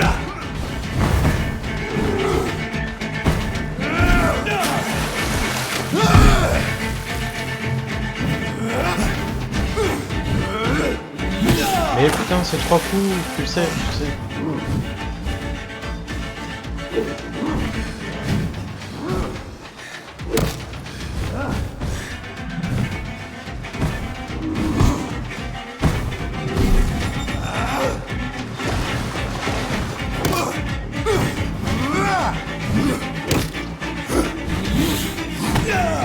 [SPEAKER 1] Mais putain, c'est 3 coups, tu le sais, tu le sais.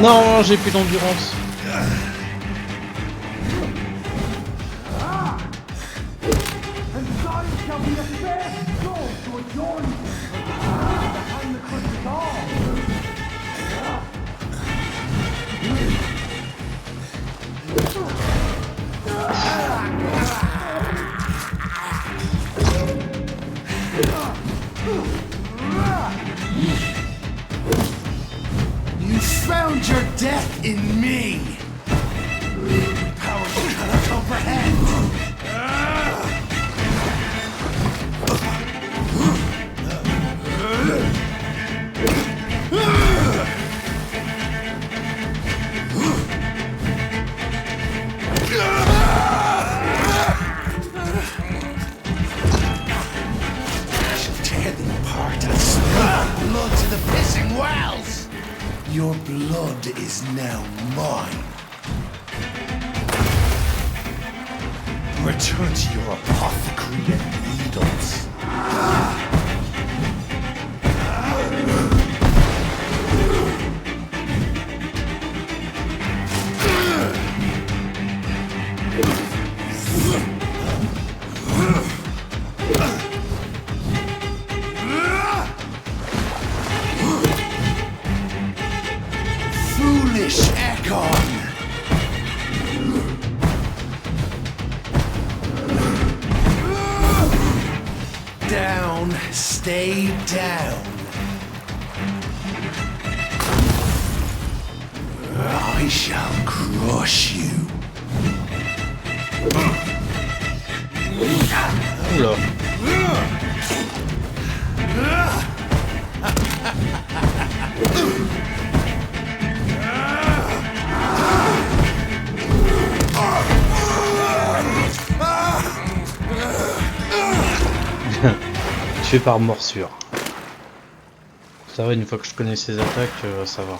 [SPEAKER 1] Non, j'ai plus d'endurance.
[SPEAKER 10] You found your death in me! Power you cannot comprehend! I shall tear thee apart and spill blood to the pissing wells! Your blood is now mine. Return to your apothecary and needles. Foolish Ekon! Down, stay down. I shall crush you.
[SPEAKER 1] Tué par morsure. Ça va, une fois que je connais ses attaques, ça va.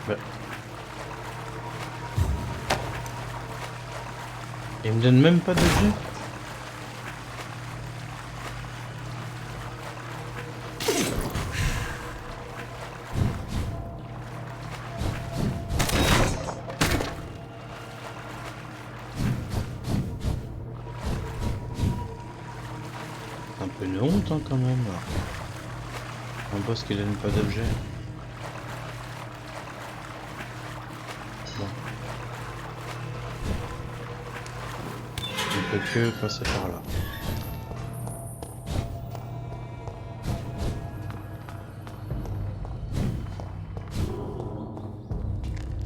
[SPEAKER 1] Ouais. Il me donne même pas de jeu. Un peu de honte hein, quand même. Un boss qui donne pas d'objet. Bon. On peut que passer par là.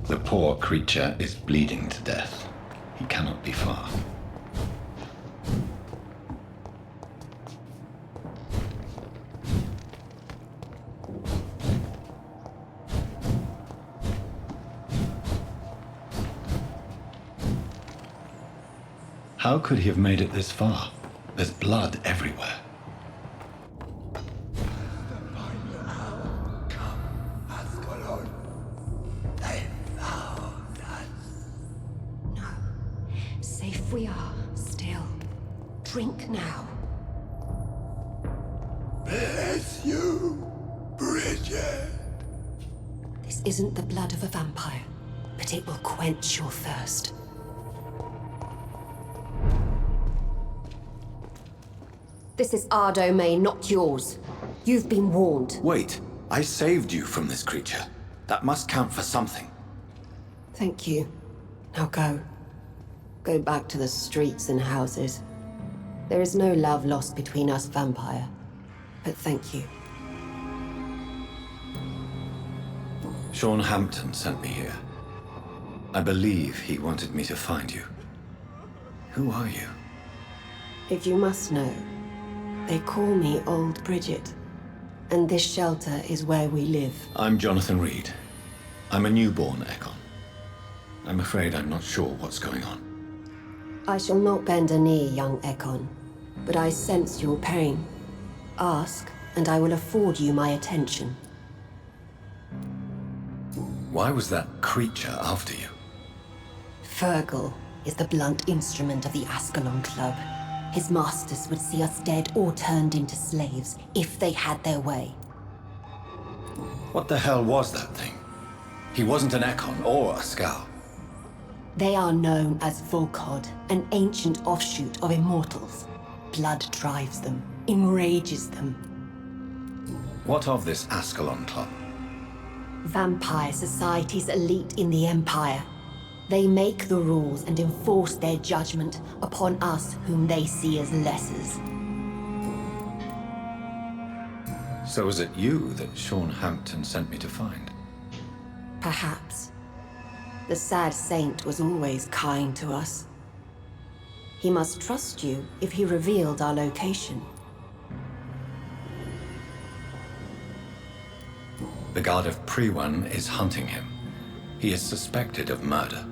[SPEAKER 11] The poor creature is bleeding to death. He cannot be far. How could he have made it this far? There's blood everywhere.
[SPEAKER 19] Safe we are, still. Drink now.
[SPEAKER 10] Bless you, Bridget.
[SPEAKER 19] This isn't the blood of a vampire, but it will quench your thirst. This is our domain, not yours. You've been warned.
[SPEAKER 4] Wait, I saved you from this creature. That must count for something.
[SPEAKER 19] Thank you. Now go. Go back to the streets and houses. There is no love lost between us, vampire. But thank you.
[SPEAKER 4] Sean Hampton sent me here.
[SPEAKER 11] I believe he wanted me to find you. Who are you?
[SPEAKER 19] If you must know, they call me Old Bridget, and this shelter is where we live.
[SPEAKER 11] I'm Jonathan Reed. I'm a newborn Ekon. I'm afraid I'm not sure what's going on.
[SPEAKER 19] I shall not bend a knee, young Ekon, but I sense your pain. Ask, and I will afford you my attention.
[SPEAKER 11] Why was that creature after you?
[SPEAKER 19] Fergal is the blunt instrument of the Ascalon Club. His masters would see us dead or turned into slaves if they had their way.
[SPEAKER 11] What the hell was that thing? He wasn't an Ekon or a Scout.
[SPEAKER 19] They are known as Volkod, an ancient offshoot of immortals. Blood drives them, enrages them.
[SPEAKER 11] What of this Ascalon Club?
[SPEAKER 19] Vampire society's elite in the Empire. They make the rules and enforce their judgment upon us whom they see as lessers.
[SPEAKER 11] So was it you that Sean Hampton sent me to find?
[SPEAKER 19] Perhaps. The sad saint was always kind to us. He must trust you if he revealed our location.
[SPEAKER 11] The Guard of Prewan is hunting him. He is suspected of murder.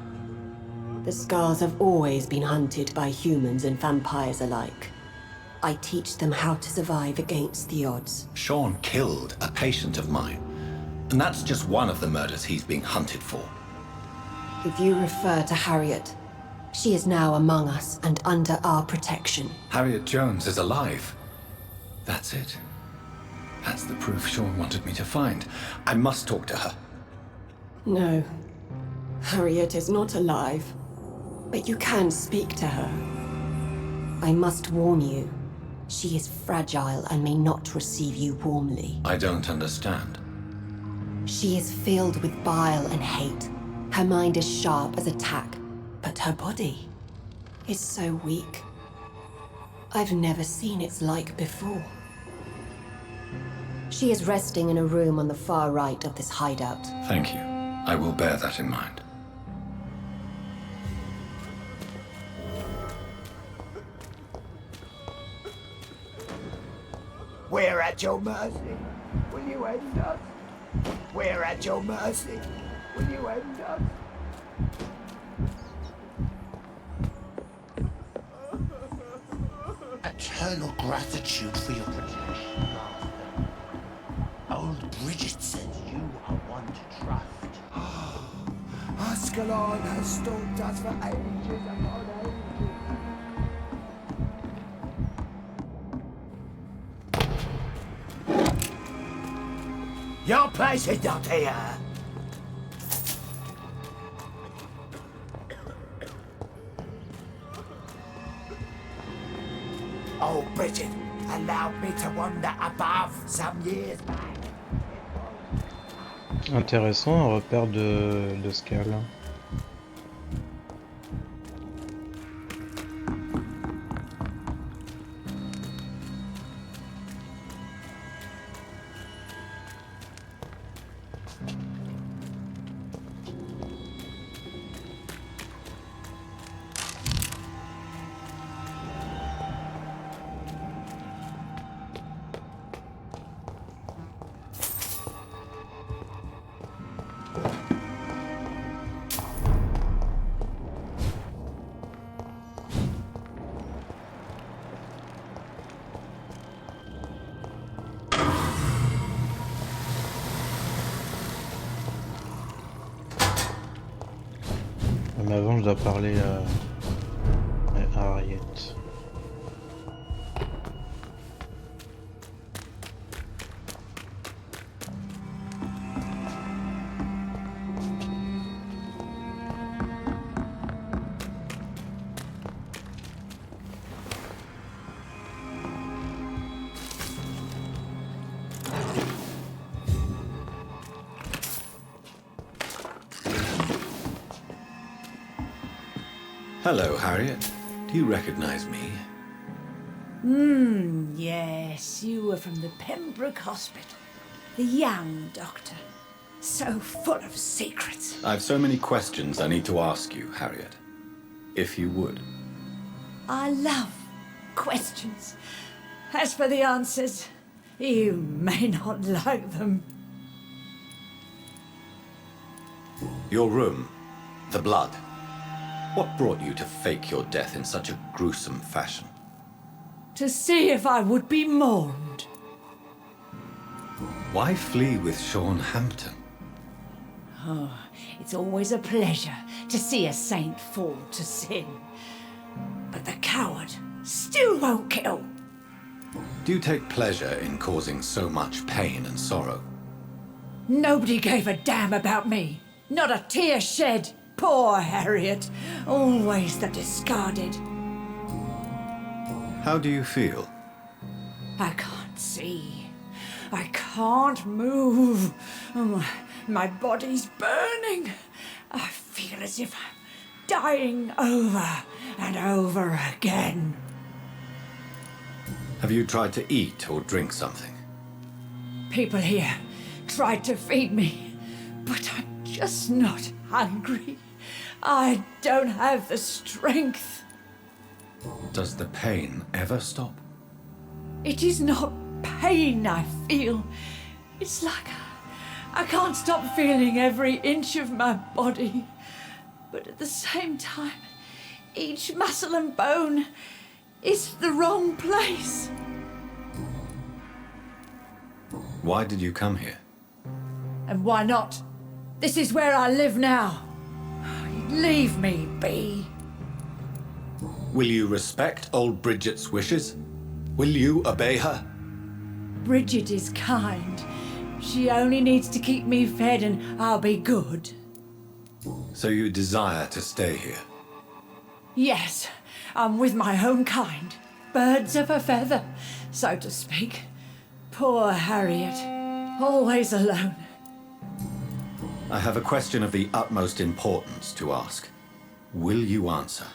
[SPEAKER 19] The Scars have always been hunted by humans and vampires alike. I teach them how to survive against the odds.
[SPEAKER 11] Sean killed a patient of mine. And that's just one of the murders he's being hunted for.
[SPEAKER 19] If you refer to Harriet, she is now among us and under our protection.
[SPEAKER 11] Harriet Jones is alive. That's it. That's the proof Sean wanted me to find. I must talk to her.
[SPEAKER 19] No. Harriet is not alive. But you can speak to her. I must warn you. She is fragile and may not receive you warmly.
[SPEAKER 11] I don't understand.
[SPEAKER 19] She is filled with bile and hate. Her mind is sharp as a tack, but her body is so weak. I've never seen its like before. She is resting in a room on the far right of this hideout.
[SPEAKER 11] Thank you. I will bear that in mind.
[SPEAKER 15] We're at your mercy. Will you end us? We're at your mercy. Will you end us?
[SPEAKER 10] Eternal gratitude for your protection, Master. Old Bridget said you are one to trust.
[SPEAKER 15] Ascalon has stalked us for ages upon ages. Your place is not here. Oh, Bridget allowed me to wander above some years back.
[SPEAKER 1] Intéressant, un repère de scale. Mais avant, je dois parler à Harriet.
[SPEAKER 11] Hello, Harriet. Do you recognize me?
[SPEAKER 21] Yes, you were from the Pembroke Hospital. The young doctor. So full of secrets.
[SPEAKER 3] I've so many questions I need to ask you, Harriet. If you would.
[SPEAKER 21] I love questions. As for the answers, you may not like them.
[SPEAKER 3] Your room, the blood. What brought you to fake your death in such a gruesome fashion?
[SPEAKER 21] To see if I would be mourned.
[SPEAKER 3] Why flee with Sean Hampton?
[SPEAKER 21] Oh, it's always a pleasure to see a saint fall to sin. But the coward still won't kill.
[SPEAKER 3] Do you take pleasure in causing so much pain and sorrow?
[SPEAKER 21] Nobody gave a damn about me. Not a tear shed. Poor Harriet. Always the discarded.
[SPEAKER 3] How do you feel?
[SPEAKER 21] I can't see. I can't move. My body's burning. I feel as if I'm dying over and over again.
[SPEAKER 3] Have you tried to eat or drink something?
[SPEAKER 21] People here tried to feed me, but I'm just not hungry. I don't have the strength.
[SPEAKER 3] Does the pain ever stop?
[SPEAKER 21] It is not pain I feel. It's like I can't stop feeling every inch of my body. But at the same time, each muscle and bone is the wrong place.
[SPEAKER 3] Why did you come here?
[SPEAKER 21] And why not? This is where I live now. Leave me be.
[SPEAKER 3] Will you respect old Bridget's wishes? Will you obey her?
[SPEAKER 21] Bridget is kind. She only needs to keep me fed and I'll be good.
[SPEAKER 3] So you desire to stay here?
[SPEAKER 21] Yes, I'm with my own kind. Birds of a feather, so to speak. Poor Harriet, always alone.
[SPEAKER 3] I have a question of the utmost importance to ask. Will you answer?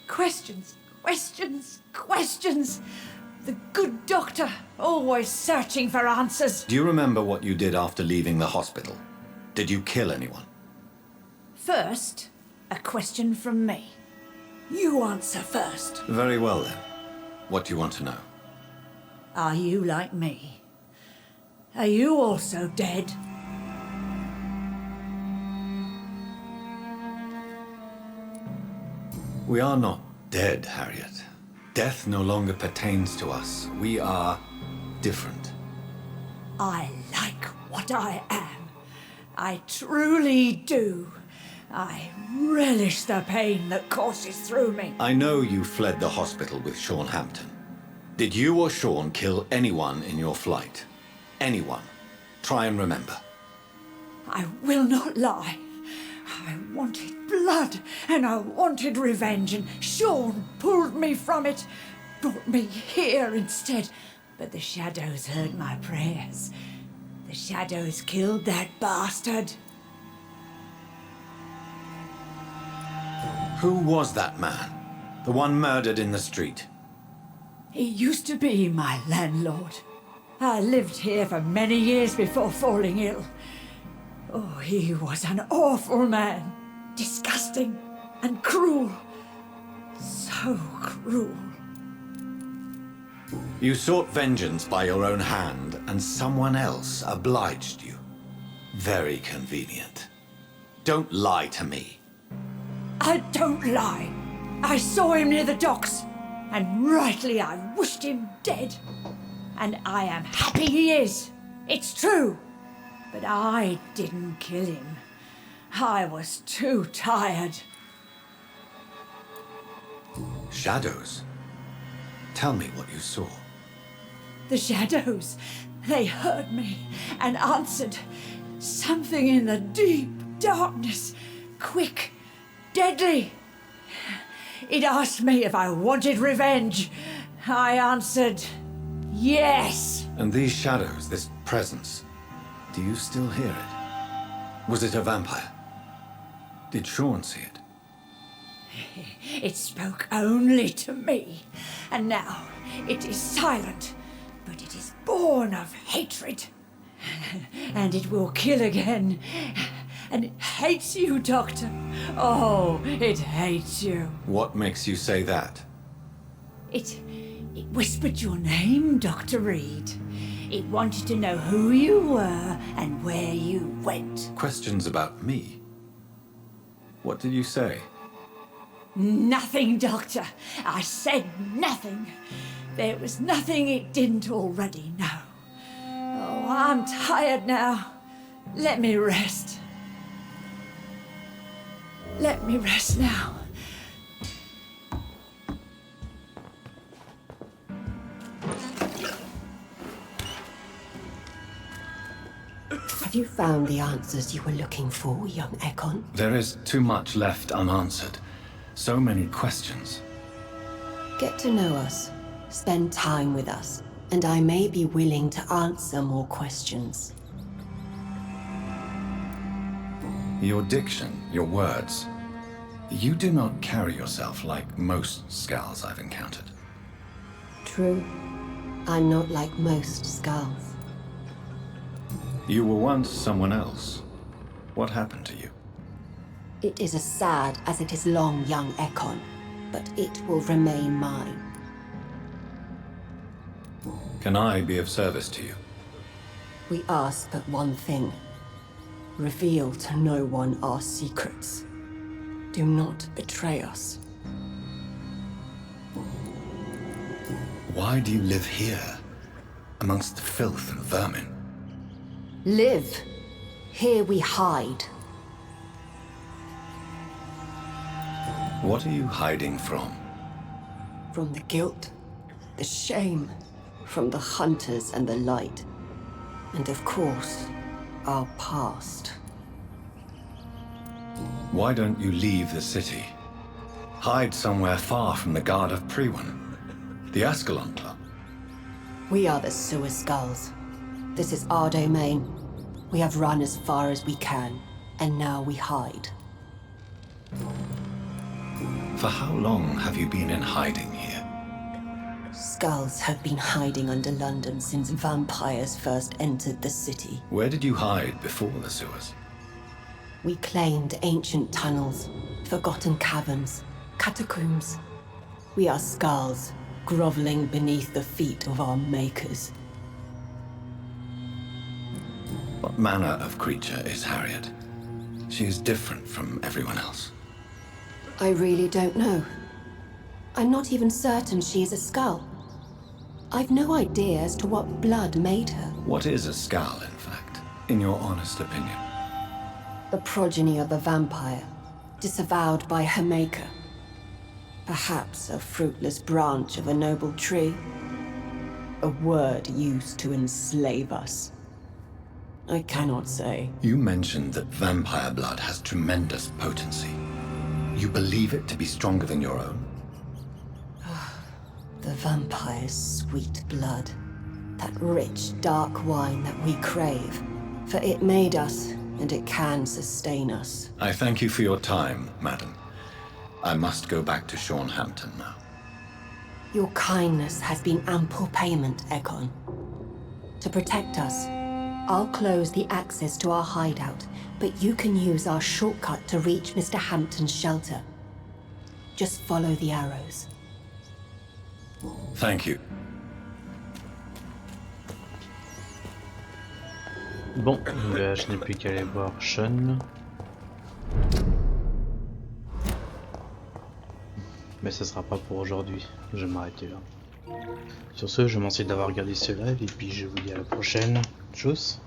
[SPEAKER 21] Questions, questions, questions. The good doctor, always searching for answers.
[SPEAKER 3] Do you remember what you did after leaving the hospital? Did you kill anyone?
[SPEAKER 21] First, a question from me. You answer first.
[SPEAKER 3] Very well then. What do you want to know?
[SPEAKER 21] Are you like me? Are you also dead?
[SPEAKER 3] We are not dead, Harriet. Death no longer pertains to us. We are different.
[SPEAKER 21] I like what I am. I truly do. I relish the pain that courses through me.
[SPEAKER 3] I know you fled the hospital with Sean Hampton. Did you or Sean kill anyone in your flight? Anyone? Try and remember.
[SPEAKER 21] I will not lie. I wanted blood and I wanted revenge, and Sean pulled me from it, brought me here instead. But the shadows heard my prayers. The shadows killed that bastard.
[SPEAKER 3] Who was that man? The one murdered in the street?
[SPEAKER 21] He used to be my landlord. I lived here for many years before falling ill. Oh, he was an awful man. Disgusting and cruel. So cruel.
[SPEAKER 3] You sought vengeance by your own hand, and someone else obliged you. Very convenient. Don't lie to me.
[SPEAKER 21] I don't lie. I saw him near the docks, and rightly I wished him dead. And I am happy he is. It's true. But I didn't kill him. I was too tired.
[SPEAKER 3] Shadows? Tell me what you saw.
[SPEAKER 21] The shadows, they heard me and answered. Something in the deep darkness, quick, deadly. It asked me if I wanted revenge. I answered, yes.
[SPEAKER 3] And these shadows, this presence, do you still hear it? Was it a vampire? Did Sean see it?
[SPEAKER 21] It spoke only to me, and now it is silent, but it is born of hatred. And it will kill again. And it hates you, Doctor. Oh, it hates you.
[SPEAKER 3] What makes you say that?
[SPEAKER 21] It whispered your name, Dr. Reed. It wanted to know who you were and where you went.
[SPEAKER 3] Questions about me? What did you say?
[SPEAKER 21] Nothing, Doctor. I said nothing. There was nothing it didn't already know. Oh, I'm tired now. Let me rest. Let me rest now.
[SPEAKER 19] Have you found the answers you were looking for, young Ekon?
[SPEAKER 11] There is too much left unanswered. So many questions.
[SPEAKER 19] Get to know us, spend time with us, and I may be willing to answer more questions.
[SPEAKER 11] Your diction, your words. You do not carry yourself like most Skulls I've encountered.
[SPEAKER 19] True. I'm not like most Skulls.
[SPEAKER 11] You were once someone else. What happened to you?
[SPEAKER 19] It is as sad as it is long, young Ekon, but it will remain mine.
[SPEAKER 11] Can I be of service to you?
[SPEAKER 19] We ask but one thing. Reveal to no one our secrets. Do not betray us.
[SPEAKER 11] Why do you live here, amongst the filth and vermin?
[SPEAKER 19] Live. Here we hide.
[SPEAKER 11] What are you hiding from?
[SPEAKER 19] From the guilt, the shame, from the hunters and the light. And of course, our past.
[SPEAKER 11] Why don't you leave the city? Hide somewhere far from the guard of Priwen, the Ascalon Club.
[SPEAKER 19] We are the Sewer Skulls. This is our domain. We have run as far as we can, and now we hide.
[SPEAKER 11] For how long have you been in hiding here?
[SPEAKER 19] Skulls have been hiding under London since vampires first entered the city.
[SPEAKER 11] Where did you hide before the sewers?
[SPEAKER 19] We claimed ancient tunnels, forgotten caverns, catacombs. We are Skulls, groveling beneath the feet of our makers.
[SPEAKER 11] What manner of creature is Harriet? She is different from everyone else.
[SPEAKER 19] I really don't know. I'm not even certain she is a Skull. I've no idea as to what blood made her.
[SPEAKER 11] What is a Skull, in fact, in your honest opinion?
[SPEAKER 19] The progeny of a vampire, disavowed by her maker. Perhaps a fruitless branch of a noble tree. A word used to enslave us. I cannot say.
[SPEAKER 11] You mentioned that vampire blood has tremendous potency. You believe it to be stronger than your own?
[SPEAKER 19] The vampire's sweet blood. That rich, dark wine that we crave. For it made us, and it can sustain us.
[SPEAKER 11] I thank you for your time, madam. I must go back to Shornhampton now.
[SPEAKER 19] Your kindness has been ample payment, Ekon. To protect us, I'll close the access to our hideout, but you can use our shortcut to reach Mr. Hampton's shelter. Just follow the arrows.
[SPEAKER 11] Thank you.
[SPEAKER 1] Bon, bah, je n'ai plus qu'à aller voir Sean. Mais ça sera pas pour aujourd'hui, je vais m'arrêter là. Sur ce, je m'en remercie d'avoir regardé ce live et puis je vous dis à la prochaine. Tchuss.